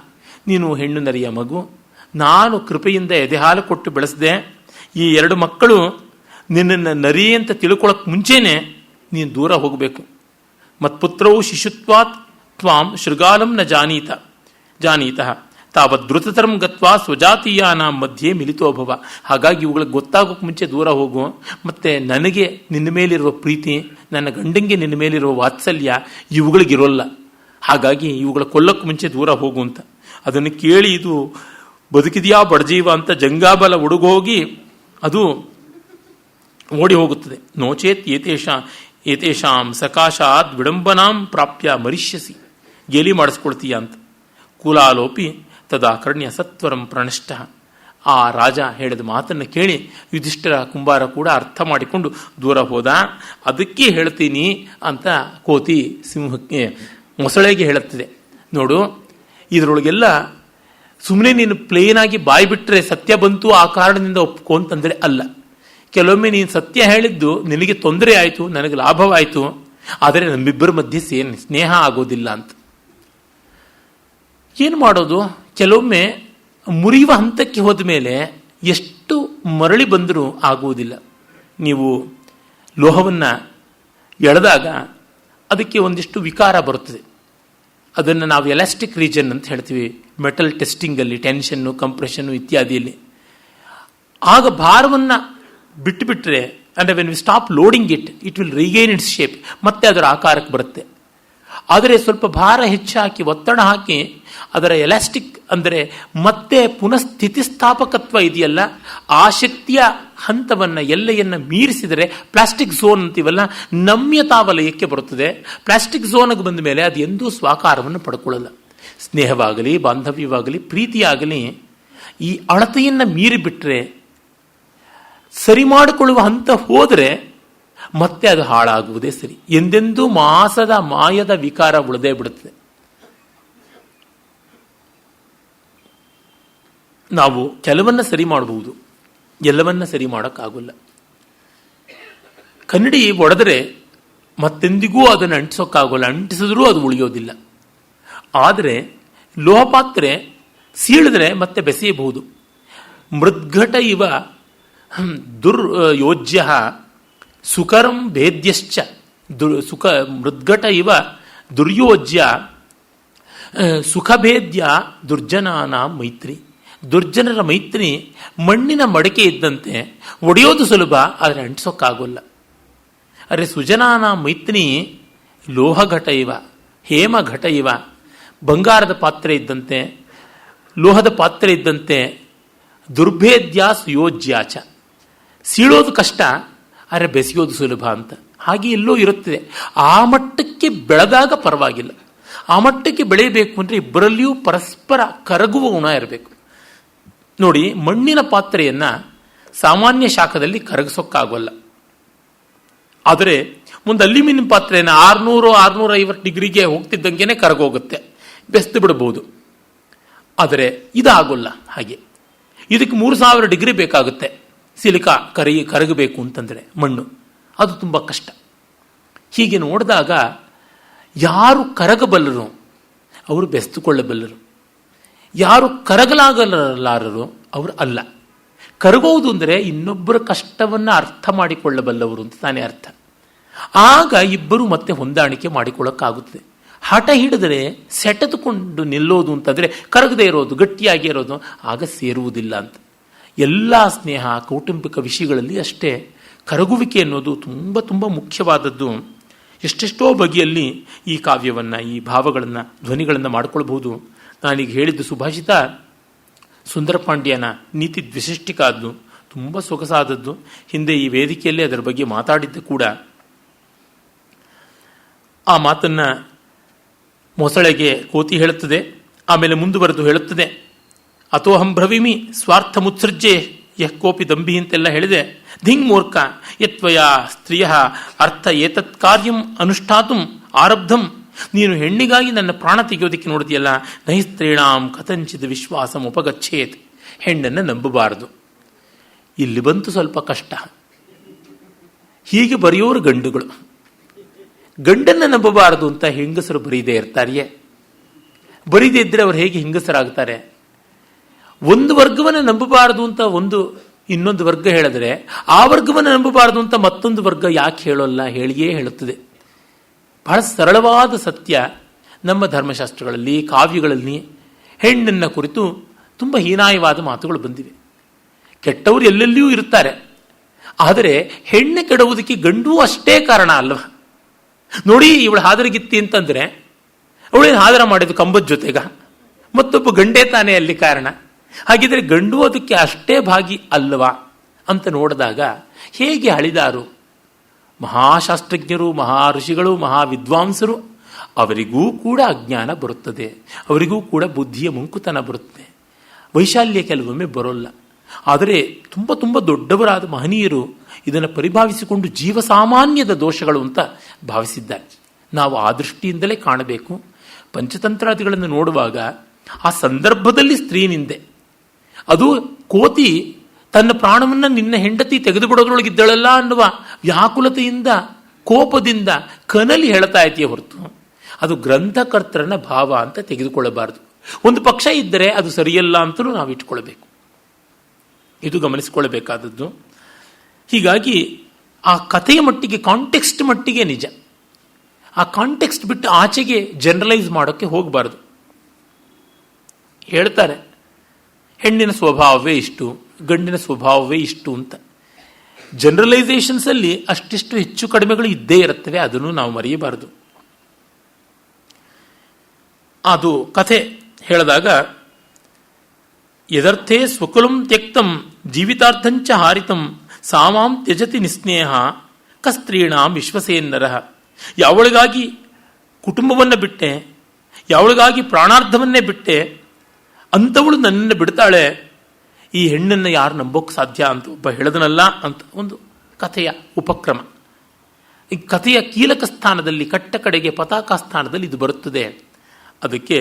ನೀನು ಹೆಣ್ಣು ನರಿಯ ಮಗು, ನಾನು ಕೃಪೆಯಿಂದ ಎದೆಹಾಲು ಕೊಟ್ಟು ಬೆಳೆಸಿದೆ. ಈ ಎರಡು ಮಕ್ಕಳು ನಿನ್ನನ್ನು ನರಿ ಅಂತ ತಿಳ್ಕೊಳ್ಳೋಕೆ ಮುಂಚೆನೆ ನೀನು ದೂರ ಹೋಗಬೇಕು. ಮತ್ಪುತ್ರವು ಶಿಶುತ್ವಾತ್ ತ್ವಾಂ ಶೃಗಾಲಂ ನ ಜಾನೀತಃ ತಾವತ್ ದ್ರುತತರಂ ಗತ್ವಾ ಸ್ವಜಾತೀಯಾನಾಂ ಮಧ್ಯೆ ಮಿಲಿತೋಭವ. ಹಾಗಾಗಿ ಇವುಗಳಿಗೆ ಗೊತ್ತಾಗೋಕೆ ಮುಂಚೆ ದೂರ ಹೋಗು. ಮತ್ತೆ ನನಗೆ ನಿನ್ನ ಮೇಲಿರುವ ಪ್ರೀತಿ, ನನ್ನ ಗಂಡಂಗೆ ನಿನ್ನ ಮೇಲಿರುವ ವಾತ್ಸಲ್ಯ ಇವುಗಳಿಗಿರೋಲ್ಲ. ಹಾಗಾಗಿ ಇವುಗಳ ಕೊಲ್ಲಕ್ಕೆ ಮುಂಚೆ ದೂರ ಹೋಗು ಅಂತ. ಅದನ್ನು ಕೇಳಿ ಇದು ಬದುಕಿದೆಯಾ ಬಡಜೀವ ಅಂತ ಜಂಗಾಬಲ ಹುಡುಗೋಗಿ ಅದು ಓಡಿ ಹೋಗುತ್ತದೆ. ನೋಚೇತ್ ಏತೇಷಾಂ ಸಕಾಶಾತ್ ವಿಡಂಬನಾಂ ಪ್ರಾಪ್ಯ ಮರಿಷ್ಯಸಿ. ಗೇಲಿ ಮಾಡಿಸ್ಕೊಳ್ತೀಯ ಅಂತ. ಕುಲಾಲೋಪಿ ತದಾಕರ್ಣ್ಯ ಸತ್ವರಂ ಪ್ರಣಷ್ಟ. ಆ ರಾಜ ಹೇಳಿದ ಮಾತನ್ನು ಕೇಳಿ ಯುಧಿಷ್ಠಿರ ಕುಂಬಾರ ಕೂಡ ಅರ್ಥ ಮಾಡಿಕೊಂಡು ದೂರ ಹೋದ. ಅದಕ್ಕೆ ಹೇಳ್ತೀನಿ ಅಂತ ಕೋತಿ ಸಿಂಹಕ್ಕೆ ಮೊಸಳೆಗೆ ಹೇಳುತ್ತದೆ. ನೋಡು, ಇದರೊಳಗೆಲ್ಲ ಸುಮ್ಮನೆ ನೀನು ಪ್ಲೇನ್ ಆಗಿ ಬಾಯಿ ಬಿಟ್ಟರೆ ಸತ್ಯ ಬಂತು ಆ ಕಾರಣದಿಂದ ಒಪ್ಕೊ ಅಂತಂದರೆ ಅಲ್ಲ. ಕೆಲವೊಮ್ಮೆ ನೀನು ಸತ್ಯ ಹೇಳಿದ್ದು ನಿನಗೆ ತೊಂದರೆ ಆಯಿತು, ನನಗೆ ಲಾಭವಾಯಿತು, ಆದರೆ ನಮ್ಮಿಬ್ಬರ ಮಧ್ಯೆ ಸ್ನೇಹ ಆಗೋದಿಲ್ಲ ಅಂತ. ಏನು ಮಾಡೋದು? ಕೆಲವೊಮ್ಮೆ ಮುರಿಯುವ ಹಂತಕ್ಕೆ ಹೋದ ಮೇಲೆ ಎಷ್ಟು ಮರಳಿ ಬಂದರೂ ಆಗುವುದಿಲ್ಲ. ನೀವು ಲೋಹವನ್ನು ಎಳೆದಾಗ ಅದಕ್ಕೆ ಒಂದಿಷ್ಟು ವಿಕಾರ ಬರುತ್ತದೆ. ಅದನ್ನು ನಾವು ಎಲಾಸ್ಟಿಕ್ ರೀಜನ್ ಅಂತ ಹೇಳ್ತೀವಿ ಮೆಟಲ್ ಟೆಸ್ಟಿಂಗಲ್ಲಿ, ಟೆನ್ಷನ್ನು, ಕಂಪ್ರೆಷನ್ನು ಇತ್ಯಾದಿಯಲ್ಲಿ. ಆಗ ಭಾರವನ್ನು ಬಿಟ್ಟುಬಿಟ್ರೆ, ಅಂದರೆ when we stop loading it will regain its shape, ಮತ್ತೆ ಅದರ ಆಕಾರಕ್ಕೆ ಬರುತ್ತೆ. ಆದರೆ ಸ್ವಲ್ಪ ಭಾರ ಹೆಚ್ಚು ಹಾಕಿ ಒತ್ತಡ ಹಾಕಿ ಅದರ ಎಲಾಸ್ಟಿಕ್ ಅಂದರೆ ಮತ್ತೆ ಪುನಃ ಸ್ಥಿತಿಸ್ಥಾಪಕತ್ವ ಇದೆಯಲ್ಲ, ಆ ಶಕ್ತಿಯ ಹಂತವನ್ನು ಎಲ್ಲೆಯನ್ನು ಮೀರಿಸಿದರೆ ಪ್ಲಾಸ್ಟಿಕ್ ಝೋನ್ ಅಂತೀವಲ್ಲ, ನಮ್ಯತಾ ವಲಯಕ್ಕೆ ಬರುತ್ತದೆ. ಪ್ಲಾಸ್ಟಿಕ್ ಝೋನ್ಗೆ ಬಂದ ಮೇಲೆ ಅದು ಎಂದೂ ಸ್ವಾಕಾರವನ್ನು ಪಡ್ಕೊಳ್ಳಲ್ಲ. ಸ್ನೇಹವಾಗಲಿ, ಬಾಂಧವ್ಯವಾಗಲಿ, ಪ್ರೀತಿಯಾಗಲಿ ಈ ಅಳತೆಯನ್ನು ಮೀರಿಬಿಟ್ರೆ, ಸರಿ ಮಾಡಿಕೊಳ್ಳುವ ಹಂತ ಹೋದರೆ ಮತ್ತೆ ಅದು ಹಾಳಾಗುವುದೇ ಸರಿ. ಎಂದೆಂದೂ ಮಾಯದ ವಿಕಾರ ಉಳಿದೇ ಬಿಡುತ್ತದೆ. ನಾವು ಕೆಲವನ್ನ ಸರಿ ಮಾಡಬಹುದು, ಎಲ್ಲವನ್ನ ಸರಿ ಮಾಡೋಕ್ಕಾಗಲ್ಲ. ಕನ್ನಡಿ ಒಡೆದರೆ ಮತ್ತೆಂದಿಗೂ ಅದನ್ನು ಅಂಟಿಸೋಕ್ಕಾಗೋಲ್ಲ, ಅಂಟಿಸಿದ್ರೂ ಅದು ಉಳಿಯೋದಿಲ್ಲ. ಆದರೆ ಲೋಹಪಾತ್ರೆ ಸೀಳಿದ್ರೆ ಮತ್ತೆ ಬೆಸೆಯಬಹುದು. ಮೃದ್ಘಟ ಇವ ದುರ್ಯೋಜ್ಯ ಸುಕರಂ ಭೇದ್ಯಶ್ಚ ಮೃದ್ಘಟ ಇವ ದುರ್ಯೋಜ್ಯ ಸುಖಭೇದ್ಯ ದುರ್ಜನಾನ ಮೈತ್ರಿ. ದುರ್ಜನರ ಮೈತ್ರಿ ಮಣ್ಣಿನ ಮಡಕೆ ಇದ್ದಂತೆ, ಒಡೆಯೋದು ಸುಲಭ ಆದರೆ ಅಂಟಿಸೋಕ್ಕಾಗೋಲ್ಲ. ಅರೆ ಸುಜನಾನ ಮೈತ್ರಿ ಲೋಹಘಟ ಇವ ಹೇಮಘಟ ಇವ. ಬಂಗಾರದ ಪಾತ್ರೆ ಇದ್ದಂತೆ, ಲೋಹದ ಪಾತ್ರೆ ಇದ್ದಂತೆ, ದುರ್ಭೇದ್ಯ ಸುಯೋಜ್ಯಾಚ. ಸೀಳೋದು ಕಷ್ಟ ಆದರೆ ಬೆಸೆಯೋದು ಸುಲಭ ಅಂತ. ಹಾಗೆ ಎಲ್ಲೋ ಇರುತ್ತದೆ. ಆ ಮಟ್ಟಕ್ಕೆ ಬೆಳೆದಾಗ ಪರವಾಗಿಲ್ಲ. ಆ ಮಟ್ಟಕ್ಕೆ ಬೆಳೆಯಬೇಕು ಅಂದರೆ ಇಬ್ಬರಲ್ಲಿಯೂ ಪರಸ್ಪರ ಕರಗುವ ಗುಣ ಇರಬೇಕು. ನೋಡಿ, ಮಣ್ಣಿನ ಪಾತ್ರೆಯನ್ನು ಸಾಮಾನ್ಯ ಶಾಖದಲ್ಲಿ ಕರಗಿಸೋಕ್ಕಾಗೋಲ್ಲ. ಆದರೆ ಒಂದು ಅಲ್ಯೂಮಿನಿಯಂ ಪಾತ್ರೆಯನ್ನು 600-650 ಡಿಗ್ರಿಗೆ ಹೋಗ್ತಿದ್ದಂಗೆ ಕರಗೋಗುತ್ತೆ, ಬೆಸ್ತು ಬಿಡಬಹುದು. ಆದರೆ ಇದಾಗೋಲ್ಲ. ಹಾಗೆ ಇದಕ್ಕೆ 3000 ಡಿಗ್ರಿ ಬೇಕಾಗುತ್ತೆ ಸಿಲಿಕಾ ಕರಗಬೇಕು ಅಂತಂದರೆ ಮಣ್ಣು. ಅದು ತುಂಬ ಕಷ್ಟ. ಹೀಗೆ ನೋಡಿದಾಗ ಯಾರು ಕರಗಬಲ್ಲರು ಅವರು ಬೆಸ್ತುಕೊಳ್ಳಬಲ್ಲರು, ಯಾರು ಕರಗಲಾಗಲಾರರು ಅವರು ಅಲ್ಲ. ಕರಗೋದು ಅಂದರೆ ಇನ್ನೊಬ್ಬರ ಕಷ್ಟವನ್ನು ಅರ್ಥ ಮಾಡಿಕೊಳ್ಳಬಲ್ಲವರು ಅಂತ ತಾನೇ ಅರ್ಥ. ಆಗ ಇಬ್ಬರು ಮತ್ತೆ ಹೊಂದಾಣಿಕೆ ಮಾಡಿಕೊಳ್ಳೋಕ್ಕಾಗುತ್ತದೆ. ಹಠ ಹಿಡಿದರೆ ಸೆಟೆದುಕೊಂಡು ನಿಲ್ಲೋದು ಅಂತಂದರೆ ಕರಗದೆ ಇರೋದು, ಗಟ್ಟಿಯಾಗಿ ಇರೋದು, ಆಗ ಸೇರುವುದಿಲ್ಲ ಅಂತ. ಎಲ್ಲ ಸ್ನೇಹ, ಕೌಟುಂಬಿಕ ವಿಷಯಗಳಲ್ಲಿ ಅಷ್ಟೇ ಕರಗುವಿಕೆ ಅನ್ನೋದು ತುಂಬ ತುಂಬ ಮುಖ್ಯವಾದದ್ದು. ಎಷ್ಟೆಷ್ಟೋ ಬಗೆಯಲ್ಲಿ ಈ ಕಾವ್ಯವನ್ನು, ಈ ಭಾವಗಳನ್ನು, ಧ್ವನಿಗಳನ್ನು ಮಾಡಿಕೊಳ್ಬಹುದು. ನಾನೀಗ ಹೇಳಿದ್ದು ಸುಭಾಷಿತ ಸುಂದರ ಪಾಂಡ್ಯನ ನೀತಿ ದ್ವಿಶಿಷ್ಟಿಕಾದ್ದು, ತುಂಬ ಸೊಗಸಾದದ್ದು. ಹಿಂದೆ ಈ ವೇದಿಕೆಯಲ್ಲೇ ಅದರ ಬಗ್ಗೆ ಮಾತಾಡಿದ್ದು ಕೂಡ. ಆ ಮಾತನ್ನು ಮೊಸಳೆಗೆ ಕೋತಿ ಹೇಳುತ್ತದೆ. ಆಮೇಲೆ ಮುಂದುವರೆದು ಹೇಳುತ್ತದೆ, ಅಥೋಹಂ ಭ್ರವಿಮಿ ಸ್ವಾರ್ಥ ಮುತ್ಸೃಜ್ಯೆ ಯಃ ಕೋಪಿ ದಂಭಿ ಅಂತೆಲ್ಲ ಹೇಳಿದೆ. ಧಿಂಗ್ ಮೂರ್ಖ ಯತ್ವಯ ಸ್ತ್ರೀಯ ಅರ್ಥ ಏತತ್ ಕಾರ್ಯಂ ಅನುಷ್ಠಾತುಂ ಆರಬ್ಧಂ. ನೀನು ಹೆಣ್ಣಿಗಾಗಿ ನನ್ನ ಪ್ರಾಣ ತೆಗೆಯೋದಕ್ಕೆ ನೋಡಿದೆಯಲ್ಲ, ನಹಿ ಸ್ತ್ರೀಣಾಂ ಕಥಂಚಿತ್ ವಿಶ್ವಾಸಂ ಉಪಗಚ್ಚೇತ್. ಹೆಣ್ಣನ್ನು ನಂಬಬಾರದು. ಇಲ್ಲಿ ಬಂತು ಸ್ವಲ್ಪ ಕಷ್ಟ. ಹೀಗೆ ಬರೆಯೋರು ಗಂಡುಗಳು. ಗಂಡನ್ನು ನಂಬಬಾರದು ಅಂತ ಹೆಂಗಸರು ಬರೀದೇ ಇರ್ತಾರೆಯೇ? ಬರೀದೇ ಇದ್ರೆ ಅವ್ರು ಹೇಗೆ ಹೆಂಗಸರಾಗ್ತಾರೆ? ಒಂದು ವರ್ಗವನ್ನು ನಂಬಬಾರದು ಅಂತ ಇನ್ನೊಂದು ವರ್ಗ ಹೇಳಿದ್ರೆ, ಆ ವರ್ಗವನ್ನು ನಂಬಬಾರದು ಅಂತ ಮತ್ತೊಂದು ವರ್ಗ ಯಾಕೆ ಹೇಳೋಲ್ಲ? ಹೇಳಿಯೇ ಹೇಳುತ್ತದೆ. ಬಹಳ ಸರಳವಾದ ಸತ್ಯ. ನಮ್ಮ ಧರ್ಮಶಾಸ್ತ್ರಗಳಲ್ಲಿ, ಕಾವ್ಯಗಳಲ್ಲಿ ಹೆಣ್ಣನ್ನು ಕುರಿತು ತುಂಬ ಹೀನಾಯವಾದ ಮಾತುಗಳು ಬಂದಿವೆ. ಕೆಟ್ಟವರು ಎಲ್ಲೆಲ್ಲಿಯೂ ಇರ್ತಾರೆ. ಆದರೆ ಹೆಣ್ಣು ಕೆಡುವುದಕ್ಕೆ ಗಂಡೂ ಅಷ್ಟೇ ಕಾರಣ ಅಲ್ವ? ನೋಡಿ, ಇವಳು ಹಾದರಗಿತ್ತಿ ಅಂತಂದ್ರೆ ಅವಳೇನು ಹಾದರ ಮಾಡಿದ್ದು ಕಂಬದ ಜೊತೆಗ? ಮತ್ತೊಬ್ಬ ಗಂಡೇ ತಾನೇ ಅಲ್ಲಿ ಕಾರಣ. ಹಾಗಿದ್ರೆ ಗಂಡು ಅದಕ್ಕೆ ಅಷ್ಟೇ ಭಾಗಿ ಅಲ್ವಾ ಅಂತ ನೋಡಿದಾಗ ಹೇಗೆ ಹಳಿದಾರು ಮಹಾಶಾಸ್ತ್ರಜ್ಞರು, ಮಹಾಋಷಿಗಳು, ಮಹಾವಿದ್ವಾಂಸರು, ಅವರಿಗೂ ಕೂಡ ಅಜ್ಞಾನ ಬರುತ್ತದೆ, ಅವರಿಗೂ ಕೂಡ ಬುದ್ಧಿಯ ಮುಂಕುತನ ಬರುತ್ತದೆ, ವೈಶಾಲ್ಯ ಕೆಲವೊಮ್ಮೆ ಬರೋಲ್ಲ. ಆದರೆ ತುಂಬ ತುಂಬ ದೊಡ್ಡವರಾದ ಮಹನೀಯರು ಇದನ್ನು ಪರಿಭಾವಿಸಿಕೊಂಡು ಜೀವಸಾಮಾನ್ಯದ ದೋಷಗಳು ಅಂತ ಭಾವಿಸಿದ್ದಾರೆ. ನಾವು ಆ ದೃಷ್ಟಿಯಿಂದಲೇ ಕಾಣಬೇಕು. ಪಂಚತಂತ್ರಾದಿಗಳನ್ನು ನೋಡುವಾಗ ಆ ಸಂದರ್ಭದಲ್ಲಿ ಸ್ತ್ರೀ ನಿಂದೆ. ಅದು ಕೋತಿ ತನ್ನ ಪ್ರಾಣವನ್ನು ನಿನ್ನ ಹೆಂಡತಿ ತೆಗೆದುಬಿಡೋದ್ರೊಳಗಿದ್ದಳಲ್ಲ ಅನ್ನುವ ವ್ಯಾಕುಲತೆಯಿಂದ, ಕೋಪದಿಂದ ಕನಲಿ ಹೇಳ್ತಾ ಇದೆಯೇ ಹೊರತು ಅದು ಗ್ರಂಥಕರ್ತರನ ಭಾವ ಅಂತ ತೆಗೆದುಕೊಳ್ಳಬಾರದು. ಒಂದು ಪಕ್ಷ ಇದ್ದರೆ ಅದು ಸರಿಯಲ್ಲ ಅಂತಲೂ ನಾವು ಇಟ್ಕೊಳ್ಬೇಕು. ಇದು ಗಮನಿಸಿಕೊಳ್ಳಬೇಕಾದದ್ದು. ಹೀಗಾಗಿ ಆ ಕಥೆಯ ಮಟ್ಟಿಗೆ, ಕಾಂಟೆಕ್ಸ್ಟ್ ಮಟ್ಟಿಗೆ ನಿಜ. ಆ ಕಾಂಟೆಕ್ಸ್ಟ್ ಬಿಟ್ಟು ಆಚೆಗೆ ಜನರಲೈಸ್ ಮಾಡೋಕ್ಕೆ ಹೋಗಬಾರದು. ಹೇಳ್ತಾರೆ ಹೆಣ್ಣಿನ ಸ್ವಭಾವವೇ ಇಷ್ಟು, ಗಂಡಿನ ಸ್ವಭಾವವೇ ಇಷ್ಟು ಅಂತ. ಜನರಲೈಸೇಷನ್ಸ್ ಅಲ್ಲಿ ಅಷ್ಟಿಷ್ಟು ಹೆಚ್ಚು ಕಡಿಮೆಗಳು ಇದ್ದೇ ಇರುತ್ತವೆ, ಅದನ್ನು ನಾವು ಮರೆಯಬಾರದು. ಅದು ಕಥೆ ಹೇಳಿದಾಗ, ಯದರ್ಥೇ ಸ್ವಕುಲಂ ತ್ಯಕ್ತಂ ಜೀವಿತಾರ್ಥಂಚ ಹಾರಿತಂ ಸಾಮಾಂ ತ್ಯಜತಿ ನಿಸ್ನೇಹ ಕಸ್ತ್ರೀಣಾಂ ವಿಶ್ವಸೇನ್ನರ. ಯಾವಳಿಗಾಗಿ ಕುಟುಂಬವನ್ನು ಬಿಟ್ಟೆ, ಯಾವಳಿಗಾಗಿ ಪ್ರಾಣಾರ್ಧವನ್ನೇ ಬಿಟ್ಟೆ, ಅಂಥವಳು ನನ್ನನ್ನು ಬಿಡ್ತಾಳೆ, ಈ ಹೆಣ್ಣನ್ನು ಯಾರು ನಂಬೋಕ್ಕೆ ಸಾಧ್ಯ ಅಂತ ಒಬ್ಬ ಹೇಳದನಲ್ಲ ಅಂತ ಒಂದು ಕಥೆಯ ಉಪಕ್ರಮ. ಈ ಕಥೆಯ ಕೀಲಕ ಸ್ಥಾನದಲ್ಲಿ, ಕಟ್ಟ ಕಡೆಗೆ ಪತಾಕ ಸ್ಥಾನದಲ್ಲಿ ಇದು ಬರುತ್ತದೆ. ಅದಕ್ಕೆ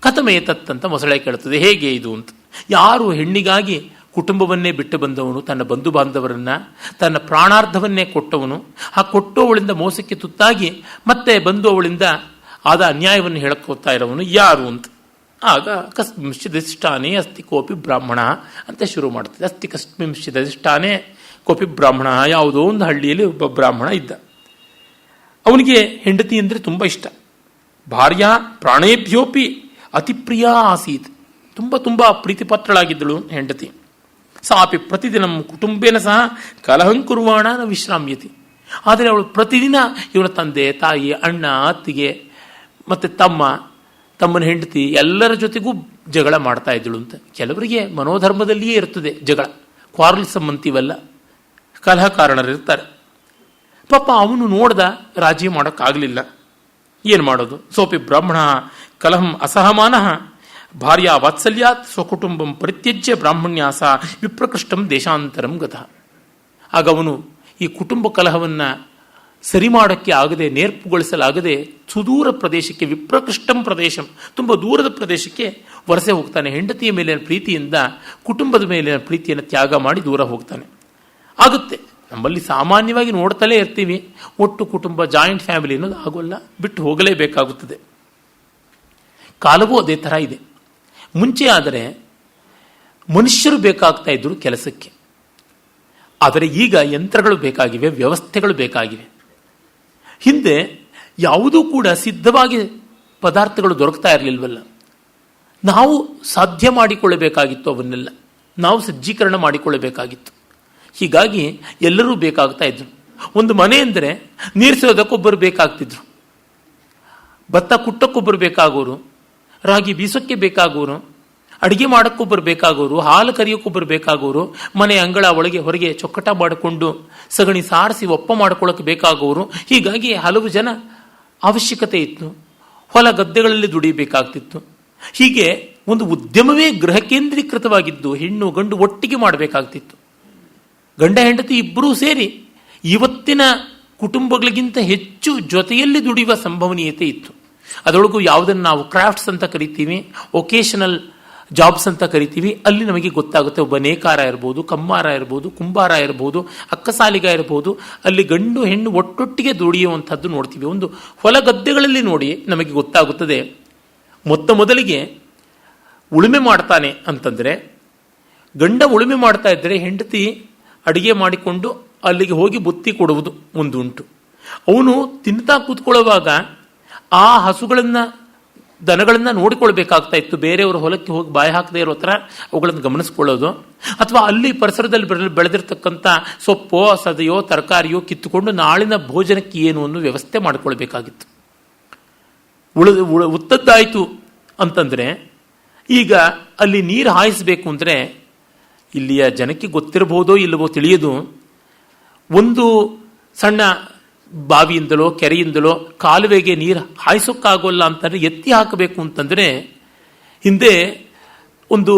ಕಥಮೇತತ್ ಅಂತ ಮೊಸಳೆ ಕೇಳುತ್ತದೆ, ಹೇಗೆ ಇದು ಅಂತ. ಯಾರು ಹೆಣ್ಣಿಗಾಗಿ ಕುಟುಂಬವನ್ನೇ ಬಿಟ್ಟು ಬಂದವನು, ತನ್ನ ಬಂಧು ಬಾಂಧವರನ್ನ, ತನ್ನ ಪ್ರಾಣಾರ್ಧವನ್ನೇ ಕೊಟ್ಟವನು, ಆ ಕೊಟ್ಟವಳಿಂದ ಮೋಸಕ್ಕೆ ತುತ್ತಾಗಿ ಮತ್ತೆ ಬಂದು ಅವಳಿಂದ ಆದ ಅನ್ಯಾಯವನ್ನು ಹೇಳಕ್ಕೋಗ್ತಾ ಇರೋವನು ಯಾರು ಅಂತ. ಆಗ ಕಸ್ಮಿಂಶ್ಚಿದಧಿಷ್ಠಾನೇ ಅಸ್ತಿ ಕೋಪಿ ಬ್ರಾಹ್ಮಣ ಅಂತ ಶುರು ಮಾಡ್ತದೆ. ಅಸ್ತಿ ಕಸ್ಮಿಂಶ್ಚಿದಧಿಷ್ಠಾನೇ ಕೋಪಿ ಬ್ರಾಹ್ಮಣ. ಯಾವುದೋ ಒಂದು ಹಳ್ಳಿಯಲ್ಲಿ ಒಬ್ಬ ಬ್ರಾಹ್ಮಣ ಇದ್ದ. ಅವನಿಗೆ ಹೆಂಡತಿ ಅಂದರೆ ತುಂಬ ಇಷ್ಟ. ಭಾರ್ಯ ಪ್ರಾಣೇಭ್ಯೋಪಿ ಅತಿಪ್ರಿಯ ಆಸೀತ್. ತುಂಬ ತುಂಬ ಪ್ರೀತಿಪಾತ್ರಳಾಗಿದ್ದಳು ಹೆಂಡತಿ. ಸಾಪಿ ಪ್ರತಿದಿನ ಕುಟುಂಬೇನ ಸಹ ಕಲಹಂಕುರ್ವಾಣ ನ ವಿಶ್ರಾಮ್ಯತಿ. ಆದರೆ ಅವಳು ಪ್ರತಿದಿನ ಇವನ ತಂದೆ, ತಾಯಿ, ಅಣ್ಣ, ಅತ್ತಿಗೆ ಮತ್ತು ತಮ್ಮನ ಹೆಂಡತಿ ಎಲ್ಲರ ಜೊತೆಗೂ ಜಗಳ ಮಾಡ್ತಾ ಇದ್ದಳು ಅಂತ. ಕೆಲವರಿಗೆ ಮನೋಧರ್ಮದಲ್ಲಿಯೇ ಇರ್ತದೆ ಜಗಳ, ಕ್ವಾರಲ್ಸಮ್ ಅಂತೀವಲ್ಲ, ಕಲಹ ಕಾರಣರಿರ್ತಾರೆ. ಪಾಪ ಅವನು ನೋಡ್ದ, ರಾಜಿ ಮಾಡೋಕ್ಕಾಗಲಿಲ್ಲ. ಏನು ಮಾಡೋದು? ಸೋಪಿ ಬ್ರಾಹ್ಮಣ ಕಲಹಂ ಅಸಹಮಾನ ಭಾರ್ಯಾ ವಾತ್ಸಲ್ಯಾತ್ ಸ್ವಕುಟುಂಬಂ ಪರಿತ್ಯಜ್ಯ ಬ್ರಾಹ್ಮಣ್ಯಾಸ ವಿಪ್ರಕೃಷ್ಟಂ ದೇಶಾಂತರಂ ಗತಃ. ಆಗ ಅವನು ಈ ಕುಟುಂಬ ಕಲಹವನ್ನು ಸರಿ ಮಾಡೋಕ್ಕೆ ಆಗದೆ, ನೇರ್ಪುಗೊಳಿಸಲಾಗದೆ ಸುದೂರ ಪ್ರದೇಶಕ್ಕೆ, ವಿಪ್ರಕೃಷ್ಟಂ ಪ್ರದೇಶಂ, ತುಂಬ ದೂರದ ಪ್ರದೇಶಕ್ಕೆ ವಲಸೆ ಹೋಗ್ತಾನೆ. ಹೆಂಡತಿಯ ಮೇಲಿನ ಪ್ರೀತಿಯಿಂದ ಕುಟುಂಬದ ಮೇಲಿನ ಪ್ರೀತಿಯನ್ನು ತ್ಯಾಗ ಮಾಡಿ ದೂರ ಹೋಗ್ತಾನೆ. ಆಗುತ್ತೆ, ನಮ್ಮಲ್ಲಿ ಸಾಮಾನ್ಯವಾಗಿ ನೋಡ್ತಲೇ ಇರ್ತೀವಿ, ಒಟ್ಟು ಕುಟುಂಬ, ಜಾಯಿಂಟ್ ಫ್ಯಾಮಿಲಿ ಅನ್ನೋದು ಆಗೋಲ್ಲ, ಬಿಟ್ಟು ಹೋಗಲೇಬೇಕಾಗುತ್ತದೆ. ಕಾಲವೂ ಅದೇ ಥರ ಇದೆ. ಮುಂಚೆ ಆದರೆ ಮನುಷ್ಯರು ಬೇಕಾಗ್ತಾ ಇದ್ರು ಕೆಲಸಕ್ಕೆ, ಆದರೆ ಈಗ ಯಂತ್ರಗಳು ಬೇಕಾಗಿವೆ, ವ್ಯವಸ್ಥೆಗಳು ಬೇಕಾಗಿವೆ. ಹಿಂದೆ ಯಾವುದೂ ಕೂಡ ಸಿದ್ಧವಾಗಿ ಪದಾರ್ಥಗಳು ದೊರಕ್ತಾ ಇರಲಿಲ್ವಲ್ಲ. ನಾವು ಸಾಧ್ಯ ಮಾಡಿಕೊಳ್ಳಬೇಕಾಗಿತ್ತು, ಅವನ್ನೆಲ್ಲ ನಾವು ಸಜ್ಜೀಕರಣ ಮಾಡಿಕೊಳ್ಳಬೇಕಾಗಿತ್ತು. ಹೀಗಾಗಿ ಎಲ್ಲರೂ ಬೇಕಾಗ್ತಾ ಇದ್ರು. ಒಂದು ಮನೆ ಅಂದರೆ ನೀರಿಸೋದಕ್ಕೊಬ್ಬರು ಬೇಕಾಗ್ತಿದ್ರು, ಭತ್ತ ಕುಟ್ಟಕ್ಕೊಬ್ಬರು ಬೇಕಾಗೋರು, ರಾಗಿ ಬೀಸೋಕ್ಕೆ ಬೇಕಾಗೋರು, ಅಡಿಗೆ ಮಾಡೋಕ್ಕೊಬ್ಬರು ಬೇಕಾಗೋರು, ಹಾಲು ಕರಿಯೋಕ್ಕೊಬ್ಬರು ಬೇಕಾಗೋರು, ಮನೆ ಅಂಗಳ ಒಳಗೆ ಹೊರಗೆ ಚೊಕ್ಕಟ ಮಾಡಿಕೊಂಡು ಸಗಣಿ ಸಾರಿಸಿ ಒಪ್ಪ ಮಾಡ್ಕೊಳ್ಳೋಕೆ ಬೇಕಾಗೋರು. ಹೀಗಾಗಿ ಹಲವು ಜನ ಅವಶ್ಯಕತೆ ಇತ್ತು. ಹೊಲ ಗದ್ದೆಗಳಲ್ಲಿ ದುಡಿಬೇಕಾಗ್ತಿತ್ತು. ಹೀಗೆ ಒಂದು ಉದ್ಯಮವೇ ಗೃಹ ಕೇಂದ್ರೀಕೃತವಾಗಿದ್ದು ಹೆಣ್ಣು ಗಂಡು ಒಟ್ಟಿಗೆ ಮಾಡಬೇಕಾಗ್ತಿತ್ತು. ಗಂಡ ಹೆಂಡತಿ ಇಬ್ಬರೂ ಸೇರಿ ಇವತ್ತಿನ ಕುಟುಂಬಗಳಿಗಿಂತ ಹೆಚ್ಚು ಜೊತೆಯಲ್ಲಿ ದುಡಿಯುವ ಸಂಭವನೀಯತೆ ಇತ್ತು. ಅದರೊಳಗೂ ಯಾವುದನ್ನು ನಾವು ಕ್ರಾಫ್ಟ್ಸ್ ಅಂತ ಕರಿತೀವಿ, ಒಕೇಶನಲ್ ಜಾಬ್ಸ್ ಅಂತ ಕರಿತೀವಿ, ಅಲ್ಲಿ ನಮಗೆ ಗೊತ್ತಾಗುತ್ತೆ. ಒಬ್ಬ ನೇಕಾರ ಇರ್ಬೋದು, ಕಮ್ಮಾರ ಇರ್ಬೋದು, ಕುಂಬಾರ ಇರ್ಬೋದು, ಅಕ್ಕಸಾಲಿಗ ಇರ್ಬೋದು, ಅಲ್ಲಿ ಗಂಡು ಹೆಣ್ಣು ಒಟ್ಟೊಟ್ಟಿಗೆ ದುಡಿಯುವಂಥದ್ದು ನೋಡ್ತೀವಿ. ಒಂದು ಹೊಲ ಗದ್ದೆಗಳಲ್ಲಿ ನೋಡಿ ನಮಗೆ ಗೊತ್ತಾಗುತ್ತದೆ. ಮೊದಲಿಗೆ ಉಳುಮೆ ಮಾಡ್ತಾನೆ ಅಂತಂದರೆ, ಗಂಡ ಉಳುಮೆ ಮಾಡ್ತಾ ಇದ್ದರೆ ಹೆಂಡತಿ ಅಡಿಗೆ ಮಾಡಿಕೊಂಡು ಅಲ್ಲಿಗೆ ಹೋಗಿ ಬುತ್ತಿ ಕೊಡುವುದು ಒಂದು ಉಂಟು. ಅವನು ತಿಂತಾ ಕೂತ್ಕೊಳ್ಳುವಾಗ ಆ ಹಸುಗಳನ್ನು ದನಗಳನ್ನು ನೋಡಿಕೊಳ್ಬೇಕಾಗ್ತಾ ಇತ್ತು. ಬೇರೆಯವರ ಹೊಲಕ್ಕೆ ಹೋಗಿ ಬಾಯಿ ಹಾಕದೇ ಇರೋ ಹತ್ರ ಅವುಗಳನ್ನು ಗಮನಿಸ್ಕೊಳ್ಳೋದು, ಅಥವಾ ಅಲ್ಲಿ ಪರಿಸರದಲ್ಲಿ ಬೆಳೆದಿರ್ತಕ್ಕಂಥ ಸೊಪ್ಪೋ ಸದೆಯೋ ತರಕಾರಿಯೋ ಕಿತ್ತುಕೊಂಡು ನಾಳಿನ ಭೋಜನಕ್ಕೆ ಏನು ಅನ್ನೋ ವ್ಯವಸ್ಥೆ ಮಾಡಿಕೊಳ್ಬೇಕಾಗಿತ್ತು. ಉತ್ತದ್ದಾಯಿತು ಅಂತಂದರೆ ಈಗ ಅಲ್ಲಿ ನೀರು ಹಾಯಿಸಬೇಕು ಅಂದರೆ ಇಲ್ಲಿಯ ಜನಕ್ಕೆ ಗೊತ್ತಿರಬಹುದೋ ಇಲ್ಲವೋ ತಿಳಿಯದು, ಒಂದು ಸಣ್ಣ ಬಾವಿಯಿಂದಲೋ ಕೆರೆಯಿಂದಲೋ ಕಾಲುವೆಗೆ ನೀರು ಹಾಯಿಸೋಕ್ಕಾಗೋಲ್ಲ ಅಂತಂದರೆ ಎತ್ತಿ ಹಾಕಬೇಕು ಅಂತಂದರೆ ಹಿಂದೆ ಒಂದು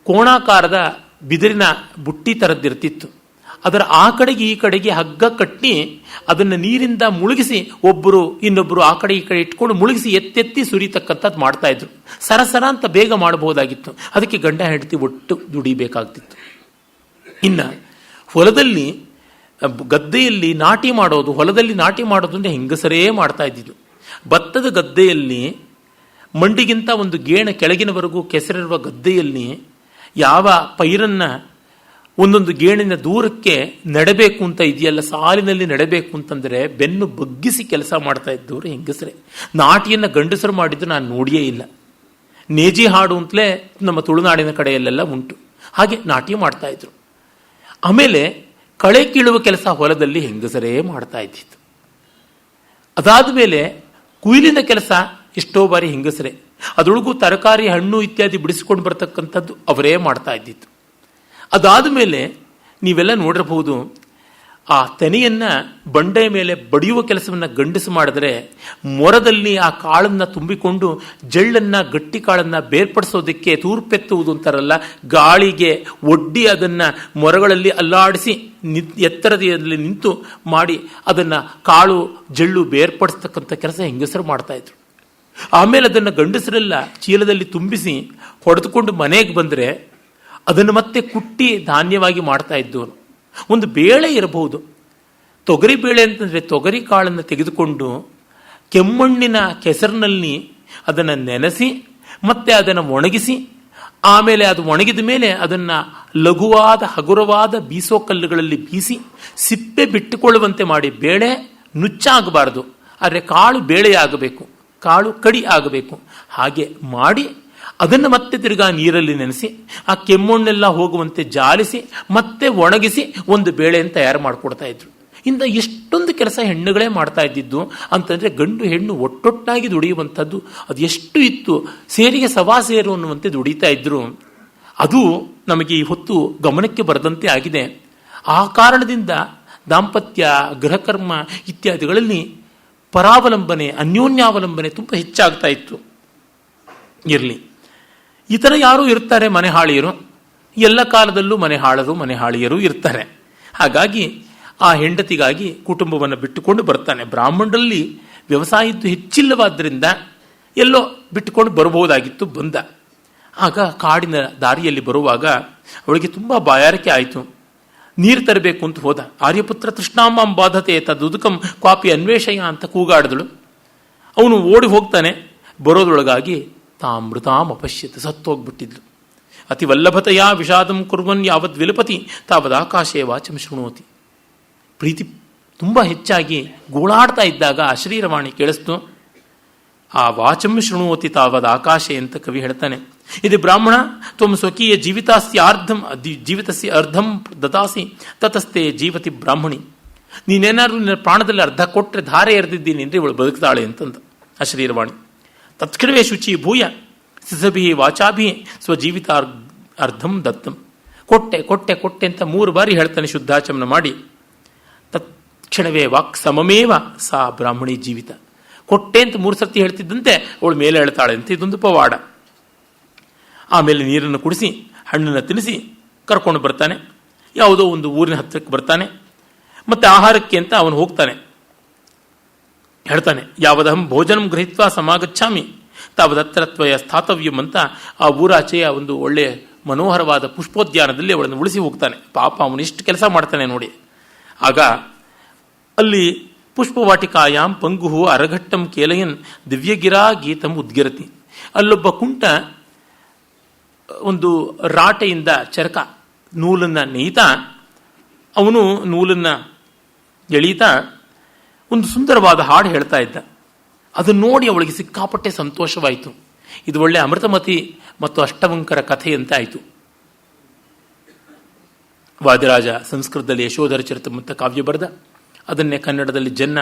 ಕೋಣಾಕಾರದ ಬಿದಿರಿನ ಬುಟ್ಟಿ ಥರದ್ದಿರ್ತಿತ್ತು. ಅದರ ಆ ಕಡೆಗೆ ಈ ಕಡೆಗೆ ಹಗ್ಗ ಕಟ್ಟಿ ಅದನ್ನು ನೀರಿಂದ ಮುಳುಗಿಸಿ ಒಬ್ಬರು ಇನ್ನೊಬ್ಬರು ಆ ಕಡೆ ಈ ಕಡೆ ಇಟ್ಕೊಂಡು ಮುಳುಗಿಸಿ ಎತ್ತೆತ್ತಿ ಸುರಿತಕ್ಕಂಥದ್ದು ಮಾಡ್ತಾ ಇದ್ರು. ಸರಸರ ಅಂತ ಬೇಗ ಮಾಡಬಹುದಾಗಿತ್ತು. ಅದಕ್ಕೆ ಗಂಡ ಹೆಂಡತಿ ಒಟ್ಟು ದುಡಿಬೇಕಾಗ್ತಿತ್ತು. ಇನ್ನು ಹೊಲದಲ್ಲಿ ಗದ್ದೆಯಲ್ಲಿ ನಾಟಿ ಮಾಡೋದು, ಹೊಲದಲ್ಲಿ ನಾಟಿ ಮಾಡೋದು ಅಂದರೆ ಹೆಂಗಸರೇ ಮಾಡ್ತಾ ಇದ್ದಿದ್ದು. ಭತ್ತದ ಗದ್ದೆಯಲ್ಲಿ ಮಂಡಿಗಿಂತ ಒಂದು ಗೇಣ ಕೆಳಗಿನವರೆಗೂ ಕೆಸರಿರುವ ಗದ್ದೆಯಲ್ಲಿ ಯಾವ ಪೈರನ್ನು ಒಂದೊಂದು ಗೇಣಿನ ದೂರಕ್ಕೆ ನೆಡಬೇಕು ಅಂತ ಇದೆಯಲ್ಲ, ಸಾಲಿನಲ್ಲಿ ನೆಡಬೇಕು ಅಂತಂದರೆ ಬೆನ್ನು ಬಗ್ಗಿಸಿ ಕೆಲಸ ಮಾಡ್ತಾ ಇದ್ದವರು ಹೆಂಗಸರೇ. ನಾಟಿಯನ್ನು ಗಂಡಸರು ಮಾಡಿದ್ದು ನಾನು ನೋಡಿಯೇ ಇಲ್ಲ. ನೇಜಿ ಹಾಡು ಅಂತಲೇ ನಮ್ಮ ತುಳುನಾಡಿನ ಕಡೆಯಲ್ಲೆಲ್ಲ ಉಂಟು. ಹಾಗೆ ನಾಟಿ ಮಾಡ್ತಾ ಇದ್ರು. ಆಮೇಲೆ ಕಳೆ ಕೀಳುವ ಕೆಲಸ ಹೊಲದಲ್ಲಿ ಹೆಂಗಸರೇ ಮಾಡ್ತಾ ಇದ್ದಿತ್ತು. ಅದಾದ ಮೇಲೆ ಕುಯ್ಲಿನ ಕೆಲಸ ಎಷ್ಟೋ ಬಾರಿ ಹೆಂಗಸರೇ. ಅದರೊಳಗೂ ತರಕಾರಿ ಹಣ್ಣು ಇತ್ಯಾದಿ ಬಿಡಿಸಿಕೊಂಡು ಬರ್ತಕ್ಕಂಥದ್ದು ಅವರೇ ಮಾಡ್ತಾ ಇದ್ದಿತ್ತು. ಅದಾದ ಮೇಲೆ ನೀವೆಲ್ಲ ನೋಡಿರಬಹುದು, ಆ ತೆನೆಯನ್ನು ಬಂಡೆಯ ಮೇಲೆ ಬಡಿಯುವ ಕೆಲಸವನ್ನು ಗಂಡಸು ಮಾಡಿದ್ರೆ ಮೊರದಲ್ಲಿ ಆ ಕಾಳನ್ನು ತುಂಬಿಕೊಂಡು ಜಳ್ಳನ್ನು ಗಟ್ಟಿ ಕಾಳನ್ನು ಬೇರ್ಪಡಿಸೋದಕ್ಕೆ ತೂರ್ಪೆತ್ತುವುದು ಅಂತಾರಲ್ಲ, ಗಾಳಿಗೆ ಒಡ್ಡಿ ಅದನ್ನು ಮೊರಗಳಲ್ಲಿ ಅಲ್ಲಾಡಿಸಿ ಎತ್ತರದಲ್ಲಿ ನಿಂತು ಮಾಡಿ ಅದನ್ನು ಕಾಳು ಜಳ್ಳು ಬೇರ್ಪಡಿಸ್ತಕ್ಕಂಥ ಕೆಲಸ ಹೆಂಗಸರು ಮಾಡ್ತಾ ಇದ್ರು. ಆಮೇಲೆ ಅದನ್ನು ಗಂಡಸರೆಲ್ಲ ಚೀಲದಲ್ಲಿ ತುಂಬಿಸಿ ಹೊಡೆದುಕೊಂಡು ಮನೆಗೆ ಬಂದರೆ ಅದನ್ನು ಮತ್ತೆ ಕುಟ್ಟಿ ಧಾನ್ಯವಾಗಿ ಮಾಡ್ತಾ ಇದ್ದವರು. ಒಂದು ಬೇಳೆ ಇರಬಹುದು, ತೊಗರಿ ಬೇಳೆ ಅಂತಂದರೆ ತೊಗರಿ ಕಾಳನ್ನು ತೆಗೆದುಕೊಂಡು ಕೆಮ್ಮಣ್ಣಿನ ಕೆಸರಿನಲ್ಲಿ ಅದನ್ನು ನೆನೆಸಿ ಮತ್ತೆ ಅದನ್ನು ಒಣಗಿಸಿ, ಆಮೇಲೆ ಅದು ಒಣಗಿದ ಮೇಲೆ ಅದನ್ನು ಲಘುವಾದ ಹಗುರವಾದ ಬೀಸೋ ಕಲ್ಲುಗಳಲ್ಲಿ ಬೀಸಿ ಸಿಪ್ಪೆ ಬಿಟ್ಟುಕೊಳ್ಳುವಂತೆ ಮಾಡಿ, ಬೇಳೆ ನುಚ್ಚಾಗಬಾರದು, ಆದರೆ ಕಾಳು ಬೇಳೆ ಆಗಬೇಕು, ಕಾಳು ಕಡಿ ಆಗಬೇಕು, ಹಾಗೆ ಮಾಡಿ ಅದನ್ನು ಮತ್ತೆ ತಿರುಗಾ ನೀರಲ್ಲಿ ನೆನೆಸಿ ಆ ಕೆಮ್ಮಣ್ಣೆಲ್ಲ ಹೋಗುವಂತೆ ಜಾಲಿಸಿ ಮತ್ತೆ ಒಣಗಿಸಿ ಒಂದು ಬೇಳೆಯನ್ನು ತಯಾರು ಮಾಡಿಕೊಡ್ತಾ ಇದ್ರು. ಇಂದ ಎಷ್ಟೊಂದು ಕೆಲಸ ಹೆಣ್ಣುಗಳೇ ಮಾಡ್ತಾ ಇದ್ದಿದ್ದು ಅಂತಂದರೆ ಗಂಡು ಹೆಣ್ಣು ಒಟ್ಟೊಟ್ಟಾಗಿ ದುಡಿಯುವಂಥದ್ದು ಅದು ಎಷ್ಟು ಇತ್ತು. ಸೇರಿಗೆ ಸವಾ ಸೇರು ಅನ್ನುವಂತೆ ದುಡಿತಾ ಇದ್ರು. ಅದು ನಮಗೆ ಈ ಹೊತ್ತು ಗಮನಕ್ಕೆ ಬರದಂತೆ ಆಗಿದೆ. ಆ ಕಾರಣದಿಂದ ದಾಂಪತ್ಯ, ಗೃಹಕರ್ಮ ಇತ್ಯಾದಿಗಳಲ್ಲಿ ಪರಾವಲಂಬನೆ, ಅನ್ಯೋನ್ಯಾವಲಂಬನೆ ತುಂಬ ಹೆಚ್ಚಾಗ್ತಾ ಇತ್ತು. ಇರಲಿ, ಇತರ ಯಾರೂ ಇರ್ತಾರೆ ಮನೆಹಾಳಿಯರು, ಎಲ್ಲ ಕಾಲದಲ್ಲೂ ಮನೆಹಾಳರು ಮನೆಹಾಳಿಯರು ಇರ್ತಾರೆ. ಹಾಗಾಗಿ ಆ ಹೆಂಡತಿಗಾಗಿ ಕುಟುಂಬವನ್ನು ಬಿಟ್ಟುಕೊಂಡು ಬರ್ತಾನೆ. ಬ್ರಾಹ್ಮಣರಲ್ಲಿ ವ್ಯವಸಾಯದ್ದು ಹೆಚ್ಚಿಲ್ಲವಾದ್ದರಿಂದ ಎಲ್ಲೋ ಬಿಟ್ಟುಕೊಂಡು ಬರಬಹುದಾಗಿತ್ತು, ಬಂದ. ಆಗ ಕಾಡಿನ ದಾರಿಯಲ್ಲಿ ಬರುವಾಗ ಅವಳಿಗೆ ತುಂಬ ಬಾಯಾರಿಕೆ ಆಯಿತು. ನೀರು ತರಬೇಕು ಅಂತ ಹೋದ. ಆರ್ಯಪುತ್ರ ತೃಷ್ಣಾಂಬಾಂ ಬಾಧತೆ ತದುದುಕಂ ಕ್ವಾಪಿ ಅನ್ವೇಷಯ ಅಂತ ಕೂಗಾಡಿದಳು. ಅವನು ಓಡಿ ಹೋಗ್ತಾನೆ. ಬರೋದ್ರೊಳಗಾಗಿ ತಾಮೃತಾಂ ಅಪಶ್ಯತ, ಸತ್ತೋಗ್ಬಿಟ್ಟಿದ್ಲು. ಅತಿ ವಲ್ಲಭತೆಯ ವಿಷಾದಂ ಕುರ್ವನ್ ಯಾವದ್ ವಿಲಪತಿ ತಾವದಾಕಾಶೇ ವಾಚಂ ಶೃಣೋತಿ. ಪ್ರೀತಿ ತುಂಬ ಹೆಚ್ಚಾಗಿ ಗೋಳಾಡ್ತಾ ಇದ್ದಾಗ ಅಶರೀರವಾಣಿ ಕೇಳಿಸ್ತು. ಆ ವಾಚಂ ಶೃಣೋತಿ ತಾವದ ಆಕಾಶೆ ಅಂತ ಕವಿ ಹೇಳ್ತಾನೆ. ಇದು ಬ್ರಾಹ್ಮಣ ತ್ವಂ ಸ್ವಕೀಯ ಜೀವಿತಸ್ಯ ಅರ್ಧಂ ದದಾಸಿ ತತಸ್ತೆ ಜೀವತಿ ಬ್ರಾಹ್ಮಣಿ. ನೀನೇನಾದ್ರು ನಿನ್ನ ಪ್ರಾಣದಲ್ಲಿ ಅರ್ಧ ಕೊಟ್ಟರೆ ಧಾರೆ ಎರೆದಿದ್ದೀನಿ ಅಂದರೆ ಇವಳು ಬದುಕ್ತಾಳೆ ಅಂತಂದ ಅಶರೀರವಾಣಿ. ತತ್ಕ್ಷಣವೇ ಶುಚಿ ಭೂಯ ಸಿಸಭಿ ವಾಚಾಭಿ ಸ್ವಜೀವಿತ ಅರ್ಧಂ ದತ್ತಂ. ಕೊಟ್ಟೆ ಕೊಟ್ಟೆ ಕೊಟ್ಟೆ ಅಂತ 3 ಬಾರಿ ಹೇಳ್ತಾನೆ ಶುದ್ಧಾಚಮನ ಮಾಡಿ. ತತ್ಕ್ಷಣವೇ ವಾಕ್ ಸಮಮೇವ ಸಾ ಬ್ರಾಹ್ಮಣಿ ಜೀವಿತ. ಕೊಟ್ಟೆ ಅಂತ 3 ಸರ್ತಿ ಹೇಳ್ತಿದ್ದಂತೆ ಅವಳು ಮೇಲೆ ಹೇಳ್ತಾಳೆ ಅಂತ ಇದೊಂದು ಪವಾಡ. ಆಮೇಲೆ ನೀರನ್ನು ಕುಡಿಸಿ ಹಣ್ಣನ್ನು ತಿನ್ನಿಸಿ ಕರ್ಕೊಂಡು ಬರ್ತಾನೆ. ಯಾವುದೋ ಒಂದು ಊರಿನ ಹತ್ತಿರಕ್ಕೆ ಬರ್ತಾನೆ. ಮತ್ತೆ ಆಹಾರಕ್ಕೆ ಅಂತ ಅವನು ಹೋಗ್ತಾನೆ. ಹೇಳ್ತಾನೆ, ಯಾವದಹಂ ಭೋಜನಂ ಗೃಹೀತ್ವ ಸಮಾಗಚ್ಛಾಮಿ ತಾವದತ್ರ ತ್ವಯ ಸ್ಥಾತವ್ಯಂ ಅಂತ ಆ ಊರಾಚೆಯ ಒಂದು ಒಳ್ಳೆಯ ಮನೋಹರವಾದ ಪುಷ್ಪೋದ್ಯಾನದಲ್ಲಿ ಅವಳನ್ನು ಉಳಿಸಿ ಹೋಗ್ತಾನೆ. ಪಾಪ ಅವನು ಇಷ್ಟು ಕೆಲಸ ಮಾಡ್ತಾನೆ ನೋಡಿ. ಆಗ ಅಲ್ಲಿ ಪುಷ್ಪವಾಟಿಕಾಯಾಂ ಪಂಗು ಅರಘಟ್ಟಂ ಕೇಲಯನ್ ದಿವ್ಯಗಿರಾ ಗೀತಂ ಉದ್ಗಿರತಿ. ಅಲ್ಲೊಬ್ಬ ಕುಂಟ ಒಂದು ರಾಟೆಯಿಂದ ಚರಕ ನೂಲನ್ನು ನೇಯ್ತಾ, ಅವನು ನೂಲನ್ನು ಎಳೀತಾ ಒಂದು ಸುಂದರವಾದ ಹಾಡು ಹೇಳ್ತಾ ಇದ್ದ. ಅದನ್ನು ನೋಡಿ ಅವಳಿಗೆ ಸಿಕ್ಕಾಪಟ್ಟೆ ಸಂತೋಷವಾಯಿತು. ಇದು ಒಳ್ಳೆ ಅಮೃತಮತಿ ಮತ್ತು ಅಷ್ಟವಂಕರ ಕಥೆಯಂತೆ ಆಯಿತು. ವಾದಿರಾಜ ಸಂಸ್ಕೃತದಲ್ಲಿ ಯಶೋಧರ ಚರಿತ ಅಂತ ಕಾವ್ಯ ಬರೆದ. ಅದನ್ನೇ ಕನ್ನಡದಲ್ಲಿ ಜನ್ನ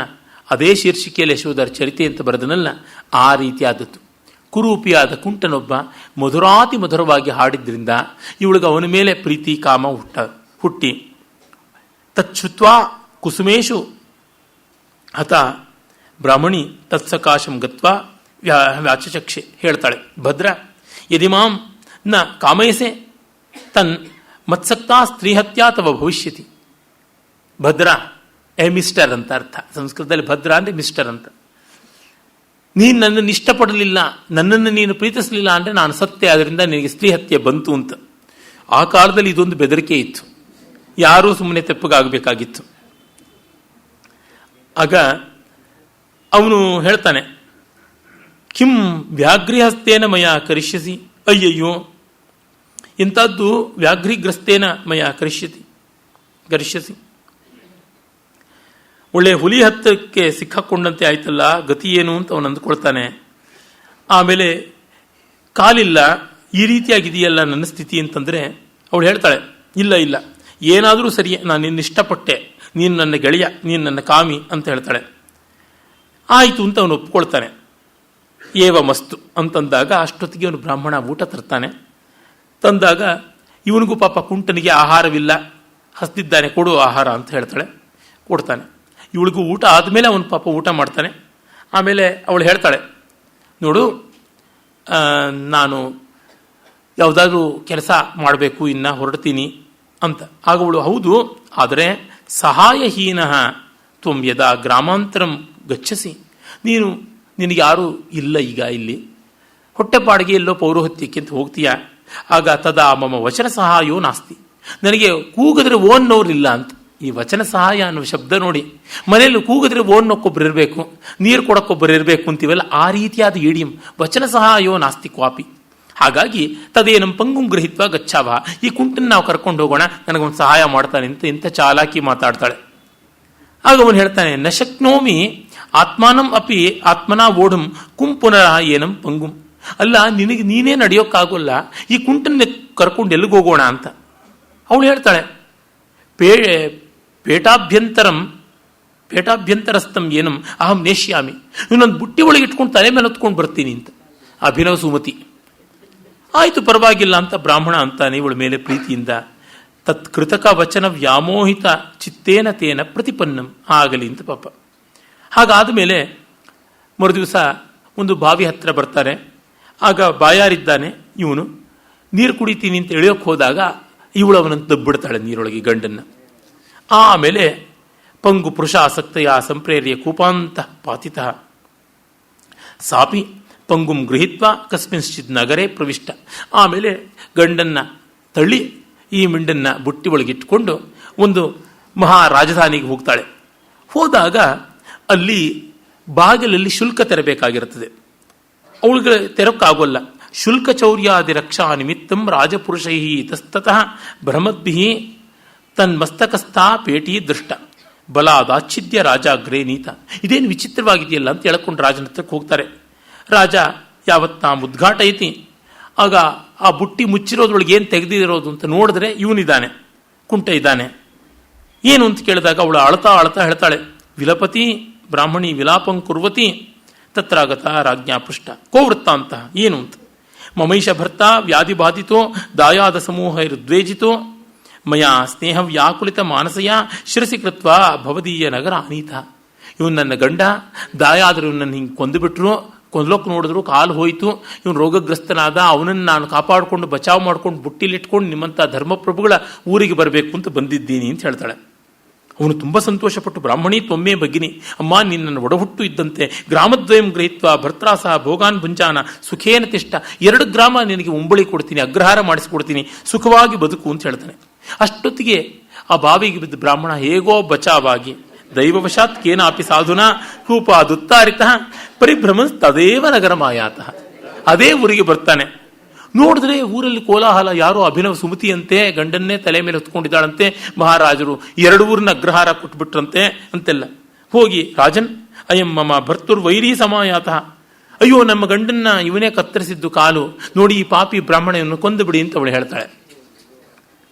ಅದೇ ಶೀರ್ಷಿಕೆಯಲ್ಲಿ ಯಶೋಧರ ಚರಿತೆ ಅಂತ ಬರೆದನಲ್ಲ, ಆ ರೀತಿಯಾದದ್ದು. ಕುರೂಪಿಯಾದ ಕುಂಟನೊಬ್ಬ ಮಧುರಾತಿ ಮಧುರವಾಗಿ ಹಾಡಿದ್ರಿಂದ ಇವಳಿಗೆ ಅವನ ಮೇಲೆ ಪ್ರೀತಿ ಕಾಮ ಹುಟ್ಟಿ ತಚ್ಛುತ್ವಾ ಕುಸುಮೇಶು ಹತ ಬ್ರಾಹ್ಮಣಿ ತತ್ಸಕಾಶಂ ಗತ್ವಾ ವ್ಯಾಚಚಕ್ಷೆ. ಹೇಳ್ತಾಳೆ, ಭದ್ರ ಯದಿ ಮಾಂ ನ ಕಾಮಯಸೆ ತನ್ ಮತ್ಸಕ್ತಾ ಸ್ತ್ರೀಹತ್ಯಾ ತವ ಭವಿಷ್ಯತಿ. ಭದ್ರ ಮಿಸ್ಟರ್ ಅಂತ ಅರ್ಥ. ಸಂಸ್ಕೃತದಲ್ಲಿ ಭದ್ರ ಅಂದರೆ ಮಿಸ್ಟರ್ ಅಂತ. ನೀನು ನನ್ನನ್ನು ಇಷ್ಟಪಡಲಿಲ್ಲ, ನನ್ನನ್ನು ನೀನು ಪ್ರೀತಿಸಲಿಲ್ಲ ಅಂದರೆ ನಾನು ಸತ್ಯ, ಅದರಿಂದ ನಿನಗೆ ಸ್ತ್ರೀ ಹತ್ಯೆ ಬಂತು ಅಂತ. ಆ ಕಾಲದಲ್ಲಿ ಇದೊಂದು ಬೆದರಿಕೆ ಇತ್ತು. ಯಾರೂ ಸುಮ್ಮನೆ ತೆಪ್ಪಗಾಗಬೇಕಾಗಿತ್ತು. ಆಗ ಅವನು ಹೇಳ್ತಾನೆ, ಕಿಂ ವ್ಯಾಘ್ರಿಹಸ್ತೇನ ಮಯ ಕರಿಷ್ಯಸಿ. ಅಯ್ಯಯ್ಯೋ, ಇಂಥದ್ದು ವ್ಯಾಘ್ರಿಗ್ರಸ್ತೇನ ಮಯ ಕರಿಷ್ಯಸಿ. ಒಳ್ಳೆ ಹುಲಿ ಹತ್ತಕ್ಕೆ ಸಿಕ್ಕಾಕೊಂಡಂತೆ ಆಯ್ತಲ್ಲ, ಗತಿ ಏನು ಅಂತ ಅವನು ಅಂದ್ಕೊಳ್ತಾನೆ. ಆಮೇಲೆ ಕಾಲಿಲ್ಲ, ಈ ರೀತಿಯಾಗಿದೆಯಲ್ಲ ನನ್ನ ಸ್ಥಿತಿ ಅಂತಂದರೆ ಅವಳು ಹೇಳ್ತಾಳೆ, ಇಲ್ಲ ಇಲ್ಲ, ಏನಾದರೂ ಸರಿ, ನಾನು ನಿನ್ನ ಇಷ್ಟಪಟ್ಟೆ, ನೀನು ನನ್ನ ಗೆಳೆಯ, ನೀನು ನನ್ನ ಕಾಮಿ ಅಂತ ಹೇಳ್ತಾಳೆ. ಆಯಿತು ಅಂತ ಅವನು ಒಪ್ಕೊಳ್ತಾನೆ. ಏವ ಮಸ್ತು ಅಂತಂದಾಗ ಅಷ್ಟೊತ್ತಿಗೆ ಅವನು ಬ್ರಾಹ್ಮಣ ಊಟ ತರ್ತಾನೆ. ತಂದಾಗ ಇವನಿಗೂ ಪಾಪ ಕುಂಟನಿಗೆ ಆಹಾರವಿಲ್ಲ, ಹಸ್ದಿದ್ದಾನೆ, ಕೊಡು ಆಹಾರ ಅಂತ ಹೇಳ್ತಾಳೆ. ಕೊಡ್ತಾನೆ. ಇವಳಿಗೂ ಊಟ ಆದಮೇಲೆ ಅವನು ಪಾಪ ಊಟ ಮಾಡ್ತಾನೆ. ಆಮೇಲೆ ಅವಳು ಹೇಳ್ತಾಳೆ, ನೋಡು, ನಾನು ಯಾವುದಾದ್ರೂ ಕೆಲಸ ಮಾಡಬೇಕು, ಇನ್ನು ಹೊರಡ್ತೀನಿ ಅಂತ. ಆಗ ಅವಳು, ಹೌದು, ಆದರೆ ಸಹಾಯಹೀನ ತ್ವಂ ಯದಾ ಗ್ರಾಮಾಂತರಂ ಗಚ್ಚಸಿ. ನಿನಗೆ ಯಾರೂ ಇಲ್ಲ ಈಗ ಇಲ್ಲಿ, ಹೊಟ್ಟೆಪಾಡಿಗೆ ಎಲ್ಲೋ ಪೌರೋಹಿತ್ಯಕ್ಕೆ ಅಂತ ಹೋಗ್ತೀಯ. ಆಗ ತದಾ ಮಮ ವಚನ ಸಹಾಯೋ ನಾಸ್ತಿ. ನನಗೆ ಕೂಗಿದ್ರೆ ಓನ್ನೋರಿಲ್ಲ ಅಂತ. ಈ ವಚನ ಸಹಾಯ ಅನ್ನೋ ಶಬ್ದ ನೋಡಿ, ಮನೆಯಲ್ಲಿ ಕೂಗಿದ್ರೆ ಓನ್ನೋಕ್ಕೊಬ್ಬರು ಇರಬೇಕು, ನೀರು ಕೊಡೋಕ್ಕೊಬ್ಬರು ಇರಬೇಕು ಅಂತೀವಲ್ಲ, ಆ ರೀತಿಯಾದ ಇಡಿಯಂ. ವಚನ ಸಹಾಯೋ ನಾಸ್ತಿ ಕ್ವಾಪಿ. ಹಾಗಾಗಿ ತದೇನಂ ಪಂಗುಂ ಗೃಹೀತ್ವ ಗಚ್ಚಾವ. ಈ ಕುಂಟನ್ನು ನಾವು ಕರ್ಕೊಂಡು ಹೋಗೋಣ, ನನಗೊಂದು ಸಹಾಯ ಮಾಡ್ತಾನೆ ಅಂತ ಇಂಥ ಚಾಲಾಕಿ ಮಾತಾಡ್ತಾಳೆ. ಆಗ ಅವನು ಹೇಳ್ತಾನೆ, ನ ಶಕ್ನೋಮಿ ಆತ್ಮಾನಂ ಅಪಿ ಆತ್ಮನಾ ಓಢಂ ಕುಂ ಪುನಃ ಏನಂ ಪಂಗುಂ. ಅಲ್ಲ, ನಿನಗೆ ನೀನೇ ನಡೆಯೋಕ್ಕಾಗೋಲ್ಲ, ಈ ಕುಂಟನ್ನೇ ಕರ್ಕೊಂಡು ಎಲ್ಲಿಗೆ ಹೋಗೋಣ ಅಂತ. ಅವಳು ಹೇಳ್ತಾಳೆ, ಪೇಟಾಭ್ಯಂತರಸ್ಥಂ ಏನಂ ಅಹಂ ನೇಷ್ಯಾಮಿ. ಇನ್ನೊಂದು ಬುಟ್ಟಿ ಒಳಗೆ ಇಟ್ಕೊಂಡು ತಲೆ ಮೇಲೆ ಹೊತ್ಕೊಂಡು ಬರ್ತೀನಿ ಅಂತ. ಅಭಿನವ ಸುಮತಿ. ಆಯಿತು, ಪರವಾಗಿಲ್ಲ ಅಂತ ಬ್ರಾಹ್ಮಣ ಅಂತಾನೆ ಇವಳ ಮೇಲೆ ಪ್ರೀತಿಯಿಂದ. ತತ್ ಕೃತಕ ವಚನ ವ್ಯಾಮೋಹಿತ ಚಿತ್ತೇನ ತೇನ ಪ್ರತಿಪನ್ನಂ ಆಗಲಿ ಅಂತ ಪಾಪ. ಹಾಗಾದ ಮೇಲೆ ಮರುದಿವಸ ಒಂದು ಬಾವಿ ಹತ್ತಿರ ಬರ್ತಾರೆ. ಆಗ ಬಾಯಾರಿದ್ದಾನೆ ಇವನು. ನೀರು ಕುಡಿತೀನಿ ಅಂತ ಎಳೆಯೋಕ್ಕೆ ಹೋದಾಗ ಇವಳು ಅವನಂತ ದಬ್ಬಿಡ್ತಾಳೆ ನೀರೊಳಗೆ ಗಂಡನ್ನು. ಆಮೇಲೆ ಪಂಗು ಪುರುಷ ಆಸಕ್ತೆಯ ಸಂಪ್ರೇರ್ಯ ಕೂಪಾಂತ ಪಾತಿತಃ ಸಾಪಿ ಪಂಗುಂ ಗೃಹೀತ್ವ ಕಸ್ಮಿಂಶ್ಚಿತ್ ನಗರೇ ಪ್ರವಿಷ್ಟ. ಆಮೇಲೆ ಗಂಡನ್ನ ತಳ್ಳಿ ಈ ಮಿಂಡನ್ನ ಬುಟ್ಟಿ ಒಳಗಿಟ್ಟುಕೊಂಡು ಒಂದು ಮಹಾ ರಾಜಧಾನಿಗೆ ಹೋಗ್ತಾಳೆ. ಹೋದಾಗ ಅಲ್ಲಿ ಬಾಗಿಲಲ್ಲಿ ಶುಲ್ಕ ತೆರಬೇಕಾಗಿರುತ್ತದೆ. ಅವಳಿಗೆ ತೆರಕ್ಕಾಗೋಲ್ಲ. ಶುಲ್ಕ ಚೌರ್ಯಾದಿ ರಕ್ಷಾ ನಿಮಿತ್ತಂ ರಾಜಪುರುಷೈ ಇತಸ್ತತಃ ಭ್ರಮದ್ಭಿ ತನ್ಮಸ್ತಕಸ್ಥಾ ಪೇಟಿ ದೃಷ್ಟ ಬಲಾದಾಚ್ಛಿದ್ಯ ರಾಜಾಗ್ರೇ ನೀತ. ಇದೇನು ವಿಚಿತ್ರವಾಗಿದೆಯಲ್ಲ ಅಂತ ಹೇಳ್ಕೊಂಡು ರಾಜನ ಹತ್ರಕ್ಕೆ ಹೋಗ್ತಾರೆ. ರಾಜ ಯಾವತ್ತ ಉದ್ಘಾಟಯತಿ, ಆಗ ಆ ಬುಟ್ಟಿ ಮುಚ್ಚಿರೋದ್ರೊಳಗೆ ಏನು ತೆಗೆದಿರೋದು ಅಂತ ನೋಡಿದ್ರೆ ಇವನಿದ್ದಾನೆ, ಕುಂಟ ಇದ್ದಾನೆ. ಏನು ಅಂತ ಕೇಳಿದಾಗ ಅವಳು ಅಳ್ತಾ ಅಳ್ತಾ ಹೇಳ್ತಾಳೆ, ವಿಲಪತಿ ಬ್ರಾಹ್ಮಣಿ ವಿಲಾಪಂ ಕುರ್ವತಿ ತತ್ರಾಗತ ರಾಜ್ಞಾ ಪೃಷ್ಟ ಕೋವೃತ್ತ ಅಂತ. ಏನು ಅಂತ, ಮಮೈಷ ಭರ್ತ ವ್ಯಾಧಿ ಬಾಧಿತೋ ದಾಯಾದ ಸಮೂಹ ದ್ವೇಜಿತೋ ಮಯಾ ಸ್ನೇಹ ವ್ಯಾಕುಲಿತ ಮಾನಸಯ ಶಿರಸಿ ಕೃತ್ವ ಭವದೀಯ ನಗರ ಅನೀತ. ಇವನು ನನ್ನ ಗಂಡ, ದಾಯಾದರು ಇವನನ್ನು ಹಿಂಗೆ ಕೊಂದುಬಿಟ್ರು, ಕೊಂದ್ಲೋಕ್ ನೋಡಿದ್ರು ಕಾಲು ಹೋಯಿತು, ಇವನು ರೋಗಗ್ರಸ್ತನಾದ, ಅವನನ್ನು ನಾನು ಕಾಪಾಡಿಕೊಂಡು ಬಚಾವ್ ಮಾಡ್ಕೊಂಡು ಬುಟ್ಟಿಲಿಟ್ಕೊಂಡು ನಿಮ್ಮಂಥ ಧರ್ಮಪ್ರಭುಗಳ ಊರಿಗೆ ಬರಬೇಕು ಅಂತ ಬಂದಿದ್ದೀನಿ ಅಂತ ಹೇಳ್ತಾಳೆ. ಅವನು ತುಂಬ ಸಂತೋಷಪಟ್ಟು, ಬ್ರಾಹ್ಮಣಿ ತೊಮ್ಮೆ ಭಗಿನಿ, ಅಮ್ಮ ನಿನ್ನನ್ನು ಒಡಹುಟ್ಟು ಇದ್ದಂತೆ ಗ್ರಾಮದ್ವಯಂ ಗೃಹೀತ್ವ ಭರ್ತ್ರಾಸ ಭೋಗಾನ್ ಭುಂಜಾನ ಸುಖೇನ ತಿಷ್ಟ, 2 ಗ್ರಾಮ ನಿನಗೆ ಉಂಬಳಿ ಕೊಡ್ತೀನಿ, ಅಗ್ರಹಾರ ಮಾಡಿಸಿಕೊಡ್ತೀನಿ, ಸುಖವಾಗಿ ಬದುಕು ಅಂತ ಹೇಳ್ತಾನೆ. ಅಷ್ಟೊತ್ತಿಗೆ ಆ ಬಾವಿಗೆ ಬಿದ್ದ ಬ್ರಾಹ್ಮಣ ಹೇಗೋ ಬಚಾವಾಗಿ ದೈವವಶಾತ್ ಕೇನಾಪಿ ಸಾಧುನಾ ಕೂಪಾದುತ್ತಾರಿತ ಪರಿಭ್ರಮನ್ ತದೇವ ನಗರ ಮಾಯಾತಃ, ಅದೇ ಊರಿಗೆ ಬರ್ತಾನೆ. ನೋಡಿದ್ರೆ ಊರಲ್ಲಿ ಕೋಲಾಹಲ, ಯಾರೋ ಅಭಿನವ ಸುಮತಿಯಂತೆ ಗಂಡನ್ನೇ ತಲೆ ಮೇಲೆ ಹೊತ್ಕೊಂಡಿದ್ದಾಳಂತೆ, ಮಹಾರಾಜರು 2 ಊರಿನ ಅಗ್ರಹಾರ ಕೊಟ್ಬಿಟ್ರಂತೆ ಅಂತೆಲ್ಲ. ಹೋಗಿ ರಾಜನ್ ಅಯಂ ಮಮ ಭರ್ತುರ್ ವೈರಿ ಸಮಾಯಾತಃ, ಅಯ್ಯೋ ನಮ್ಮ ಗಂಡನ್ನ ಇವನೇ ಕತ್ತರಿಸಿದ್ದು ಕಾಲು, ನೋಡಿ ಈ ಪಾಪಿ ಬ್ರಾಹ್ಮಣವನ್ನು ಕೊಂದು ಬಿಡಿ ಅಂತ ಅವಳು ಹೇಳ್ತಾಳೆ.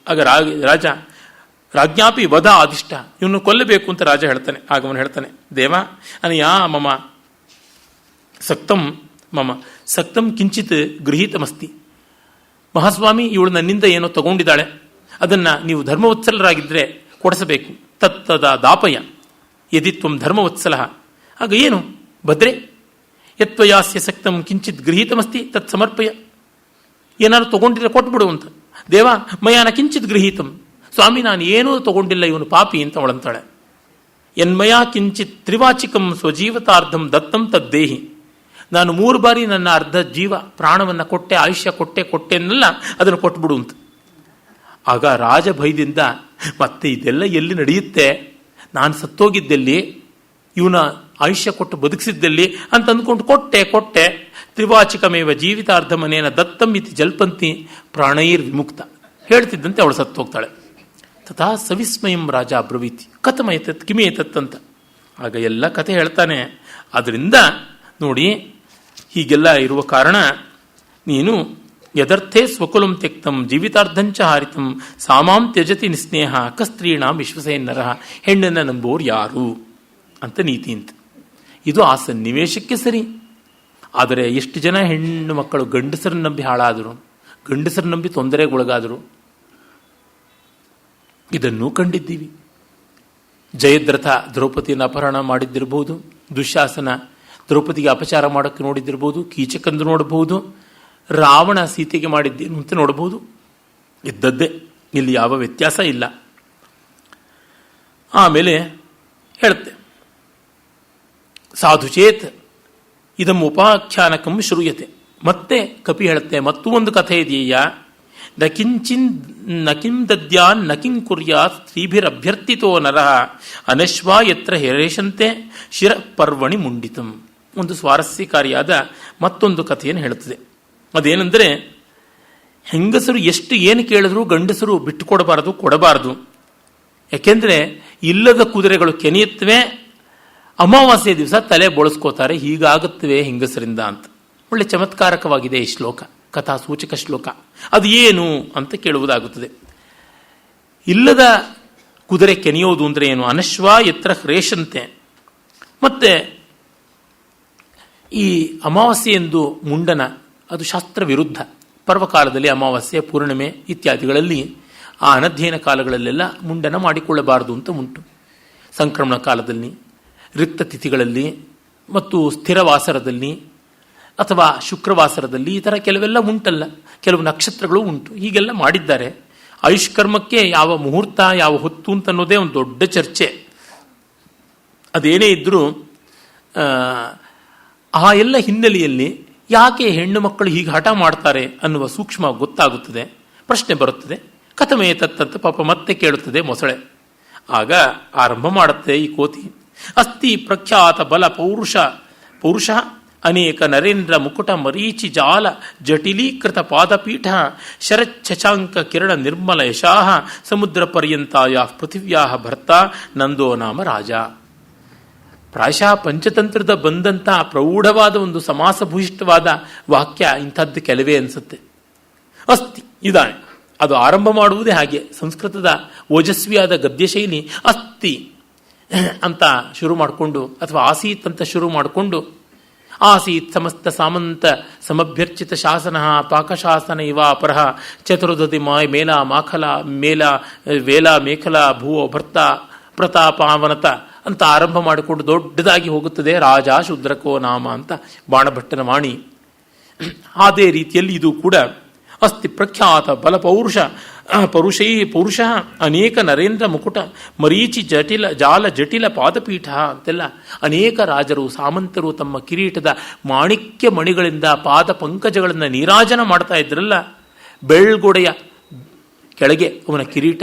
ಆಗ ರಾಜ ರಾಜ್ಞಾಪಿ ವಧ ಆದಿಷ್ಟ, ಇವನು ಕೊಲ್ಲಬೇಕು ಅಂತ ರಾಜ ಹೇಳ್ತಾನೆ. ಆಗ ಅವನು ಹೇಳ್ತಾನೆ, ದೇವ ಅನಯಾ ಮಮ ಸಕ್ತಂ ಕಿಂಚಿತ್ ಗೃಹೀತಮಸ್ತಿ. ಮಹಾಸ್ವಾಮಿ, ಇವಳು ನನ್ನಿಂದ ಏನೋ ತಗೊಂಡಿದ್ದಾಳೆ, ಅದನ್ನು ನೀವು ಧರ್ಮವತ್ಸಲರಾಗಿದ್ದರೆ ಕೊಡಿಸಬೇಕು. ತತ್ತದ ದಾಪಯ ಯದಿತ್ವಂ ಧರ್ಮವತ್ಸಲ. ಆಗ ಏನು ಭದ್ರೆ ಯತ್ವಯಾಸ್ಯ ಸಕ್ತಂ ಕಿಂಚಿತ್ ಗೃಹೀತಮಸ್ತಿ ತತ್ ಸಮರ್ಪಯ, ಏನಾದ್ರು ತಗೊಂಡಿದ್ರೆ ಕೊಟ್ಬಿಡು ಅಂತ. ದೇವ ಮಯಾನ ಕಿಂಚಿತ್ ಗೃಹೀತಂ, ಸ್ವಾಮಿ ನಾನು ಏನೂ ತಗೊಂಡಿಲ್ಲ, ಇವನು ಪಾಪಿ ಅಂತ ಅವಳಂತಾಳೆ. ಎನ್ಮಯ ಕಿಂಚಿತ್ ತ್ರಿವಾಚಿಕಂ ಸ್ವಜೀವತಾರ್ಧಂ ದತ್ತಂ ತದ್ದೇಹಿ, ನಾನು 3 ಬಾರಿ ನನ್ನ ಅರ್ಧ ಜೀವ ಪ್ರಾಣವನ್ನು ಕೊಟ್ಟೆ, ಆಯುಷ್ಯ ಕೊಟ್ಟೆನ್ನಲ್ಲ, ಅದನ್ನು ಕೊಟ್ಬಿಡು ಅಂತ. ಆಗ ರಾಜ ಭಯದಿಂದ ಮತ್ತೆ ಇದೆಲ್ಲ ಎಲ್ಲಿ ನಡೆಯುತ್ತೆ, ನಾನು ಸತ್ತೋಗಿದ್ದಲ್ಲಿ, ಇವನ ಆಯುಷ್ಯ ಕೊಟ್ಟು ಬದುಕಿಸಿದ್ದಲ್ಲಿ ಅಂತ ಅಂದ್ಕೊಂಡು ಕೊಟ್ಟೆ. ತ್ರಿವಾಚಿಕಮೇವ ಜೀವಿತಾರ್ಧಮನೇನ ದತ್ತಂ ಇತಿ ಜಲ್ಪಂತಿ ಪ್ರಾಣೈರ್ ವಿಮುಕ್ತ ಹೇಳ್ತಿದ್ದಂತೆ ಅವಳು ಸತ್ತೋಗ್ತಾಳೆ. ತಥಾ ಸವಿಸ್ಮಯಂ ರಾಜ ಅಬ್ರವೀತಿ ಕಥಮೈತತ್ ಕಿಮೇತತ್ ಅಂತ. ಆಗ ಎಲ್ಲ ಕಥೆ ಹೇಳ್ತಾನೆ. ಅದರಿಂದ ನೋಡಿ, ಹೀಗೆಲ್ಲ ಇರುವ ಕಾರಣ ನೀನು ಯದರ್ಥೇ ಸ್ವಕುಲಂ ತ್ಯಕ್ತಂ ಜೀವಿತಾರ್ಧಂಚ ಹಾರಿತಂ ಸಾಮಾಂ ತ್ಯಜತಿ ನಿಸ್ನೇಹ ಕಸ್ತ್ರೀಣಾಂ ವಿಶ್ವಸೇನ್ನರ, ಹೆಣ್ಣನ್ನು ನಂಬೋರು ಯಾರು ಅಂತ ನೀತಿ ಅಂತ. ಇದು ಆ ಸನ್ನಿವೇಶಕ್ಕೆ ಸರಿ. ಆದರೆ ಎಷ್ಟು ಜನ ಹೆಣ್ಣು ಮಕ್ಕಳು ಗಂಡಸರನ್ನು ನಂಬಿ ಹಾಳಾದರು, ಗಂಡಸರನ್ನು ನಂಬಿ ತೊಂದರೆಗೊಳಗಾದರು, ಇದನ್ನೂ ಕಂಡಿದ್ದೀವಿ. ಜಯದ್ರಥ ದ್ರೌಪದಿಯನ್ನು ಅಪಹರಣ ಮಾಡಿದ್ದಿರಬಹುದು, ದುಶ್ಯಾಸನ ದ್ರೌಪದಿಗೆ ಅಪಚಾರ ಮಾಡೋಕ್ಕೆ ನೋಡಿದ್ದಿರಬಹುದು, ಕೀಚಕಂದು ನೋಡಬಹುದು, ರಾವಣ ಸೀತೆಗೆ ಮಾಡಿದ್ದೇನು ಅಂತ ನೋಡಬಹುದು. ಇದ್ದದ್ದೇ, ಇಲ್ಲಿ ಯಾವ ವ್ಯತ್ಯಾಸ ಇಲ್ಲ. ಆಮೇಲೆ ಹೇಳುತ್ತೆ, ಸಾಧು ಚೇತ್ ಇದಂ ಉಪಾಖ್ಯಾನಕಂ ಶ್ರೂಯತೆ. ಮತ್ತೆ ಕಪಿ ಹೇಳುತ್ತೆ, ಮತ್ತೂ ಒಂದು ಕಥೆ ಇದೆಯಾ, ನಕಿಂ ದದ್ಯಾನ್ ನಕಿಂ ಕುರ್ಯಾತ್ ಸ್ತ್ರೀಭಿರಭ್ಯರ್ಥಿತೋ ನರಃ ಅನಶ್ವಾ ಯತ್ರ ಹೆರೇಶಂತೆ ಶಿರ ಪರ್ವಣಿ ಮುಂಡಿತಂ. ಒಂದು ಸ್ವಾರಸ್ಯಕಾರಿಯಾದ ಮತ್ತೊಂದು ಕಥೆಯನ್ನು ಹೇಳುತ್ತದೆ. ಅದೇನೆಂದರೆ, ಹೆಂಗಸರು ಎಷ್ಟು ಏನು ಕೇಳಿದ್ರೂ ಗಂಡಸರು ಬಿಟ್ಟುಕೊಡಬಾರದು, ಕೊಡಬಾರದು. ಯಾಕೆಂದರೆ ಇಲ್ಲದ ಕುದುರೆಗಳು ಕೆನೆಯುತ್ತವೆ, ಅಮಾವಾಸ್ಯೆ ದಿವಸ ತಲೆ ಬೋಳಿಸ್ಕೋತಾರೆ, ಹೀಗಾಗುತ್ತವೆ ಹೆಂಗಸರಿಂದ ಅಂತ. ಒಳ್ಳೆ ಚಮತ್ಕಾರಕವಾಗಿದೆ ಈ ಶ್ಲೋಕ, ಕಥಾ ಸೂಚಕ ಶ್ಲೋಕ. ಅದು ಏನು ಅಂತ ಕೇಳುವುದಾಗುತ್ತದೆ. ಇಲ್ಲದ ಕುದುರೆ ಕೆನೆಯೋದು ಅಂದರೆ ಏನು? ಅನಶ್ವಾ ಎತ್ರ ಹ್ರೇಷಂತೆ. ಮತ್ತೆ ಈ ಅಮಾವಾಸ್ಯೆ ಎಂದು ಮುಂಡನ, ಅದು ಶಾಸ್ತ್ರ ವಿರುದ್ಧ. ಪರ್ವಕಾಲದಲ್ಲಿ ಅಮಾವಾಸ್ಯೆ, ಪೂರ್ಣಿಮೆ ಇತ್ಯಾದಿಗಳಲ್ಲಿ, ಆ ಅನಧ್ಯಯನ ಕಾಲಗಳಲ್ಲೆಲ್ಲ ಮುಂಡನ ಮಾಡಿಕೊಳ್ಳಬಾರದು ಅಂತ ಉಂಟು. ಸಂಕ್ರಮಣ ಕಾಲದಲ್ಲಿ, ರಿಕ್ತ ತಿಥಿಗಳಲ್ಲಿ ಮತ್ತು ಸ್ಥಿರವಾಸರದಲ್ಲಿ ಅಥವಾ ಶುಕ್ರವಾಸರದಲ್ಲಿ ಈ ಥರ ಕೆಲವೆಲ್ಲ ಉಂಟಲ್ಲ, ಕೆಲವು ನಕ್ಷತ್ರಗಳು ಉಂಟು. ಹೀಗೆಲ್ಲ ಮಾಡಿದ್ದಾರೆ. ಆಯುಷ್ಕರ್ಮಕ್ಕೆ ಯಾವ ಮುಹೂರ್ತ, ಯಾವ ಹೊತ್ತು ಅಂತ ಅನ್ನೋದೇ ಒಂದು ದೊಡ್ಡ ಚರ್ಚೆ. ಅದೇನೇ ಇದ್ದರೂ ಆ ಎಲ್ಲ ಹಿನ್ನೆಲೆಯಲ್ಲಿ ಯಾಕೆ ಹೆಣ್ಣು ಮಕ್ಕಳು ಹೀಗೆ ಹಠ ಮಾಡ್ತಾರೆ ಅನ್ನುವ ಸೂಕ್ಷ್ಮ ಗೊತ್ತಾಗುತ್ತದೆ. ಪ್ರಶ್ನೆ ಬರುತ್ತದೆ, ಕಥಮೇ ತತ್ತಂತ ಪಾಪ ಮತ್ತೆ ಕೇಳುತ್ತದೆ ಮೊಸಳೆ. ಆಗ ಆರಂಭ ಮಾಡುತ್ತೆ ಈ ಕೋತಿ. ಅಸ್ತಿ ಪ್ರಖ್ಯಾತ ಬಲ ಪೌರುಷ ಅನೇಕ ನರೇಂದ್ರ ಮುಕುಟ ಮರೀಚಿ ಜಾಲ ಜಟಿಲೀಕೃತ ಪಾದಪೀಠ ಶರಚ್ಛಚಾಂಕ ಕಿರಣ ನಿರ್ಮಲ ಯಶಾಹ ಸಮುದ್ರ ಪರ್ಯಂತಾಯ ಪೃಥಿವ್ಯಾ ಭರ್ತ ನಂದೋ ನಾಮ ರಾಜ. ಪ್ರಾಯಶಃ ಪಂಚತಂತ್ರದ ಬಂದಂಥ ಪ್ರೌಢವಾದ ಒಂದು ಸಮಾಸಭೂಯಿಷ್ಠವಾದ ವಾಕ್ಯ ಇಂಥದ್ದು ಕೆಲವೇ ಅನಿಸುತ್ತೆ. ಅಸ್ತಿ ಇದಾನೆ, ಅದು ಆರಂಭ ಮಾಡುವುದೇ ಹಾಗೆ. ಸಂಸ್ಕೃತದ ಓಜಸ್ವಿಯಾದ ಗದ್ಯಶೈಲಿ ಅಸ್ತಿ ಅಂತ ಶುರು ಮಾಡಿಕೊಂಡು, ಅಥವಾ ಆಸೀತ್ ಅಂತ ಶುರು ಮಾಡಿಕೊಂಡು, ಆಸೀತ್ ಸಮಸ್ತ ಸಾಮಂತ ಸಮಭ್ಯರ್ಚಿತ ಶಾಸನ ಪಾಕಶಾಸನ ಇವ ಅಪರಃ ಚತುರ್ಧತಿ ಮೇಲ ಮಾಖಲ ಮೇಲ ವೇಲ ಮೇಖಲ ಭೂವ ಭರ್ತ ಪ್ರತಾಪಾವನತ ಅಂತ ಆರಂಭ ಮಾಡಿಕೊಂಡು ದೊಡ್ಡದಾಗಿ ಹೋಗುತ್ತದೆ. ರಾಜ ಶೂದ್ರಕೋ ನಾಮ ಅಂತ ಬಾಣಭಟ್ಟನ ವಾಣಿ. ಅದೇ ರೀತಿಯಲ್ಲಿ ಇದು ಕೂಡ ಅಸ್ತಿ ಪ್ರಖ್ಯಾತ ಬಲ ಪೌರುಷ ಅನೇಕ ನರೇಂದ್ರ ಮುಕುಟ ಮರೀಚಿ ಜಾಲ ಜಟಿಲ ಪಾದಪೀಠ ಅಂತೆಲ್ಲ ಅನೇಕ ರಾಜರು ಸಾಮಂತರು ತಮ್ಮ ಕಿರೀಟದ ಮಾಣಿಕ್ಯ ಮಣಿಗಳಿಂದ ಪಾದ ಪಂಕಜಗಳನ್ನು ನೀರಾಜನ ಮಾಡ್ತಾ ಇದ್ರಲ್ಲ. ಬೆಳ್ಗೊಡೆಯ ಕೆಳಗೆ ಅವನ ಕಿರೀಟ,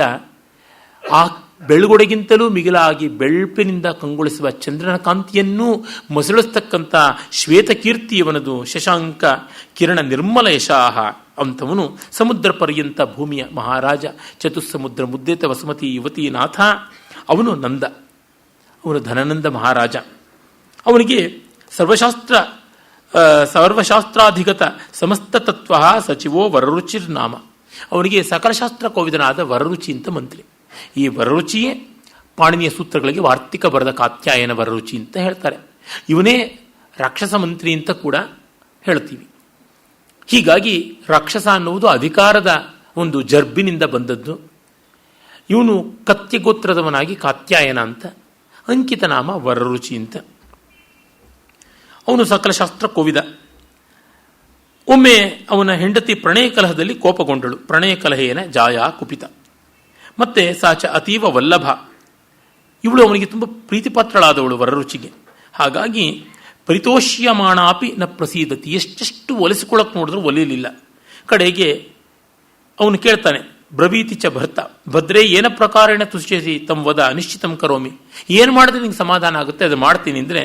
ಆ ಬೆಳ್ಗೊಡೆಗಿಂತಲೂ ಮಿಗಿಲಾಗಿ ಬೆಳ್ಪಿನಿಂದ ಕಂಗೊಳಿಸುವ ಚಂದ್ರನ ಕಾಂತಿಯನ್ನೂ ಮಸಳಿಸ್ತಕ್ಕಂಥ ಶ್ವೇತಕೀರ್ತಿಯವನದು. ಶಶಾಂಕ ಕಿರಣ ನಿರ್ಮಲ ಯಶಾಹ ಅಂಥವನು ಸಮುದ್ರ ಪರ್ಯಂತ ಭೂಮಿಯ ಮಹಾರಾಜ. ಚತುಸ್ಸಮುದ್ರ ಮುದ್ದೇತ ವಸುಮತಿ ಯುವತಿ ನಾಥ. ಅವನು ನಂದ, ಅವನು ಧನನಂದ ಮಹಾರಾಜ. ಅವನಿಗೆ ಸರ್ವಶಾಸ್ತ್ರಾಧಿಗತ ಸಮಸ್ತ ತತ್ವ ಸಚಿವೋ ವರರುಚಿರ್ನಾಮ. ಅವನಿಗೆ ಸಕಲಶಾಸ್ತ್ರ ಕೋವಿದನಾದ ವರರುಚಿ ಅಂತ ಮಂತ್ರಿ. ಈ ವರರುಚಿಯೇ ಪಾಣಿನಿಯ ಸೂತ್ರಗಳಿಗೆ ವಾರ್ತಿಕ ಬರೆದ ಕಾತ್ಯಾಯನ ವರರುಚಿ ಅಂತ ಹೇಳ್ತಾರೆ. ಇವನೇ ರಾಕ್ಷಸ ಮಂತ್ರಿ ಅಂತ ಕೂಡ ಹೇಳ್ತೀವಿ. ಹೀಗಾಗಿ ರಾಕ್ಷಸ ಅನ್ನುವುದು ಅಧಿಕಾರದ ಒಂದು ಜರ್ಬಿನಿಂದ ಬಂದದ್ದು. ಇವನು ಕತ್ಯಗೋತ್ರದವನಾಗಿ ಕಾತ್ಯಾಯನ ಅಂತ, ಅಂಕಿತ ನಾಮ ವರರುಚಿ ಅಂತ. ಅವನು ಸಕಲಶಾಸ್ತ್ರ ಕೋವಿದ. ಒಮ್ಮೆ ಅವನ ಹೆಂಡತಿ ಪ್ರಣಯ ಕಲಹದಲ್ಲಿ ಕೋಪಗೊಂಡಳು. ಪ್ರಣಯ ಕಲಹೇನ ಜಾಯ ಕುಪಿತ. ಮತ್ತೆ ಸಾಚ ಅತೀವ ವಲ್ಲಭ. ಇವಳು ಅವನಿಗೆ ತುಂಬ ಪ್ರೀತಿಪಾತ್ರಳಾದವಳು ವರರುಚಿಗೆ. ಹಾಗಾಗಿ ಪರಿತೋಷ್ಯಮಾಣಾಪಿ ನ ಪ್ರಸೀದತಿ. ಎಷ್ಟೆಷ್ಟು ಒಲಿಸಿಕೊಳ್ಳಕ್ಕೆ ನೋಡಿದ್ರು ಒಲಿಯಲಿಲ್ಲ. ಕಡೆಗೆ ಅವನು ಕೇಳ್ತಾನೆ, ಬ್ರವೀತಿ ಚ ಭರ್ತ ಭದ್ರೇ ಏನ ಪ್ರಕಾರೇಣ ತುಷ್ಯಸಿ ತಂ ವದ ಅನಿಶ್ಚಿತಂ ಕರೋಮಿ. ಏನು ಮಾಡಿದ್ರೆ ನಿಂಗೆ ಸಮಾಧಾನ ಆಗುತ್ತೆ ಅದು ಮಾಡ್ತೀನಿ ಅಂದರೆ,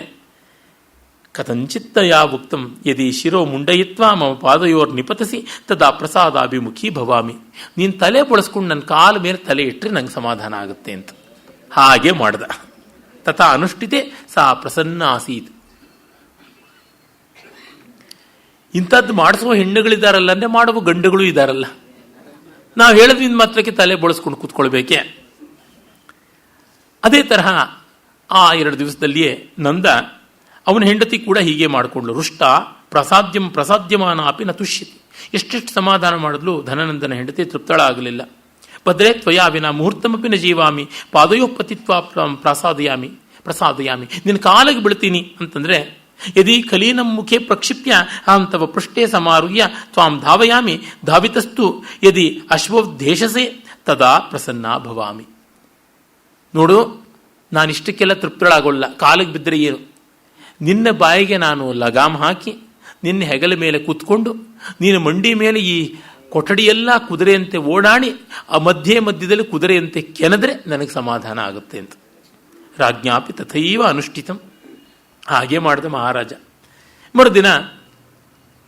ಕಥಂಚಿತ್ತಯಾ ಉಕ್ತಂ ಯದಿ ಶಿರೋ ಮುಂಡಯಿತ್ವ ಮಮ ಪಾದಯೋರ್ ನಿಪತಸಿ ತದಾ ಪ್ರಸಾದಾಭಿಮುಖಿ ಭವಾಮಿ. ನೀನು ತಲೆ ಬಳಸ್ಕೊಂಡು ನನ್ನ ಕಾಲ ಮೇಲೆ ತಲೆ ಇಟ್ಟರೆ ನಂಗೆ ಸಮಾಧಾನ ಆಗುತ್ತೆ ಅಂತ. ಹಾಗೆ ಮಾಡ್ದ. ತಥಾ ಅನುಷ್ಠಿತೆ ಸಾ ಪ್ರಸನ್ನ ಆಸೀತ್. ಇಂಥದ್ದು ಮಾಡಿಸುವ ಹೆಣ್ಣುಗಳಿದ್ದಾರಲ್ಲ ಅಂದರೆ ಮಾಡುವ ಗಂಡುಗಳು ಇದ್ದಾರಲ್ಲ. ನಾವು ಹೇಳೋದ್ರಿಂದ ಮಾತ್ರಕ್ಕೆ ತಲೆ ಬಳಸ್ಕೊಂಡು ಕೂತ್ಕೊಳ್ಬೇಕೆ? ಅದೇ ತರಹ ಆ 2 ದಿವಸದಲ್ಲಿಯೇ ನಂದ ಅವನ ಹೆಂಡತಿ ಕೂಡ ಹೀಗೆ ಮಾಡಿಕೊಂಡ್ಳು. ರುಷ್ಟ ಪ್ರಸಾದ್ಯಮಾನ ಅಪಿ ನ ತುಷ್ಯತಿ. ಎಷ್ಟೆಷ್ಟು ಸಮಾಧಾನ ಮಾಡಿದ್ಲು ಧನನಂದನ ಹೆಂಡತಿ ತೃಪ್ತಳಾಗಲಿಲ್ಲ. ಭದ್ರೇ ತ್ವಯಾ ವಿನ ಮುಹೂರ್ತಮಪಿ ನ ಜೀವಾಮಿ ಪಾದಯೋ ಪತಿತ್ವ ಪ್ರಸಾದಯಾಮಿ. ನಿನ್ನ ಕಾಲಿಗೆ ಬೀಳ್ತೀನಿ ಅಂತಂದ್ರೆ, ಯದಿ ಕಲೀನಂ ಮುಖೇ ಪ್ರಕ್ಷಿಪ್ಯ ಅಹಂ ತವ ಪೃಷ್ಠೇ ಸಮಾರುಹ್ಯ ತ್ವಾಂ ಧಾವಯಾಮಿ ಧಾವಿತಸ್ತು ಯದಿ ಅಶ್ವೋದ್ದೇಶಸೆ ತದಾ ಪ್ರಸನ್ನ ಭವಾಮಿ. ನೋಡು, ನಾನಿಷ್ಟಕ್ಕೆಲ್ಲ ತೃಪ್ತಳಾಗೋಲ್ಲ. ಕಾಲಿಗೆ ಬಿದ್ದರೆ ಏನು? ನಿನ್ನ ಬಾಯಿಗೆ ನಾನು ಲಗಾಮ್ ಹಾಕಿ ನಿನ್ನ ಹೆಗಲ ಮೇಲೆ ಕೂತ್ಕೊಂಡು ನೀನು ಮಂಡಿ ಮೇಲೆ ಈ ಕೊಠಡಿಯೆಲ್ಲ ಕುದುರೆಯಂತೆ ಓಡಾಡಿ ಆ ಮಧ್ಯದಲ್ಲಿ ಕುದುರೆಯಂತೆ ಕೆನೆದ್ರೆ ನನಗೆ ಸಮಾಧಾನ ಆಗುತ್ತೆ ಅಂತ. ರಾಜ್ಞಾಪಿ ತಥೈವ ಅನುಷ್ಠಿತಂ. ಹಾಗೆ ಮಾಡಿದ ಮಹಾರಾಜ. ಮರುದಿನ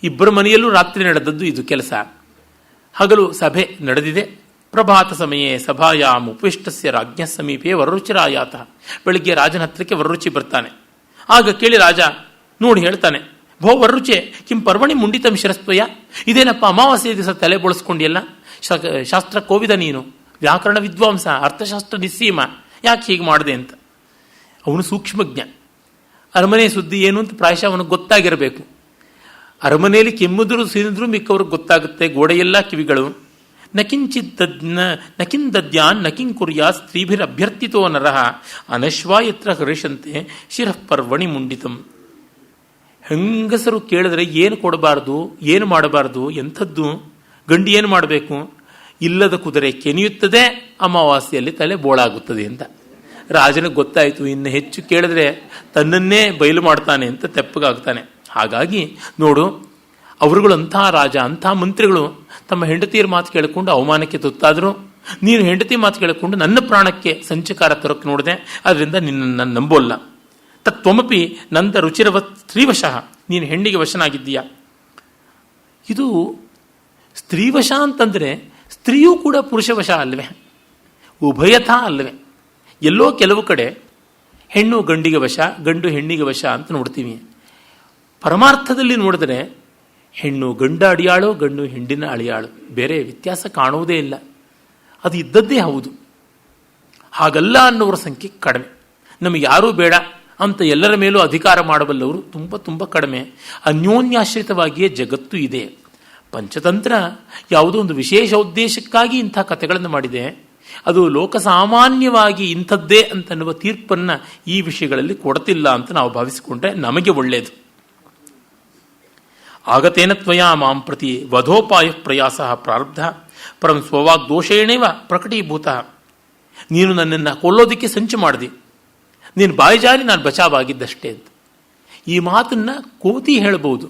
ಇಬ್ಬರ ಮನೆಯಲ್ಲೂ ರಾತ್ರಿ ನಡೆದದ್ದು ಇದು ಕೆಲಸ. ಹಗಲು ಸಭೆ ನಡೆದಿದೆ. ಪ್ರಭಾತ ಸಮಯೇ ಸಭಾಯಾಮ್ ಉಪವಿಷ್ಟಸ್ಯ ರಾಜ್ಞ ಸಮೀಪೆ ವರರುಚಿರಾಯಾತ. ಬೆಳಿಗ್ಗೆ ರಾಜನ ಹತ್ರಕ್ಕೆ ವರರುಚಿ ಬರ್ತಾನೆ. ಆಗ ಕೇಳಿ ರಾಜ ನೋಡಿ ಹೇಳ್ತಾನೆ, ಭೋ ವರರುಚೆ ಕಿಂ ಪರ್ವಣಿ ಮುಂಡಿತಂ ಶಿರಸ್ತ್ವಯ. ಇದೇನಪ್ಪ ಅಮಾವಾಸ್ಯ ದಿವಸ ತಲೆ ಬಳಸ್ಕೊಂಡಿಯಲ್ಲ? ಶಾಸ್ತ್ರ ಕೋವಿದ ನೀನು, ವ್ಯಾಕರಣ ವಿದ್ವಾಂಸ, ಅರ್ಥಶಾಸ್ತ್ರ ನಿಸ್ಸೀಮ, ಯಾಕೆ ಹೀಗೆ ಮಾಡಿದೆ ಅಂತ. ಅವನು ಸೂಕ್ಷ್ಮಜ್ಞ. ಅರಮನೆ ಸುದ್ದಿ ಏನು ಅಂತ ಪ್ರಾಯಶಃ ಅವನಿಗೆ ಗೊತ್ತಾಗಿರಬೇಕು. ಅರಮನೆಯಲ್ಲಿ ಕೆಮ್ಮಿದ್ರು ಸೀನಿದ್ರು ಮಿಕ್ಕವ್ರಿಗೆ ಗೊತ್ತಾಗುತ್ತೆ. ಗೋಡೆಯೆಲ್ಲ ಕಿವಿಗಳು. ನಕಿಂದದ್ಯಾನ್ ನಕಿಂ ಕುರ್ಯಾ ಸ್ತ್ರೀಭಿರಭ್ಯರ್ಥಿತೋ ನರಃ ಅನಶ್ವಾ ಯತ್ರ ಹರಿಷಂತೆ ಶಿರಃ ಪರ್ವಣಿ ಮುಂಡಿತಂ. ಹೆಂಗಸರು ಕೇಳಿದ್ರೆ ಏನು ಕೊಡಬಾರ್ದು, ಏನು ಮಾಡಬಾರ್ದು, ಎಂಥದ್ದು, ಗಂಡು ಏನು ಮಾಡಬೇಕು? ಇಲ್ಲದ ಕುದುರೆ ಕೆನೆಯುತ್ತದೆ, ಅಮಾವಾಸ್ಯೆಯಲ್ಲಿ ತಲೆ ಬೋಳಾಗುತ್ತದೆ ಅಂತ. ರಾಜನಿಗೆ ಗೊತ್ತಾಯಿತು, ಇನ್ನು ಹೆಚ್ಚು ಕೇಳಿದ್ರೆ ತನ್ನನ್ನೇ ಬಯಲು ಮಾಡ್ತಾನೆ ಅಂತ ತೆಪ್ಪಗಾಗ್ತಾನೆ. ಹಾಗಾಗಿ ನೋಡು, ಅವರುಗಳು ಅಂಥ ರಾಜ, ಅಂಥ ಮಂತ್ರಿಗಳು ತಮ್ಮ ಹೆಂಡತಿಯರ ಮಾತು ಕೇಳಿಕೊಂಡು ಅವಮಾನಕ್ಕೆ ತುತ್ತಾದರು. ನೀನು ಹೆಂಡತಿ ಮಾತು ಕೇಳಿಕೊಂಡು ನನ್ನ ಪ್ರಾಣಕ್ಕೆ ಸಂಚಕಾರ ತರಕ್ಕೆ ನೋಡಿದೆ, ಅದರಿಂದ ನಿನ್ನ ನಂಬೋಲ್ಲ. ತತ್ವಮಪಿ ನಂದ ರುಚಿರವ ಸ್ತ್ರೀವಶಃ. ನೀನು ಹೆಣ್ಣಿಗೆ ವಶನಾಗಿದ್ದೀಯಾ. ಇದು ಸ್ತ್ರೀವಶ ಅಂತಂದರೆ ಸ್ತ್ರೀಯೂ ಕೂಡ ಪುರುಷವಶ ಅಲ್ಲವೇ? ಉಭಯಥ ಅಲ್ಲವೇ? ಎಲ್ಲೋ ಕೆಲವು ಕಡೆ ಹೆಣ್ಣು ಗಂಡಿಗೆ ವಶ, ಗಂಡು ಹೆಣ್ಣಿಗೆ ವಶ ಅಂತ ನೋಡ್ತೀವಿ. ಪರಮಾರ್ಥದಲ್ಲಿ ನೋಡಿದ್ರೆ ಹೆಣ್ಣು ಗಂಡ ಅಡಿಯಾಳು, ಗಂಡು ಹೆಣ್ಣಿನ ಅಳಿಯಾಳು, ಬೇರೆ ವ್ಯತ್ಯಾಸ ಕಾಣುವುದೇ ಇಲ್ಲ. ಅದು ಇದ್ದದ್ದೇ ಹೌದು. ಹಾಗಲ್ಲ ಅನ್ನೋರ ಸಂಖ್ಯೆ ಕಡಿಮೆ. ನಮಗೆ ಯಾರೂ ಬೇಡ ಅಂತ ಎಲ್ಲರ ಮೇಲೂ ಅಧಿಕಾರ ಮಾಡಬಲ್ಲವರು ತುಂಬ ತುಂಬ ಕಡಿಮೆ. ಅನ್ಯೋನ್ಯಾಶ್ರಿತವಾಗಿಯೇ ಜಗತ್ತು ಇದೆ. ಪಂಚತಂತ್ರ ಯಾವುದೋ ಒಂದು ವಿಶೇಷ ಉದ್ದೇಶಕ್ಕಾಗಿ ಇಂಥ ಕಥೆಗಳನ್ನು ಮಾಡಿದೆ. ಅದು ಲೋಕಸಾಮಾನ್ಯವಾಗಿ ಇಂಥದ್ದೇ ಅಂತನ್ನುವ ತೀರ್ಪನ್ನು ಈ ವಿಷಯಗಳಲ್ಲಿ ಕೊಡ್ತಿಲ್ಲ ಅಂತ ನಾವು ಭಾವಿಸಿಕೊಂಡ್ರೆ ನಮಗೆ ಒಳ್ಳೆಯದು. ಆಗತೇನ ತ್ವಯಾ ಮಾಂ ಪ್ರತಿ ವಧೋಪಾಯ ಪ್ರಯಾಸ ಪ್ರಾರಬ್ಧ ಪರಂ ಸ್ವವಾಗ್ದೋಷೇಣೇವ ಪ್ರಕಟೀಭೂತ. ನೀನು ನನ್ನನ್ನು ಕೊಲ್ಲೋದಕ್ಕೆ ಸಂಚು ಮಾಡಿದೆ, ನೀನು ಬಾಯಿಜಾರಿ ನಾನು ಬಚಾವಾಗಿದ್ದಷ್ಟೇ ಅಂತ. ಈ ಮಾತನ್ನು ಕೋತಿ ಹೇಳ್ಬೋದು,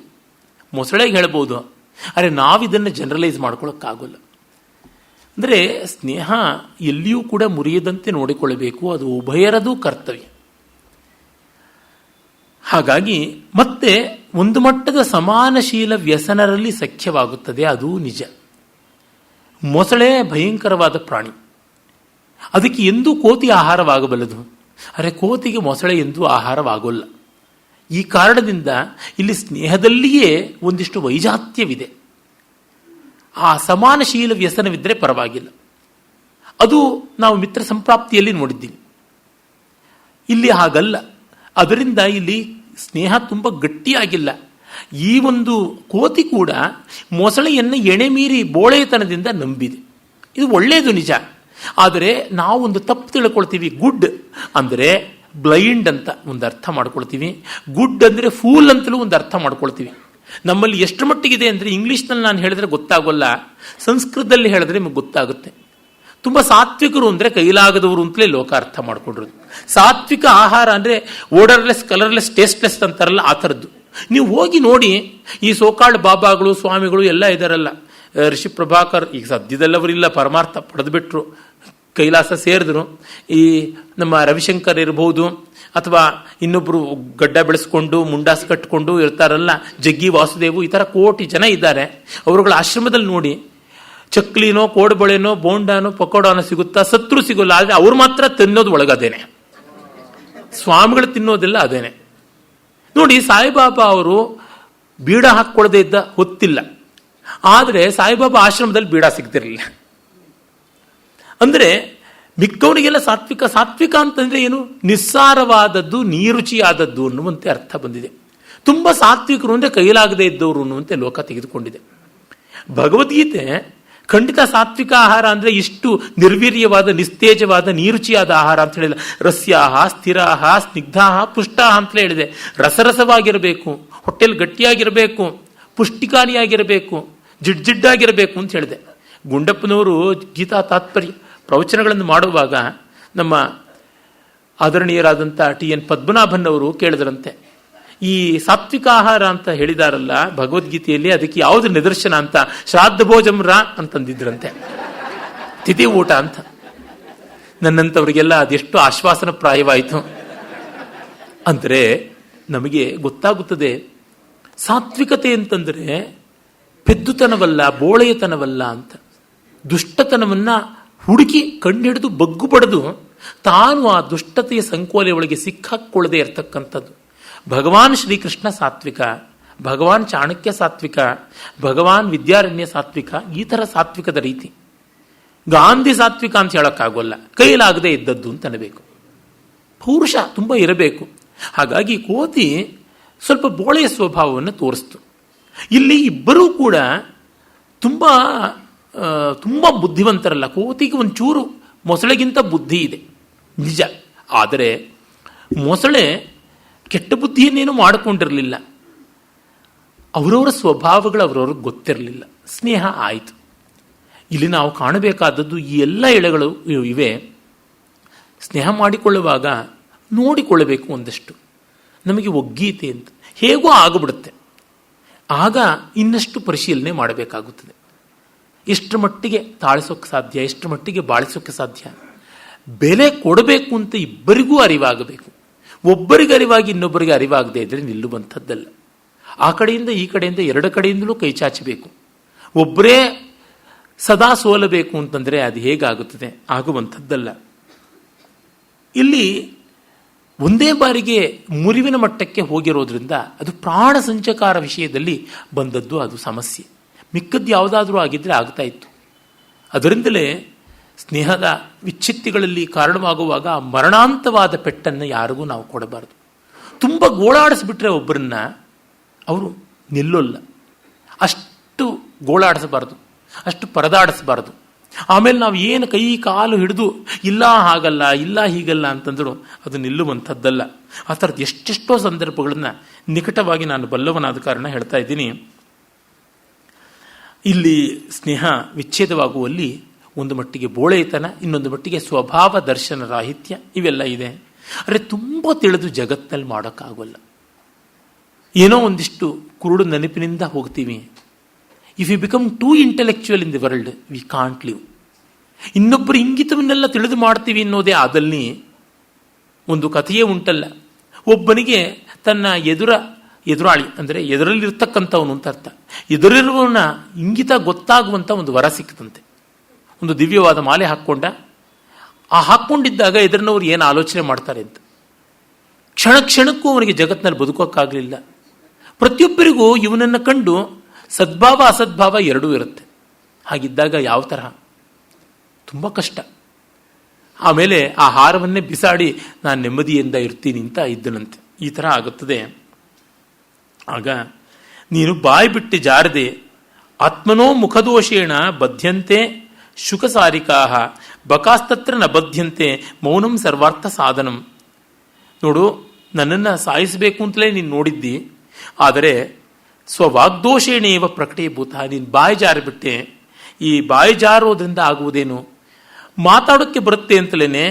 ಮೊಸಳೆಗೆ ಹೇಳ್ಬೋದು, ಆದರೆ ನಾವಿದನ್ನು ಜನರಲೈಸ್ ಮಾಡ್ಕೊಳ್ಳೋಕ್ಕಾಗೋಲ್ಲ. ಅಂದರೆ ಸ್ನೇಹ ಎಲ್ಲಿಯೂ ಕೂಡ ಮುರಿಯದಂತೆ ನೋಡಿಕೊಳ್ಳಬೇಕು, ಅದು ಉಭಯರದೂ ಕರ್ತವ್ಯ. ಹಾಗಾಗಿ ಮತ್ತೆ ಒಂದು ಮಟ್ಟದ ಸಮಾನಶೀಲ ವ್ಯಸನರಲ್ಲಿ ಸಖ್ಯವಾಗುತ್ತದೆ, ಅದೂ ನಿಜ. ಮೊಸಳೆ ಭಯಂಕರವಾದ ಪ್ರಾಣಿ, ಅದಕ್ಕೆ ಎಂದೂ ಕೋತಿ ಆಹಾರವಾಗಬಲ್ಲದು. ಆದರೆ ಕೋತಿಗೆ ಮೊಸಳೆ ಎಂದೂ ಆಹಾರವಾಗೋಲ್ಲ. ಈ ಕಾರಣದಿಂದ ಇಲ್ಲಿ ಸ್ನೇಹದಲ್ಲಿಯೇ ಒಂದಿಷ್ಟು ವೈಜಾತ್ಯವಿದೆ. ಆ ಸಮಾನಶೀಲ ವ್ಯಸನವಿದ್ದರೆ ಪರವಾಗಿಲ್ಲ. ಅದು ನಾವು ಮಿತ್ರ ಸಂಪ್ರಾಪ್ತಿಯಲ್ಲಿ ನೋಡಿದ್ದೀವಿ. ಇಲ್ಲಿ ಹಾಗಲ್ಲ. ಅದರಿಂದ ಇಲ್ಲಿ ಸ್ನೇಹ ತುಂಬ ಗಟ್ಟಿಯಾಗಿಲ್ಲ. ಈ ಒಂದು ಕೋತಿ ಕೂಡ ಮೊಸಳೆಯನ್ನು ಎಣೆ ಮೀರಿ ಬೋಳೆತನದಿಂದ ನಂಬಿದೆ. ಇದು ಒಳ್ಳೆಯದು ನಿಜ. ಆದರೆ ನಾವು ಒಂದು ತಪ್ಪು ತಿಳ್ಕೊಳ್ತೀವಿ. ಗುಡ್ ಅಂದರೆ ಬ್ಲೈಂಡ್ ಅಂತ ಒಂದು ಅರ್ಥ ಮಾಡ್ಕೊಳ್ತೀವಿ, ಗುಡ್ ಅಂದರೆ ಫೂಲ್ ಅಂತಲೂ ಒಂದು ಅರ್ಥ ಮಾಡ್ಕೊಳ್ತೀವಿ. ನಮ್ಮಲ್ಲಿ ಎಷ್ಟು ಮಟ್ಟಿಗಿದೆ ಅಂದರೆ ಇಂಗ್ಲೀಷ್ನಲ್ಲಿ ನಾನು ಹೇಳಿದ್ರೆ ಗೊತ್ತಾಗೋಲ್ಲ, ಸಂಸ್ಕೃತದಲ್ಲಿ ಹೇಳಿದ್ರೆ ನಿಮಗೆ ಗೊತ್ತಾಗುತ್ತೆ. ತುಂಬ ಸಾತ್ವಿಕರು ಅಂದರೆ ಕೈಲಾಗದವರು ಅಂತಲೇ ಲೋಕ ಅರ್ಥ ಮಾಡ್ಕೊಂಡಿರೋದು. ಸಾತ್ವಿಕ ಆಹಾರ ಅಂದರೆ ಓಡರ್ಲೆಸ್, ಕಲರ್ಲೆಸ್, ಟೇಸ್ಟ್ಲೆಸ್ ಅಂತಾರಲ್ಲ, ಆ ಥರದ್ದು. ನೀವು ಹೋಗಿ ನೋಡಿ, ಈ ಸೋಕಾಳ್ ಬಾಬಾಗಳು, ಸ್ವಾಮಿಗಳು ಎಲ್ಲ ಇದ್ದಾರಲ್ಲ, ಋಷಿ ಪ್ರಭಾಕರ್ ಈಗ ಸದ್ಯದಲ್ಲವರಿಲ್ಲ, ಪರಮಾರ್ಥ ಪಡೆದುಬಿಟ್ರು, ಕೈಲಾಸ ಸೇರಿದ್ರು. ಈ ನಮ್ಮ ರವಿಶಂಕರ್ ಇರಬಹುದು, ಅಥವಾ ಇನ್ನೊಬ್ಬರು ಗಡ್ಡ ಬೆಳೆಸ್ಕೊಂಡು ಮುಂಡಾಸ್ ಕಟ್ಟಿಕೊಂಡು ಇರ್ತಾರಲ್ಲ, ಜಗ್ಗಿ ವಾಸುದೇವು, ಈ ಥರ ಕೋಟಿ ಜನ ಇದ್ದಾರೆ. ಅವರುಗಳ ಆಶ್ರಮದಲ್ಲಿ ನೋಡಿ, ಚಕ್ಲಿನೋ ಕೋಡುಬಳೆನೋ ಬೋಂಡಾನೋ ಪಕೋಡಾನೋ ಸಿಗುತ್ತಾ? ಸತ್ರು ಸಿಗೋಲ್ಲ. ಆದರೆ ಅವ್ರು ಮಾತ್ರ ತಿನ್ನೋದು ಒಳಗದೇನೆ, ಸ್ವಾಮಿಗಳು ತಿನ್ನೋದೆಲ್ಲ ಅದೇನೆ. ನೋಡಿ, ಸಾಯಿಬಾಬಾ ಅವರು ಬೀಡ ಹಾಕ್ಕೊಳ್ಳದೆ ಇದ್ದ ಹೊತ್ತಿಲ್ಲ, ಆದರೆ ಸಾಯಿಬಾಬಾ ಆಶ್ರಮದಲ್ಲಿ ಬೀಡ ಸಿಗ್ತಿರಲಿಲ್ಲ. ಅಂದರೆ ಮಿಕ್ಕವರಿಗೆಲ್ಲ ಸಾತ್ವಿಕ. ಸಾತ್ವಿಕ ಅಂತಂದ್ರೆ ಏನು? ನಿಸ್ಸಾರವಾದದ್ದು, ನೀರುಚಿಯಾದದ್ದು ಅನ್ನುವಂತೆ ಅರ್ಥ ಬಂದಿದೆ. ತುಂಬ ಸಾತ್ವಿಕರು ಅಂದರೆ ಕೈಲಾಗದೇ ಇದ್ದವರು ಅನ್ನುವಂತೆ ಲೋಕ ತೆಗೆದುಕೊಂಡಿದೆ. ಭಗವದ್ಗೀತೆ ಖಂಡಿತ ಸಾತ್ವಿಕ ಆಹಾರ ಅಂದರೆ ಇಷ್ಟು ನಿರ್ವೀರ್ಯವಾದ, ನಿಸ್ತೇಜವಾದ, ನೀರುಚಿಯಾದ ಆಹಾರ ಅಂತ ಹೇಳಿಲ್ಲ. ರಸ್ಯಾಹ ಸ್ಥಿರಾಹ ಸ್ನಿಗ್ಧಾಹ ಪುಷ್ಟಾಹ ಅಂತಲೇ ಹೇಳಿದೆ. ರಸರಸವಾಗಿರಬೇಕು, ಹೊಟ್ಟೆಲಿ ಗಟ್ಟಿಯಾಗಿರಬೇಕು, ಪುಷ್ಟಿಕಾರಿಯಾಗಿರಬೇಕು, ಜಿಡ್ಜಿಡ್ಡಾಗಿರಬೇಕು ಅಂತ ಹೇಳಿದೆ. ಗುಂಡಪ್ಪನವರು ಗೀತಾ ತಾತ್ಪರ್ಯ ಪ್ರವಚನಗಳನ್ನು ಮಾಡುವಾಗ ನಮ್ಮ ಆದರಣೀಯರಾದಂಥ TN ಪದ್ಮನಾಭನ್ ಅವರು ಕೇಳಿದ್ರಂತೆ, ಈ ಸಾತ್ವಿಕ ಆಹಾರ ಅಂತ ಹೇಳಿದಾರಲ್ಲ ಭಗವದ್ಗೀತೆಯಲ್ಲಿ, ಅದಕ್ಕೆ ಯಾವುದು ನಿದರ್ಶನ ಅಂತ. ಶ್ರಾದ್ದ ಭೋಜಮ್ರ ಅಂತಂದಿದ್ರಂತೆ, ತಿಥಿ ಊಟ ಅಂತ. ನನ್ನಂಥವ್ರಿಗೆಲ್ಲ ಅದೆಷ್ಟು ಆಶ್ವಾಸನ ಪ್ರಾಯವಾಯಿತು. ಅಂದರೆ ನಮಗೆ ಗೊತ್ತಾಗುತ್ತದೆ, ಸಾತ್ವಿಕತೆ ಅಂತಂದರೆ ಪೆದ್ದುತನವಲ್ಲ, ಬೋಳೆಯತನವಲ್ಲ ಅಂತ. ದುಷ್ಟತನವನ್ನು ಹುಡುಕಿ ಕಂಡುಹಿಡಿದು ಬಗ್ಗು ಪಡೆದು ತಾನು ಆ ದುಷ್ಟತೆಯ ಸಂಕೋಲೆ ಒಳಗೆ ಸಿಕ್ಕಾಕೊಳ್ಳದೆ ಇರತಕ್ಕಂಥದ್ದು. ಭಗವಾನ್ ಶ್ರೀಕೃಷ್ಣ ಸಾತ್ವಿಕ, ಭಗವಾನ್ ಚಾಣಕ್ಯ ಸಾತ್ವಿಕ, ಭಗವಾನ್ ವಿದ್ಯಾರಣ್ಯ ಸಾತ್ವಿಕ, ಈ ಥರ ಸಾತ್ವಿಕದ ರೀತಿ. ಗಾಂಧಿ ಸಾತ್ವಿಕ ಅಂತ ಹೇಳೋಕ್ಕಾಗೋಲ್ಲ, ಕೈಲಾಗದೆ ಇದ್ದದ್ದು ಅಂತ ಅನ್ನಬೇಕು. ಪೌರುಷ ತುಂಬ ಇರಬೇಕು. ಹಾಗಾಗಿ ಕೋತಿ ಸ್ವಲ್ಪ ಬೋಳೆಯ ಸ್ವಭಾವವನ್ನು ತೋರಿಸ್ತು. ಇಲ್ಲಿ ಇಬ್ಬರೂ ಕೂಡ ತುಂಬ ತುಂಬ ಬುದ್ಧಿವಂತರಲ್ಲ. ಕೋತಿಗೆ ಒಂಚೂರು ಮೊಸಳೆಗಿಂತ ಬುದ್ಧಿ ಇದೆ ನಿಜ. ಆದರೆ ಮೊಸಳೆ ಕೆಟ್ಟ ಬುದ್ಧಿಯನ್ನೇನು ಮಾಡಿಕೊಂಡಿರಲಿಲ್ಲ. ಅವರವರ ಸ್ವಭಾವಗಳು ಅವರವ್ರಿಗೆ ಗೊತ್ತಿರಲಿಲ್ಲ. ಸ್ನೇಹ ಆಯಿತು. ಇಲ್ಲಿ ನಾವು ಕಾಣಬೇಕಾದದ್ದು ಈ ಎಲ್ಲ ಎಳೆಗಳು ಇವೆ. ಸ್ನೇಹ ಮಾಡಿಕೊಳ್ಳುವಾಗ ನೋಡಿಕೊಳ್ಳಬೇಕು ಒಂದಷ್ಟು. ನಮಗೆ ಒಗ್ಗೀತೆ ಅಂತ ಹೇಗೋ ಆಗಿಬಿಡುತ್ತೆ. ಆಗ ಇನ್ನಷ್ಟು ಪರಿಶೀಲನೆ ಮಾಡಬೇಕಾಗುತ್ತದೆ. ಎಷ್ಟರ ಮಟ್ಟಿಗೆ ತಾಳಿಸೋಕ್ಕೆ ಸಾಧ್ಯ, ಎಷ್ಟರ ಮಟ್ಟಿಗೆ ಬಾಳಿಸೋಕ್ಕೆ ಸಾಧ್ಯ. ಬೆಲೆ ಕೊಡಬೇಕು ಅಂತ ಇಬ್ಬರಿಗೂ ಅರಿವಾಗಬೇಕು. ಒಬ್ಬರಿಗೆ ಅರಿವಾಗಿ ಇನ್ನೊಬ್ಬರಿಗೆ ಅರಿವಾಗದೇ ಇದ್ದರೆ ನಿಲ್ಲುವಂಥದ್ದಲ್ಲ. ಆ ಕಡೆಯಿಂದ ಈ ಕಡೆಯಿಂದ ಎರಡು ಕಡೆಯಿಂದಲೂ ಕೈ ಚಾಚಬೇಕು. ಒಬ್ಬರೇ ಸದಾ ಸೋಲಬೇಕು ಅಂತಂದರೆ ಅದು ಹೇಗಾಗುತ್ತದೆ? ಆಗುವಂಥದ್ದಲ್ಲ. ಇಲ್ಲಿ ಒಂದೇ ಬಾರಿಗೆ ಮುರಿವಿನ ಮಟ್ಟಕ್ಕೆ ಹೋಗಿರೋದ್ರಿಂದ ಅದು ಪ್ರಾಣ ಸಂಚಕಾರ ವಿಷಯದಲ್ಲಿ ಬಂದದ್ದು ಅದು ಸಮಸ್ಯೆ. ಮಿಕ್ಕದ್ದು ಯಾವುದಾದ್ರೂ ಆಗಿದ್ದರೆ ಆಗ್ತಾ ಇತ್ತು. ಅದರಿಂದಲೇ ಸ್ನೇಹದ ವಿಚ್ಛಿತ್ತಿಗಳಲ್ಲಿ ಕಾರಣವಾಗುವಾಗ ಮರಣಾಂತವಾದ ಪೆಟ್ಟನ್ನು ಯಾರಿಗೂ ನಾವು ಕೊಡಬಾರದು. ತುಂಬ ಗೋಳಾಡಿಸ್ಬಿಟ್ರೆ ಒಬ್ಬರನ್ನ ಅವರು ನಿಲ್ಲೋಲ್ಲ. ಅಷ್ಟು ಗೋಳಾಡಿಸಬಾರ್ದು, ಅಷ್ಟು ಪರದಾಡಿಸಬಾರ್ದು. ಆಮೇಲೆ ನಾವು ಏನು ಕೈ ಕಾಲು ಹಿಡಿದು ಇಲ್ಲ ಹಾಗಲ್ಲ ಇಲ್ಲ ಹೀಗಲ್ಲ ಅಂತಂದ್ರು ಅದು ನಿಲ್ಲುವಂಥದ್ದಲ್ಲ. ಆ ಥರದ್ದು ಎಷ್ಟೆಷ್ಟೋ ಸಂದರ್ಭಗಳನ್ನು ನಿಕಟವಾಗಿ ನಾನು ಬಲ್ಲವನಾದ ಕಾರಣ ಹೇಳ್ತಾ ಇದ್ದೀನಿ. ಇಲ್ಲಿ ಸ್ನೇಹ ವಿಚ್ಛೇದವಾಗುವಲ್ಲಿ ಒಂದು ಮಟ್ಟಿಗೆ ಬೋಳೆತನ, ಇನ್ನೊಂದು ಮಟ್ಟಿಗೆ ಸ್ವಭಾವ ದರ್ಶನ ರಾಹಿತ್ಯ ಇವೆಲ್ಲ ಇದೆ. ಆದರೆ ತುಂಬ ತಿಳಿದು ಜಗತ್ತಿನಲ್ಲಿ ಮಾಡೋಕ್ಕಾಗೋಲ್ಲ. ಏನೋ ಒಂದಿಷ್ಟು ಕುರುಡು ನೆನಪಿನಿಂದ ಹೋಗ್ತೀವಿ. If you become too intellectual in the world we can't live. ಇನ್ನೊಬ್ಬರು ಇಂಗಿತವನ್ನೆಲ್ಲ ತಿಳಿದು ಮಾಡ್ತೀವಿ ಅನ್ನೋದೇ ಆದಲ್ಲಿ ಒಂದು ಕಥೆಯೇ ಉಂಟಲ್ಲ. ಒಬ್ಬನಿಗೆ ತನ್ನ ಎದುರಾಳಿ ಅಂದರೆ ಎದುರಲ್ಲಿರ್ತಕ್ಕಂಥವನು ಅಂತ ಅರ್ಥ, ಎದುರಿರುವವನ ಇಂಗಿತ ಗೊತ್ತಾಗುವಂಥ ಒಂದು ವರ ಸಿಕ್ತಂತೆ. ಒಂದು ದಿವ್ಯವಾದ ಮಾಲೆ ಹಾಕ್ಕೊಂಡ. ಆ ಹಾಕ್ಕೊಂಡಿದ್ದಾಗ ಎದುರಿನವ್ರು ಏನು ಆಲೋಚನೆ ಮಾಡ್ತಾರೆ ಅಂತ ಕ್ಷಣ ಕ್ಷಣಕ್ಕೂ ಅವನಿಗೆ ಜಗತ್ತಿನಲ್ಲಿ ಬದುಕೋಕ್ಕಾಗಲಿಲ್ಲ. ಪ್ರತಿಯೊಬ್ಬರಿಗೂ ಇವನನ್ನು ಕಂಡು ಸದ್ಭಾವ ಅಸದ್ಭಾವ ಎರಡೂ ಇರುತ್ತೆ. ಹಾಗಿದ್ದಾಗ ಯಾವ ತರಹ? ತುಂಬ ಕಷ್ಟ. ಆಮೇಲೆ ಆ ಹಾರವನ್ನೇ ಬಿಸಾಡಿ ನಾನು ನೆಮ್ಮದಿಯಿಂದ ಇರ್ತೀನಿ ಅಂತ ಇದ್ದನಂತೆ. ಈ ಥರ ಆಗುತ್ತದೆ. ಆಗ ನೀನು ಬಾಯಿ ಬಿಟ್ಟು ಜಾರದೆ ಆತ್ಮನೋ ಮುಖದೋಷೇಣ ಬದ್ಧಂತೆ ಶುಕಸಾರಿಕಾ ಬಕಾಸ್ತತ್ರ ನ ಬದ್ಧಂತೆ ಮೌನಂ ಸರ್ವಾರ್ಥ ಸಾಧನಂ. ನೋಡು, ನನ್ನನ್ನು ಸಾಯಿಸಬೇಕು ಅಂತಲೇ ನೀನು ನೋಡಿದ್ದಿ, ಆದರೆ ಸ್ವವಾಗ್ದೋಷೇಣೇವ ಪ್ರಕಟೀಭೂತ. ನೀನು ಬಾಯಿ ಜಾರಿಬಿಟ್ಟೆ. ಈ ಬಾಯಿ ಜಾರೋದ್ರಿಂದ ಆಗುವುದೇನು? ಮಾತಾಡೋಕ್ಕೆ ಬರುತ್ತೆ ಅಂತಲೇ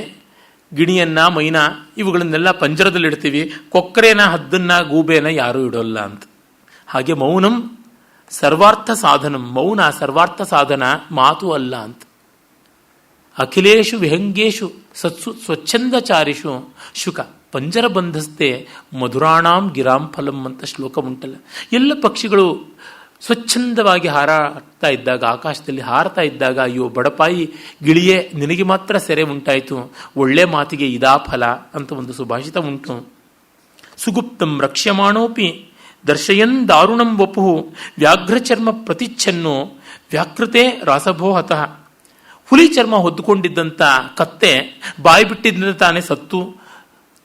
ಗಿಣಿಯನ್ನ ಮೈನ ಇವುಗಳನ್ನೆಲ್ಲ ಪಂಜರದಲ್ಲಿಡ್ತೀವಿ, ಕೊಕ್ಕರೆನ ಹದ್ದನ್ನ ಗೂಬೆನ ಯಾರೂ ಇಡೋಲ್ಲ ಅಂತ. ಹಾಗೆ ಮೌನಂ ಸರ್ವಾರ್ಥ ಸಾಧನಂ, ಮೌನ ಸರ್ವಾರ್ಥ ಸಾಧನ, ಮಾತು ಅಲ್ಲ ಅಂತ. ಅಖಿಲೇಶು ವಿಹಂಗೇಶು ಸತ್ಸು ಸ್ವಚ್ಛಂದಚಾರಿಷು ಶುಕ ಪಂಜರ ಬಂಧಸ್ತೆ ಮಧುರಾಣಾಂ ಗಿರಾಂ ಫಲಂ ಅಂತ ಶ್ಲೋಕ ಉಂಟಲ್ಲ. ಎಲ್ಲ ಪಕ್ಷಿಗಳು ಸ್ವಚ್ಛಂದವಾಗಿ ಹಾರಾಡ್ತಾ ಇದ್ದಾಗ, ಆಕಾಶದಲ್ಲಿ ಹಾರತಾ ಇದ್ದಾಗ, ಅಯ್ಯೋ ಬಡಪಾಯಿ ಗಿಳಿಯೇ ನಿನಗೆ ಮಾತ್ರ ಸೆರೆ ಉಂಟಾಯಿತು, ಒಳ್ಳೆ ಮಾತಿಗೆ ಇದಾ ಫಲ ಅಂತ ಒಂದು ಸುಭಾಷಿತ ಉಂಟು. ಸುಗುಪ್ತಂ ರಕ್ಷ್ಯಮಾಣೋಪಿ ದರ್ಶಯನ್ ದಾರುಣಂ ವಪು ವ್ಯಾಘ್ರಚರ್ಮ ಪ್ರತಿಚ್ಛನ್ನೋ ವ್ಯಾಕೃತೆ ರಾಸಭೋಹತಃ. ಹುಲಿ ಚರ್ಮ ಹೊದ್ದುಕೊಂಡಿದ್ದಂಥ ಕತ್ತೆ ಬಾಯಿ ಬಿಟ್ಟಿದ್ದ ತಾನೇ ಸತ್ತು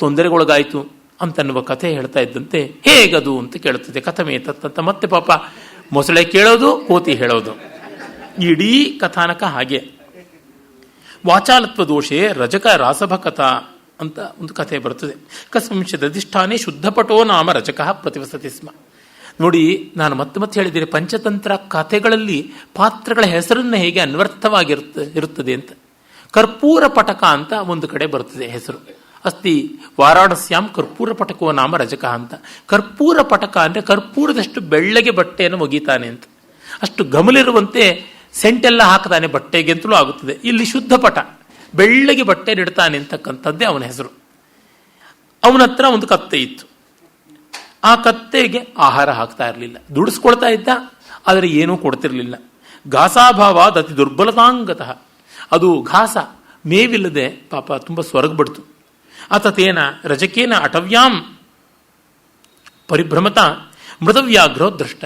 ತೊಂದರೆಗೊಳಗಾಯಿತು ಅಂತನ್ನುವ ಕಥೆ ಹೇಳ್ತಾ ಇದ್ದಂತೆ ಹೇಗದು ಅಂತ ಕೇಳುತ್ತದೆ. ಕಥಮೇ ತತ್ತಂತ ಮತ್ತೆ ಪಾಪ ಮೊಸಳೆ ಕೇಳೋದು, ಕೋತಿ ಹೇಳೋದು, ಇಡೀ ಕಥಾನಕ ಹಾಗೆ. ವಾಚಾಲತ್ವ ದೋಷೆ ರಜಕ ರಾಸಭ ಕಥಾ ಅಂತ ಒಂದು ಕಥೆ ಬರುತ್ತದೆ. ಕಸ್ಮಿಂಶದಧಿಷ್ಠಾನೇ ಶುದ್ಧಪಟೋ ನಾಮ ರಜಕ ಪ್ರತಿವಸತಿ ಸ್ಮ. ನೋಡಿ, ನಾನು ಮತ್ತೆ ಹೇಳಿದ್ದೇನೆ, ಪಂಚತಂತ್ರ ಕಥೆಗಳಲ್ಲಿ ಪಾತ್ರಗಳ ಹೆಸರನ್ನು ಹೇಗೆ ಇರುತ್ತದೆ ಅಂತ. ಕರ್ಪೂರ ಪಟಕ ಅಂತ ಒಂದು ಕಡೆ ಬರುತ್ತದೆ ಹೆಸರು. ಅಸ್ತಿ ವಾರಾಣಸ್ಯಾಂ ಕರ್ಪೂರ ಪಟಕೋ ನಾಮ ರಜಕ ಅಂತ. ಕರ್ಪೂರ ಪಟಕ ಅಂದರೆ ಕರ್ಪೂರದಷ್ಟು ಬೆಳ್ಳಗೆ ಬಟ್ಟೆಯನ್ನು ಒಗೀತಾನೆ ಅಂತ. ಅಷ್ಟು ಗಮಲಿರುವಂತೆ ಸೆಂಟೆಲ್ಲ ಹಾಕ್ತಾನೆ ಬಟ್ಟೆಗೆ ಅಂತಲೂ ಆಗುತ್ತದೆ. ಇಲ್ಲಿ ಶುದ್ಧ ಪಟ, ಬೆಳ್ಳಗೆ ಬಟ್ಟೆ ನಿಡ್ತಾನೆ ಅಂತಕ್ಕಂಥದ್ದೇ ಅವನ ಹೆಸರು. ಅವನ ಹತ್ರ ಒಂದು ಕತ್ತೆ ಇತ್ತು. ಆ ಕತ್ತೆಗೆ ಆಹಾರ ಹಾಕ್ತಾ ಇರಲಿಲ್ಲ, ದುಡಿಸ್ಕೊಳ್ತಾ ಇದ್ದ, ಆದರೆ ಏನೂ ಕೊಡ್ತಿರ್ಲಿಲ್ಲ. ಘಾಸಾಭಾವಾದ್ ಅತಿ ದುರ್ಬಲತಾಂಗತಃ. ಅದು ಘಾಸ, ಮೇವಿಲ್ಲದೆ ಪಾಪ ತುಂಬ ಸ್ವರ್ಗಬಿಡ್ತು. ಅತತೇನ ರಜಕೇನ ಅಟವ್ಯಾಂ ಪರಿಭ್ರಮತ ಮೃತವ್ಯಾಘ್ರೋ ದೃಷ್ಟ.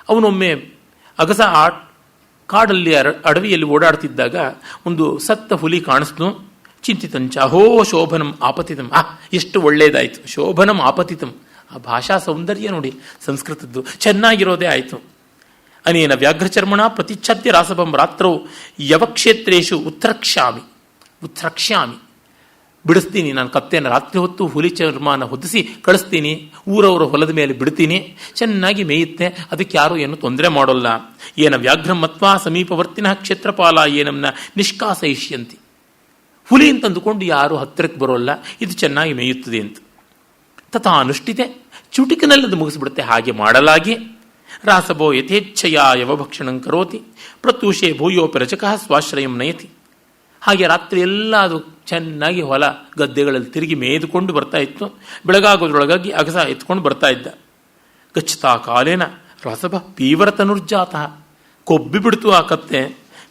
ಅವನೊಮ್ಮೆ ಅಗಸ ಕಾಡಲ್ಲಿ ಅಡವಿಯಲ್ಲಿ ಓಡಾಡ್ತಿದ್ದಾಗ ಒಂದು ಸತ್ತ ಹುಲಿ ಕಾಣಿಸ್ತು. ಚಿಂತಿತಂಚ ಅಹೋ ಶೋಭನಂ ಆಪತಿತಂ. ಎಷ್ಟು ಒಳ್ಳೆಯದಾಯಿತು, ಶೋಭನಂ ಆಪತಿತಂ. ಆ ಭಾಷಾ ಸೌಂದರ್ಯ ನೋಡಿ ಸಂಸ್ಕೃತದ್ದು, ಚೆನ್ನಾಗಿರೋದೇ ಆಯಿತು. ಅನೇನ ವ್ಯಾಘ್ರಚರ್ಮಣ ಪ್ರತಿಚ್ಛತ್ಯ ರಾಸಭಂ ರಾತ್ರೌ ಯವಕ್ಷೇತ್ರೇಶು ಉತ್ರಕ್ಷ್ಯಾಮಿ. ಬಿಡಿಸ್ತೀನಿ ನಾನು ಕತ್ತೆಯನ್ನು, ರಾತ್ರಿ ಹೊತ್ತು ಹುಲಿ ಚರ್ಮನ ಹೊದಿಸಿ ಕಳಿಸ್ತೀನಿ, ಊರವರ ಹೊಲದ ಮೇಲೆ ಬಿಡ್ತೀನಿ, ಚೆನ್ನಾಗಿ ಮೇಯುತ್ತೆ, ಅದಕ್ಕೆ ಯಾರೂ ಏನು ತೊಂದರೆ ಮಾಡೋಲ್ಲ. ಏನ ವ್ಯಾಘ್ರಂ ಮತ್ವಾ ಸಮೀಪವರ್ತಿನ ಕ್ಷೇತ್ರಪಾಲ ಏನಂನ ನಿಷ್ಕಾಸಯಿಷ್ಯಂತಿ. ಹುಲಿ ಅಂತಂದುಕೊಂಡು ಯಾರು ಹತ್ತಿರಕ್ಕೆ ಬರೋಲ್ಲ, ಇದು ಚೆನ್ನಾಗಿ ಮೇಯುತ್ತದೆ ಅಂತ. ತಥಾ ಅನುಷ್ಠಿತೆ, ಚುಟಿಕಿನಲ್ಲಿ ಅದು ಮುಗಿಸ್ಬಿಡುತ್ತೆ. ಹಾಗೆ ಮಾಡಲಾಗಿ ರಾಸಭೋ ಯಥೇಚ್ಛಯ ಯವಭಕ್ಷಣಂ ಕರೋತಿ ಪ್ರತ್ಯೂಷೆ ಭೂಯೋಪಿ ರಚಕ ಸ್ವಾಶ್ರಯಂ ನಯತಿ. ಹಾಗೆ ರಾತ್ರಿ ಎಲ್ಲ ಅದು ಚೆನ್ನಾಗಿ ಹೊಲ ಗದ್ದೆಗಳಲ್ಲಿ ತಿರುಗಿ ಮೇಯ್ದುಕೊಂಡು ಬರ್ತಾ ಇತ್ತು. ಬೆಳಗಾಗೋದ್ರೊಳಗಾಗಿ ಅಗಸ ಎತ್ಕೊಂಡು ಬರ್ತಾ ಇದ್ದ. ಗಚ್ಚತಾ ಕಾಲೇನ ರಾಸಭ ಪೀವರತನುರ್ಜಾತಃ. ಕೊಬ್ಬಿ ಬಿಡ್ತು ಆ ಕತ್ತೆ.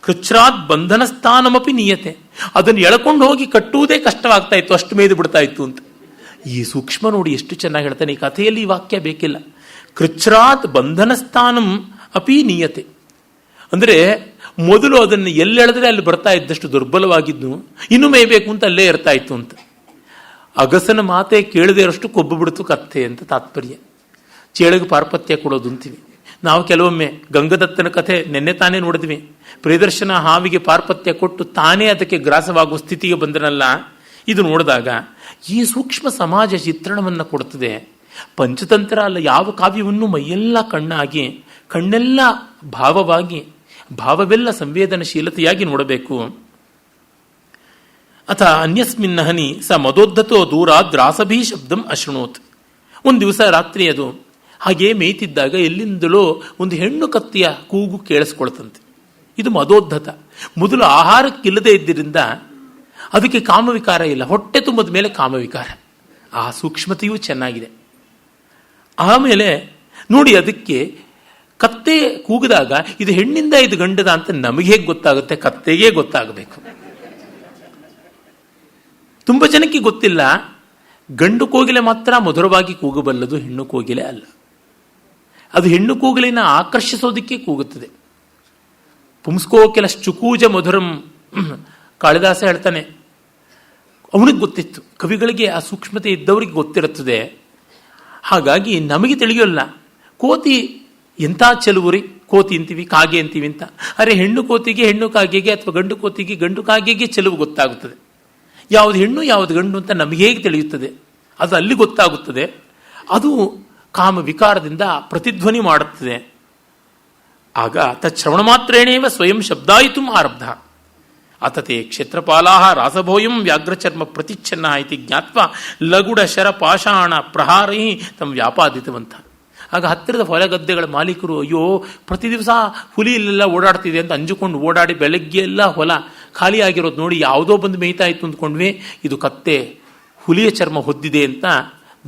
ಕೃಚ್ರಾತ್ ಬಂಧನ ಸ್ಥಾನಮಪಿ ನೀಯತೆ. ಅದನ್ನು ಎಳ್ಕೊಂಡು ಹೋಗಿ ಕಟ್ಟುವುದೇ ಕಷ್ಟವಾಗ್ತಾ ಇತ್ತು, ಅಷ್ಟು ಮೇಯ್ದು ಬಿಡ್ತಾ ಇತ್ತು ಅಂತ. ಈ ಸೂಕ್ಷ್ಮ ನೋಡಿ ಎಷ್ಟು ಚೆನ್ನಾಗಿ ಹೇಳ್ತಾನೆ. ಈ ಕಥೆಯಲ್ಲಿ ಈ ವಾಕ್ಯ ಬೇಕಿಲ್ಲ. ಕೃಚ್ರಾತ್ ಬಂಧನ ಸ್ಥಾನಂ ಅಪಿ ನೀಯತೆ. ಅಂದರೆ ಮೊದಲು ಅದನ್ನು ಎಲ್ಲೆಳೆದ್ರೆ ಅಲ್ಲಿ ಬರ್ತಾ ಇದ್ದಷ್ಟು ದುರ್ಬಲವಾಗಿದ್ದು, ಇನ್ನು ಮೇಯ್ಬೇಕು ಅಂತ ಅಲ್ಲೇ ಇರ್ತಾ ಇತ್ತು ಅಂತ. ಅಗಸನ ಮಾತೆ ಕೇಳದೇ ಇರೋಷ್ಟು ಕೊಬ್ಬು ಬಿಡ್ತು ಕತ್ತೆ ಅಂತ ತಾತ್ಪರ್ಯ. ಚೇಳಿಗೆ ಪಾರ್ಪತ್ಯ ಕೊಡೋದು ಅಂತೀವಿ ನಾವು. ಕೆಲವೊಮ್ಮೆ ಗಂಗದತ್ತನ ಕಥೆ ನಿನ್ನೆ ತಾನೇ ನೋಡಿದ್ವಿ. ಪ್ರಿಯದರ್ಶನ ಹಾವಿಗೆ ಪಾರ್ಪತ್ಯ ಕೊಟ್ಟು ತಾನೇ ಅದಕ್ಕೆ ಗ್ರಾಸವಾಗುವ ಸ್ಥಿತಿಗೆ ಬಂದನಲ್ಲ. ಇದು ನೋಡಿದಾಗ ಈ ಸೂಕ್ಷ್ಮ ಸಮಾಜ ಚಿತ್ರಣವನ್ನು ಕೊಡುತ್ತದೆ. ಪಂಚತಂತ್ರ ಅಲ್ಲ, ಯಾವ ಕಾವ್ಯವನ್ನು ಮೈಯೆಲ್ಲ ಕಣ್ಣಾಗಿ, ಕಣ್ಣೆಲ್ಲ ಭಾವವಾಗಿ, ಭಾವವೆಲ್ಲ ಸಂವೇದನಶೀಲತೆಯಾಗಿ ನೋಡಬೇಕು. ಅಥ ಅನ್ಯಸ್ಮಿನ್ ಹನಿ ಸ ಮದೋದ್ಧತೋ ದೂರಾದ್ ರಾಸಭೀ ಶಬ್ದಂ ಅಶೃಣೋತ್. ಒಂದು ದಿವಸ ರಾತ್ರಿ ಅದು ಹಾಗೇ ಮೇಯ್ತಿದ್ದಾಗ ಎಲ್ಲಿಂದಲೋ ಒಂದು ಹೆಣ್ಣು ಕತ್ತಿಯ ಕೂಗು ಕೇಳಿಸ್ಕೊಳ್ತಂತೆ. ಇದು ಮದೋದ್ಧತ. ಮೊದಲು ಆಹಾರಕ್ಕಿಲ್ಲದೆ ಇದ್ದರಿಂದ ಅದಕ್ಕೆ ಕಾಮವಿಕಾರ ಇಲ್ಲ, ಹೊಟ್ಟೆ ತುಂಬದ ಮೇಲೆ ಕಾಮವಿಕಾರ. ಆ ಸೂಕ್ಷ್ಮತೆಯೂ ಚೆನ್ನಾಗಿದೆ. ಆಮೇಲೆ ನೋಡಿ, ಅದಕ್ಕೆ ಕತ್ತೆ ಕೂಗಿದಾಗ ಇದು ಹೆಣ್ಣಿಂದ ಇದು ಗಂಡದ ಅಂತ ನಮಗೆ ಹೇಗೆ ಗೊತ್ತಾಗುತ್ತೆ? ಕತ್ತೆಗೆ ಗೊತ್ತಾಗಬೇಕು. ತುಂಬ ಜನಕ್ಕೆ ಗೊತ್ತಿಲ್ಲ, ಗಂಡು ಕೋಗಿಲೆ ಮಾತ್ರ ಮಧುರವಾಗಿ ಕೂಗಬಲ್ಲದು, ಹೆಣ್ಣು ಕೋಗಿಲೆ ಅಲ್ಲ. ಅದು ಹೆಣ್ಣು ಕೂಗಲಿನ ಆಕರ್ಷಿಸೋದಕ್ಕೆ ಕೂಗುತ್ತದೆ. ಪುಂಸ್ಕೋಕಿಲ ಚುಕೂಜ ಮಧುರಂ ಕಾಳಿದಾಸ ಹೇಳ್ತಾನೆ. ಅವನಿಗೆ ಗೊತ್ತಿತ್ತು, ಕವಿಗಳಿಗೆ ಆ ಸೂಕ್ಷ್ಮತೆ ಇದ್ದವರಿಗೆ ಗೊತ್ತಿರುತ್ತದೆ. ಹಾಗಾಗಿ ನಮಗೆ ತಿಳಿಯೋಲ್ಲ. ಕೋತಿ ಎಂಥ ಚೆಲುವುರಿ, ಕೋತಿ ಅಂತೀವಿ, ಕಾಗೆ ಅಂತೀವಿ ಅಂತ. ಅರೆ, ಹೆಣ್ಣು ಕೋತಿಗೆ, ಹೆಣ್ಣು ಕಾಗೆಗೆ, ಅಥವಾ ಗಂಡು ಕೋತಿಗೆ, ಗಂಡು ಕಾಗೆಗೆ ಚೆಲುವು ಗೊತ್ತಾಗುತ್ತದೆ. ಯಾವುದು ಹೆಣ್ಣು ಯಾವುದು ಗಂಡು ಅಂತ ನಮಗೆ ಹೇಗೆ ತಿಳಿಯುತ್ತದೆ? ಅದು ಅಲ್ಲಿ ಗೊತ್ತಾಗುತ್ತದೆ. ಅದು ಕಾಮ ವಿಕಾರದಿಂದ ಪ್ರತಿಧ್ವನಿ ಮಾಡುತ್ತದೆ. ಆಗ ತಚ್ಶ್ರವಣ ಮಾತ್ರೇಣೇವ ಸ್ವಯಂ ಶಬ್ದಾಯಿತು ಆರಬ್ಧ. ಅತತೆ ಕ್ಷೇತ್ರಪಾಲಾ ರಾಸಭೋಯಂ ವ್ಯಾಘ್ರಚರ್ಮ ಪ್ರತಿಚ್ಛನ್ನ ಇತಿ ಜ್ಞಾತ್ವ ಲಗುಡ ಶರ ಪಾಷಾಣ ಪ್ರಹಾರೈ ತಮ್ಮ ವ್ಯಾಪಾದಿತವಂತ. ಆಗ ಹತ್ತಿರದ ಹೊಲಗದ್ದೆಗಳ ಮಾಲೀಕರು, ಅಯ್ಯೋ ಪ್ರತಿ ದಿವಸ ಹುಲಿ ಇಲ್ಲೆಲ್ಲ ಓಡಾಡ್ತಿದೆ ಅಂತ ಅಂಜುಕೊಂಡು ಓಡಾಡಿ ಬೆಳಗ್ಗೆ ಎಲ್ಲ ಹೊಲ ಖಾಲಿಯಾಗಿರೋದು ನೋಡಿ ಯಾವುದೋ ಬಂದು ಮೇಯ್ತಾ ಇತ್ತು ಅಂದ್ಕೊಂಡ್ವಿ. ಇದು ಕತ್ತೆ ಹುಲಿಯ ಚರ್ಮ ಹೊದ್ದಿದೆ ಅಂತ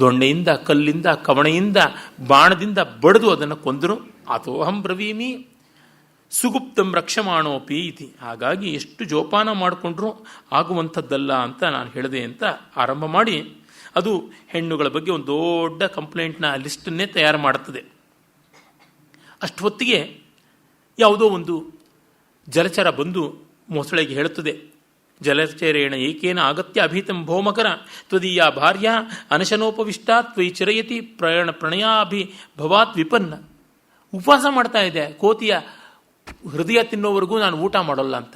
ದೊಣ್ಣೆಯಿಂದ, ಕಲ್ಲಿಂದ, ಕವಣೆಯಿಂದ, ಬಾಣದಿಂದ ಬಡಿದು ಅದನ್ನು ಕೊಂದರು. ಅಥೋಹಂ ಬ್ರವೀಮಿ ಸುಗುಪ್ತಂ ರಕ್ಷಮಾಣೋಪಿ ಇತಿ. ಹಾಗಾಗಿ ಎಷ್ಟು ಜೋಪಾನ ಮಾಡಿಕೊಂಡ್ರೂ ಆಗುವಂಥದ್ದಲ್ಲ ಅಂತ ನಾನು ಹೇಳಿದೆ ಅಂತ ಆರಂಭ ಮಾಡಿ, ಅದು ಹೆಣ್ಣುಗಳ ಬಗ್ಗೆ ಒಂದು ದೊಡ್ಡ ಕಂಪ್ಲೇಂಟ್ನ ಲಿಸ್ಟನ್ನೇ ತಯಾರು ಮಾಡುತ್ತದೆ. ಅಷ್ಟು ಹೊತ್ತಿಗೆ ಯಾವುದೋ ಒಂದು ಜಲಚರ ಬಂದು ಮೊಸಳೆಗೆ ಹೇಳುತ್ತದೆ, ಜಲಚರೇಣ ಏಕೇನ ಅಗತ್ಯ ಅಭೀತಂ ಭೌಮಕರ ತ್ವದೀಯ ಭಾರ್ಯ ಅನಶನೋಪವಿಷ್ಟ ತ್ವಯಿ ಚಿರಯತಿ ಪ್ರಣಯಾಭಿ ಭವಾತ್ ವಿಪನ್ನ. ಉಪವಾಸ ಮಾಡ್ತಾ ಇದೆ, ಕೋತಿಯ ಹೃದಯ ತಿನ್ನೋವರೆಗೂ ನಾನು ಊಟ ಮಾಡೋಲ್ಲ ಅಂತ.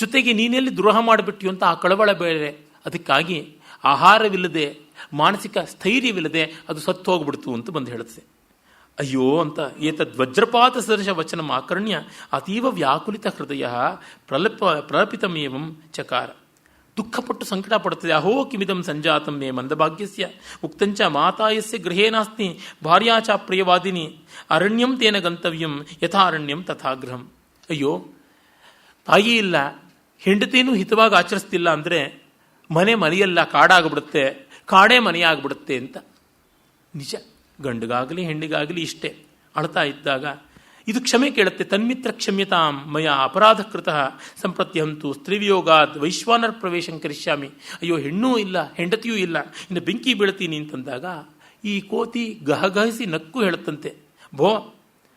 ಜೊತೆಗೆ ನೀನೆಲ್ಲಿ ದ್ರೋಹ ಮಾಡಿಬಿಟ್ಟಿಯೋ ಅಂತ ಆ ಕಳವಳ ಬೇರೆ. ಅದಕ್ಕಾಗಿ ಆಹಾರವಿಲ್ಲದೆ, ಮಾನಸಿಕ ಸ್ಥೈರ್ಯವಿಲ್ಲದೆ ಅದು ಸತ್ತು ಹೋಗ್ಬಿಡ್ತು ಅಂತ ಬಂದು ಹೇಳುತ್ತೆ. ಅಯ್ಯೋ ಅಂತ ಏತದ್ ವಜ್ರಪಾತ ಸದೃಶ ವಚನ ಆಕರ್ಣ್ಯ ಅತೀವ ವ್ಯಾಕುಲಿತ ಹೃದಯ ಪ್ರಲಪಿತಮೇವಂ ಚಕಾರ. ದುಃಖಪಟ್ಟು ಸಂಕಟ ಪಡುತ್ತದೆ. ಅಹೋ ಕಿಮಿದಂ ಸಂಜಾತಂ ಮೇ ಮಂದಭಾಗ್ಯಸ್ಯ ಉಕ್ತಂಚ ಮಾತಾಯಸ್ಯ ಗೃಹೇ ನಾಸ್ತಿ ಭಾರ್ಯಾಚ ಪ್ರಿಯವಾದಿನಿ ಅರಣ್ಯಂ ತೇನ ಗಂತವ್ಯಂ ಯಥಾರಣ್ಯಂ ತಥಾ ಗೃಹಂ. ಅಯ್ಯೋ, ತಾಯಿ ಇಲ್ಲ, ಹೆಂಡತಿನೂ ಹಿತವಾಗಿ ಆಚರಿಸ್ತಿಲ್ಲ ಅಂದರೆ ಮನೆಯಲ್ಲ ಕಾಡಾಗ್ಬಿಡುತ್ತೆ, ಕಾಡೇ ಮನೆಯಾಗ್ಬಿಡುತ್ತೆ ಅಂತ. ನಿಜ, ಗಂಡಿಗಾಗಲಿ ಹೆಣ್ಣಿಗಾಗಲಿ ಇಷ್ಟೇ. ಅಳ್ತಾ ಇದ್ದಾಗ ಇದು ಕ್ಷಮೆ ಕೇಳುತ್ತೆ. ತನ್ಮಿತ್ರ ಕ್ಷಮ್ಯತಾಂ ಮಯ ಅಪರಾಧ ಕೃತಃ ಸಂಪ್ರತ್ಯಂತು ಸ್ತ್ರೀವಿಯೋಗಾದ್ ವೈಶ್ವಾನರ ಪ್ರವೇಶಂ ಕರಿಷ್ಯಾಮಿ. ಅಯ್ಯೋ, ಹೆಣ್ಣೂ ಇಲ್ಲ, ಹೆಂಡತಿಯೂ ಇಲ್ಲ, ಇನ್ನು ಬೆಂಕಿ ಬೀಳ್ತೀನಿ ಅಂತಂದಾಗ ಈ ಕೋತಿ ಗಹಗಹಿಸಿ ನಕ್ಕು ಹೇಳುತ್ತಂತೆ, ಭೋ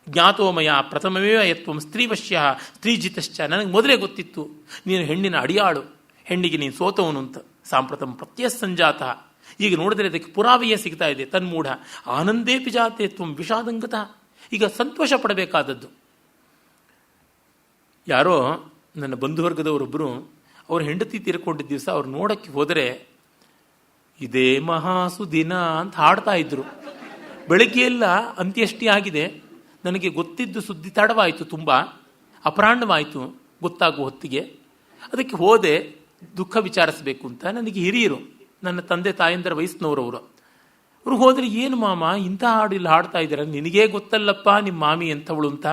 ಜ್ಞಾತೋಮಯ ಪ್ರಥಮವೇ ಯತ್ವಂ ಸ್ತ್ರೀವಶ್ಯ ಸ್ತ್ರೀಜಿತಶ್ಚ. ನನಗೆ ಮೊದಲೇ ಗೊತ್ತಿತ್ತು ನೀನು ಹೆಣ್ಣಿನ ಅಡಿಯಾಳು, ಹೆಣ್ಣಿಗೆ ನೀನು ಸೋತವನು ಅಂತ. ಸಾಂಪ್ರತಂ ಪ್ರತ್ಯಯ ಸಂಜಾತ. ಈಗ ನೋಡಿದ್ರೆ ಅದಕ್ಕೆ ಪುರಾವೆಯೇ ಸಿಗ್ತಾ ಇದೆ. ತನ್ಮೂಢ ಆನಂದೇ ಪಿಜಾತೆ ತ್ವಂ ವಿಷಾದಂಗತ. ಈಗ ಸಂತೋಷ ಪಡಬೇಕಾದದ್ದು. ಯಾರೋ ನನ್ನ ಬಂಧುವರ್ಗದವರೊಬ್ಬರು ಅವ್ರ ಹೆಂಡತಿ ತೀರ್ಕೊಂಡಿದ್ದ ದಿವಸ ಅವ್ರು ನೋಡಕ್ಕೆ ಹೋದರೆ ಇದೇ ಮಹಾಸುದಿನ ಅಂತ ಹಾಡ್ತಾ ಇದ್ರು. ಬೆಳಗ್ಗೆ ಎಲ್ಲ ಅಂತ್ಯಷ್ಟಿ ಆಗಿದೆ. ನನಗೆ ಗೊತ್ತಿದ್ದು ಸುದ್ದಿ ತಡವಾಯಿತು, ತುಂಬ ಅಪರಾಹ್ನವಾಯಿತು ಗೊತ್ತಾಗುವ ಹೊತ್ತಿಗೆ. ಅದಕ್ಕೆ ಹೋದೆ ದುಃಖ ವಿಚಾರಿಸಬೇಕು ಅಂತ. ನನಗೆ ಹಿರಿಯರು, ನನ್ನ ತಂದೆ ತಾಯಂದರ ವಯಸ್ಸಿನವರವರು. ಅವ್ರು ಹೋದರೆ, ಏನು ಮಾಮ ಇಂಥ ಹಾಡು ಇಲ್ಲಿ ಹಾಡ್ತಾ ಇದ್ದೀರ, ನಿನಗೇ ಗೊತ್ತಲ್ಲಪ್ಪ ನಿಮ್ಮ ಮಾಮಿ ಎಂಥವಳು ಅಂತ.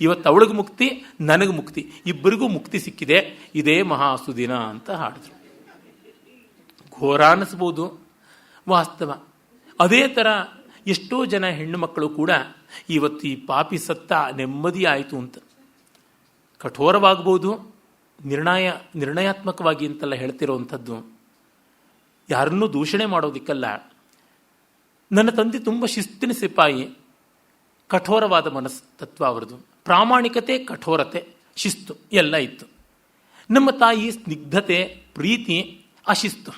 ಇವತ್ತು ಅವಳಿಗೆ ಮುಕ್ತಿ, ನನಗೆ ಮುಕ್ತಿ, ಇಬ್ಬರಿಗೂ ಮುಕ್ತಿ ಸಿಕ್ಕಿದೆ, ಇದೇ ಮಹಾಸುದಿನ ಅಂತ ಹಾಡಿದ್ರು. ಘೋರ ಅನ್ನಿಸ್ಬೋದು, ವಾಸ್ತವ. ಅದೇ ಥರ ಎಷ್ಟೋ ಜನ ಹೆಣ್ಣು ಮಕ್ಕಳು ಕೂಡ ಇವತ್ತು ಈ ಪಾಪಿ ಸತ್ತ ನೆಮ್ಮದಿ ಆಯಿತು ಅಂತ. ಕಠೋರವಾಗ್ಬೋದು, ನಿರ್ಣಯಾತ್ಮಕವಾಗಿ ಅಂತೆಲ್ಲ ಹೇಳ್ತಿರೋವಂಥದ್ದು. ಯಾರನ್ನೂ ದೂಷಣೆ ಮಾಡೋದಿಕ್ಕಲ್ಲ. ನನ್ನ ತಂದೆ ತುಂಬ ಶಿಸ್ತಿನ ಸಿಪಾಯಿ, ಕಠೋರವಾದ ಮನಸ್ತತ್ವ ಅವರದು. ಪ್ರಾಮಾಣಿಕತೆ, ಕಠೋರತೆ, ಶಿಸ್ತು ಎಲ್ಲ ಇತ್ತು. ನಮ್ಮ ತಾಯಿ ಸ್ನಿಗ್ಧತೆ, ಪ್ರೀತಿ, ಅಶಿಸ್ತು.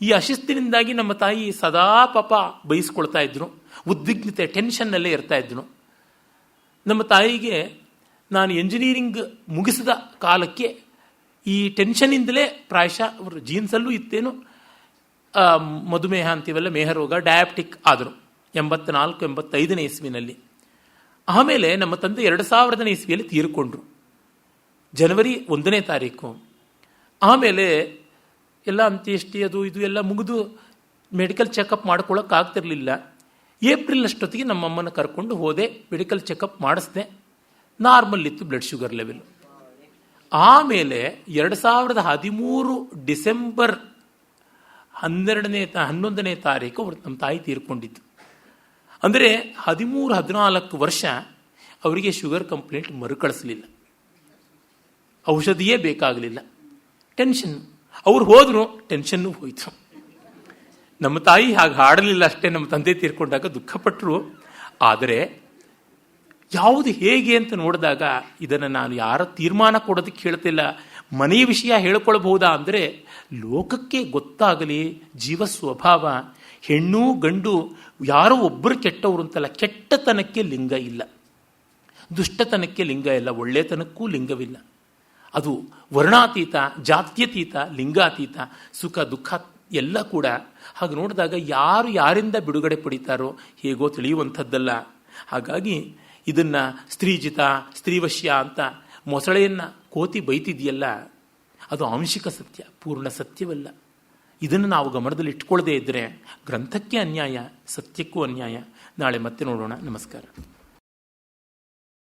ಈ ಅಶಿಸ್ತಿನಿಂದಾಗಿ ನಮ್ಮ ತಾಯಿ ಸದಾ ಪಾಪ ಬಯಸ್ಕೊಳ್ತಾ ಇದ್ರು, ಉದ್ವಿಗ್ನತೆ, ಟೆನ್ಷನ್ನಲ್ಲೇ ಇರ್ತಾ ಇದ್ರು. ನಮ್ಮ ತಾಯಿಗೆ ನಾನು ಎಂಜಿನಿಯರಿಂಗ್ ಮುಗಿಸಿದ ಕಾಲಕ್ಕೆ ಈ ಟೆನ್ಷನ್ನಿಂದಲೇ ಪ್ರಾಯಶಃ ಅವರು ಜೀನ್ಸಲ್ಲೂ ಇತ್ತೇನು ಮಧುಮೇಹ ಅಂತೀವಲ್ಲ, ಮೇಹರೋಗ, ಡಯಾಬಿಟಿಕ್ ಆದರು 84-85 ಇಸ್ವಿನಲ್ಲಿ. ಆಮೇಲೆ ನಮ್ಮ ತಂದೆ 2000 ಇಸ್ವಿಯಲ್ಲಿ ತೀರಿಕೊಂಡ್ರು, ಜನವರಿ 1ನೇ ತಾರೀಕು. ಆಮೇಲೆ ಎಲ್ಲ ಅಂತ್ಯೇಷ್ಟಿ ಅದು ಇದು ಎಲ್ಲ ಮುಗಿದು ಮೆಡಿಕಲ್ ಚೆಕಪ್ ಮಾಡ್ಕೊಳ್ಳೋಕ್ಕಾಗ್ತಿರ್ಲಿಲ್ಲ. ಏಪ್ರಿಲ್ ಅಷ್ಟೊತ್ತಿಗೆ ನಮ್ಮಮ್ಮನ ಕರ್ಕೊಂಡು ಹೋದೆ, ಮೆಡಿಕಲ್ ಚೆಕಪ್ ಮಾಡಿಸ್ದೆ, ನಾರ್ಮಲ್ ಇತ್ತು ಬ್ಲಡ್ ಶುಗರ್ ಲೆವೆಲ್. ಆಮೇಲೆ 2013 ಡಿಸೆಂಬರ್ 11ನೇ ತಾರೀಕು ನಮ್ಮ ತಾಯಿ ತೀರ್ಕೊಂಡಿತ್ತು. ಅಂದರೆ 13-14 ವರ್ಷ ಅವರಿಗೆ ಶುಗರ್ ಕಂಪ್ಲೇಂಟ್ ಮರುಕಳಿಸಲಿಲ್ಲ, ಔಷಧಿಯೇ ಬೇಕಾಗಲಿಲ್ಲ. ಟೆನ್ಷನ್, ಅವ್ರು ಹೋದ್ರು, ಟೆನ್ಷನ್ನು ಹೋಯಿತು. ನಮ್ಮ ತಾಯಿ ಹಾಗೆ ಹಾಡಲಿಲ್ಲ ಅಷ್ಟೇ, ನಮ್ಮ ತಂದೆ ತೀರ್ಕೊಂಡಾಗ ದುಃಖಪಟ್ಟರು. ಆದರೆ ಯಾವುದು ಹೇಗೆ ಅಂತ ನೋಡಿದಾಗ ಇದನ್ನು ನಾನು ಯಾರ ತೀರ್ಮಾನ ಕೊಡೋದಕ್ಕೆ ಹೇಳ್ತಿಲ್ಲ, ಮನೆಯ ವಿಷಯ ಹೇಳ್ಕೊಳ್ಬಹುದಾ ಅಂದರೆ ಲೋಕಕ್ಕೆ ಗೊತ್ತಾಗಲಿ ಜೀವ ಸ್ವಭಾವ. ಹೆಣ್ಣು ಗಂಡು ಯಾರೋ ಒಬ್ಬರು ಕೆಟ್ಟವರು ಅಂತಲ್ಲ, ಕೆಟ್ಟತನಕ್ಕೆ ಲಿಂಗ ಇಲ್ಲ, ದುಷ್ಟತನಕ್ಕೆ ಲಿಂಗ ಇಲ್ಲ, ಒಳ್ಳೆತನಕ್ಕೂ ಲಿಂಗವಿಲ್ಲ. ಅದು ವರ್ಣಾತೀತ, ಜಾತ್ಯತೀತ, ಲಿಂಗಾತೀತ, ಸುಖ ದುಃಖ ಎಲ್ಲ ಕೂಡ. ಹಾಗೆ ನೋಡಿದಾಗ ಯಾರು ಯಾರಿಂದ ಬಿಡುಗಡೆ ಪಡಿತಾರೋ ಹೇಗೋ ತಿಳಿಯುವಂಥದ್ದಲ್ಲ. ಹಾಗಾಗಿ ಇದನ್ನು ಸ್ತ್ರೀಜಿತ, ಸ್ತ್ರೀವಶ್ಯ ಅಂತ ಮೊಸಳೆಯನ್ನು ಕೋತಿ ಬೈತಿದೆಯಲ್ಲ, ಅದು ಆಂಶಿಕ ಸತ್ಯ, ಪೂರ್ಣ ಸತ್ಯವಲ್ಲ. ಇದನ್ನು ನಾವು ಗಮನದಲ್ಲಿ ಇಟ್ಕೊಳ್ಳದೇ ಇದ್ದರೆ ಗ್ರಂಥಕ್ಕೆ ಅನ್ಯಾಯ, ಸತ್ಯಕ್ಕೂ ಅನ್ಯಾಯ. ನಾಳೆ ಮತ್ತೆ ನೋಡೋಣ. ನಮಸ್ಕಾರ.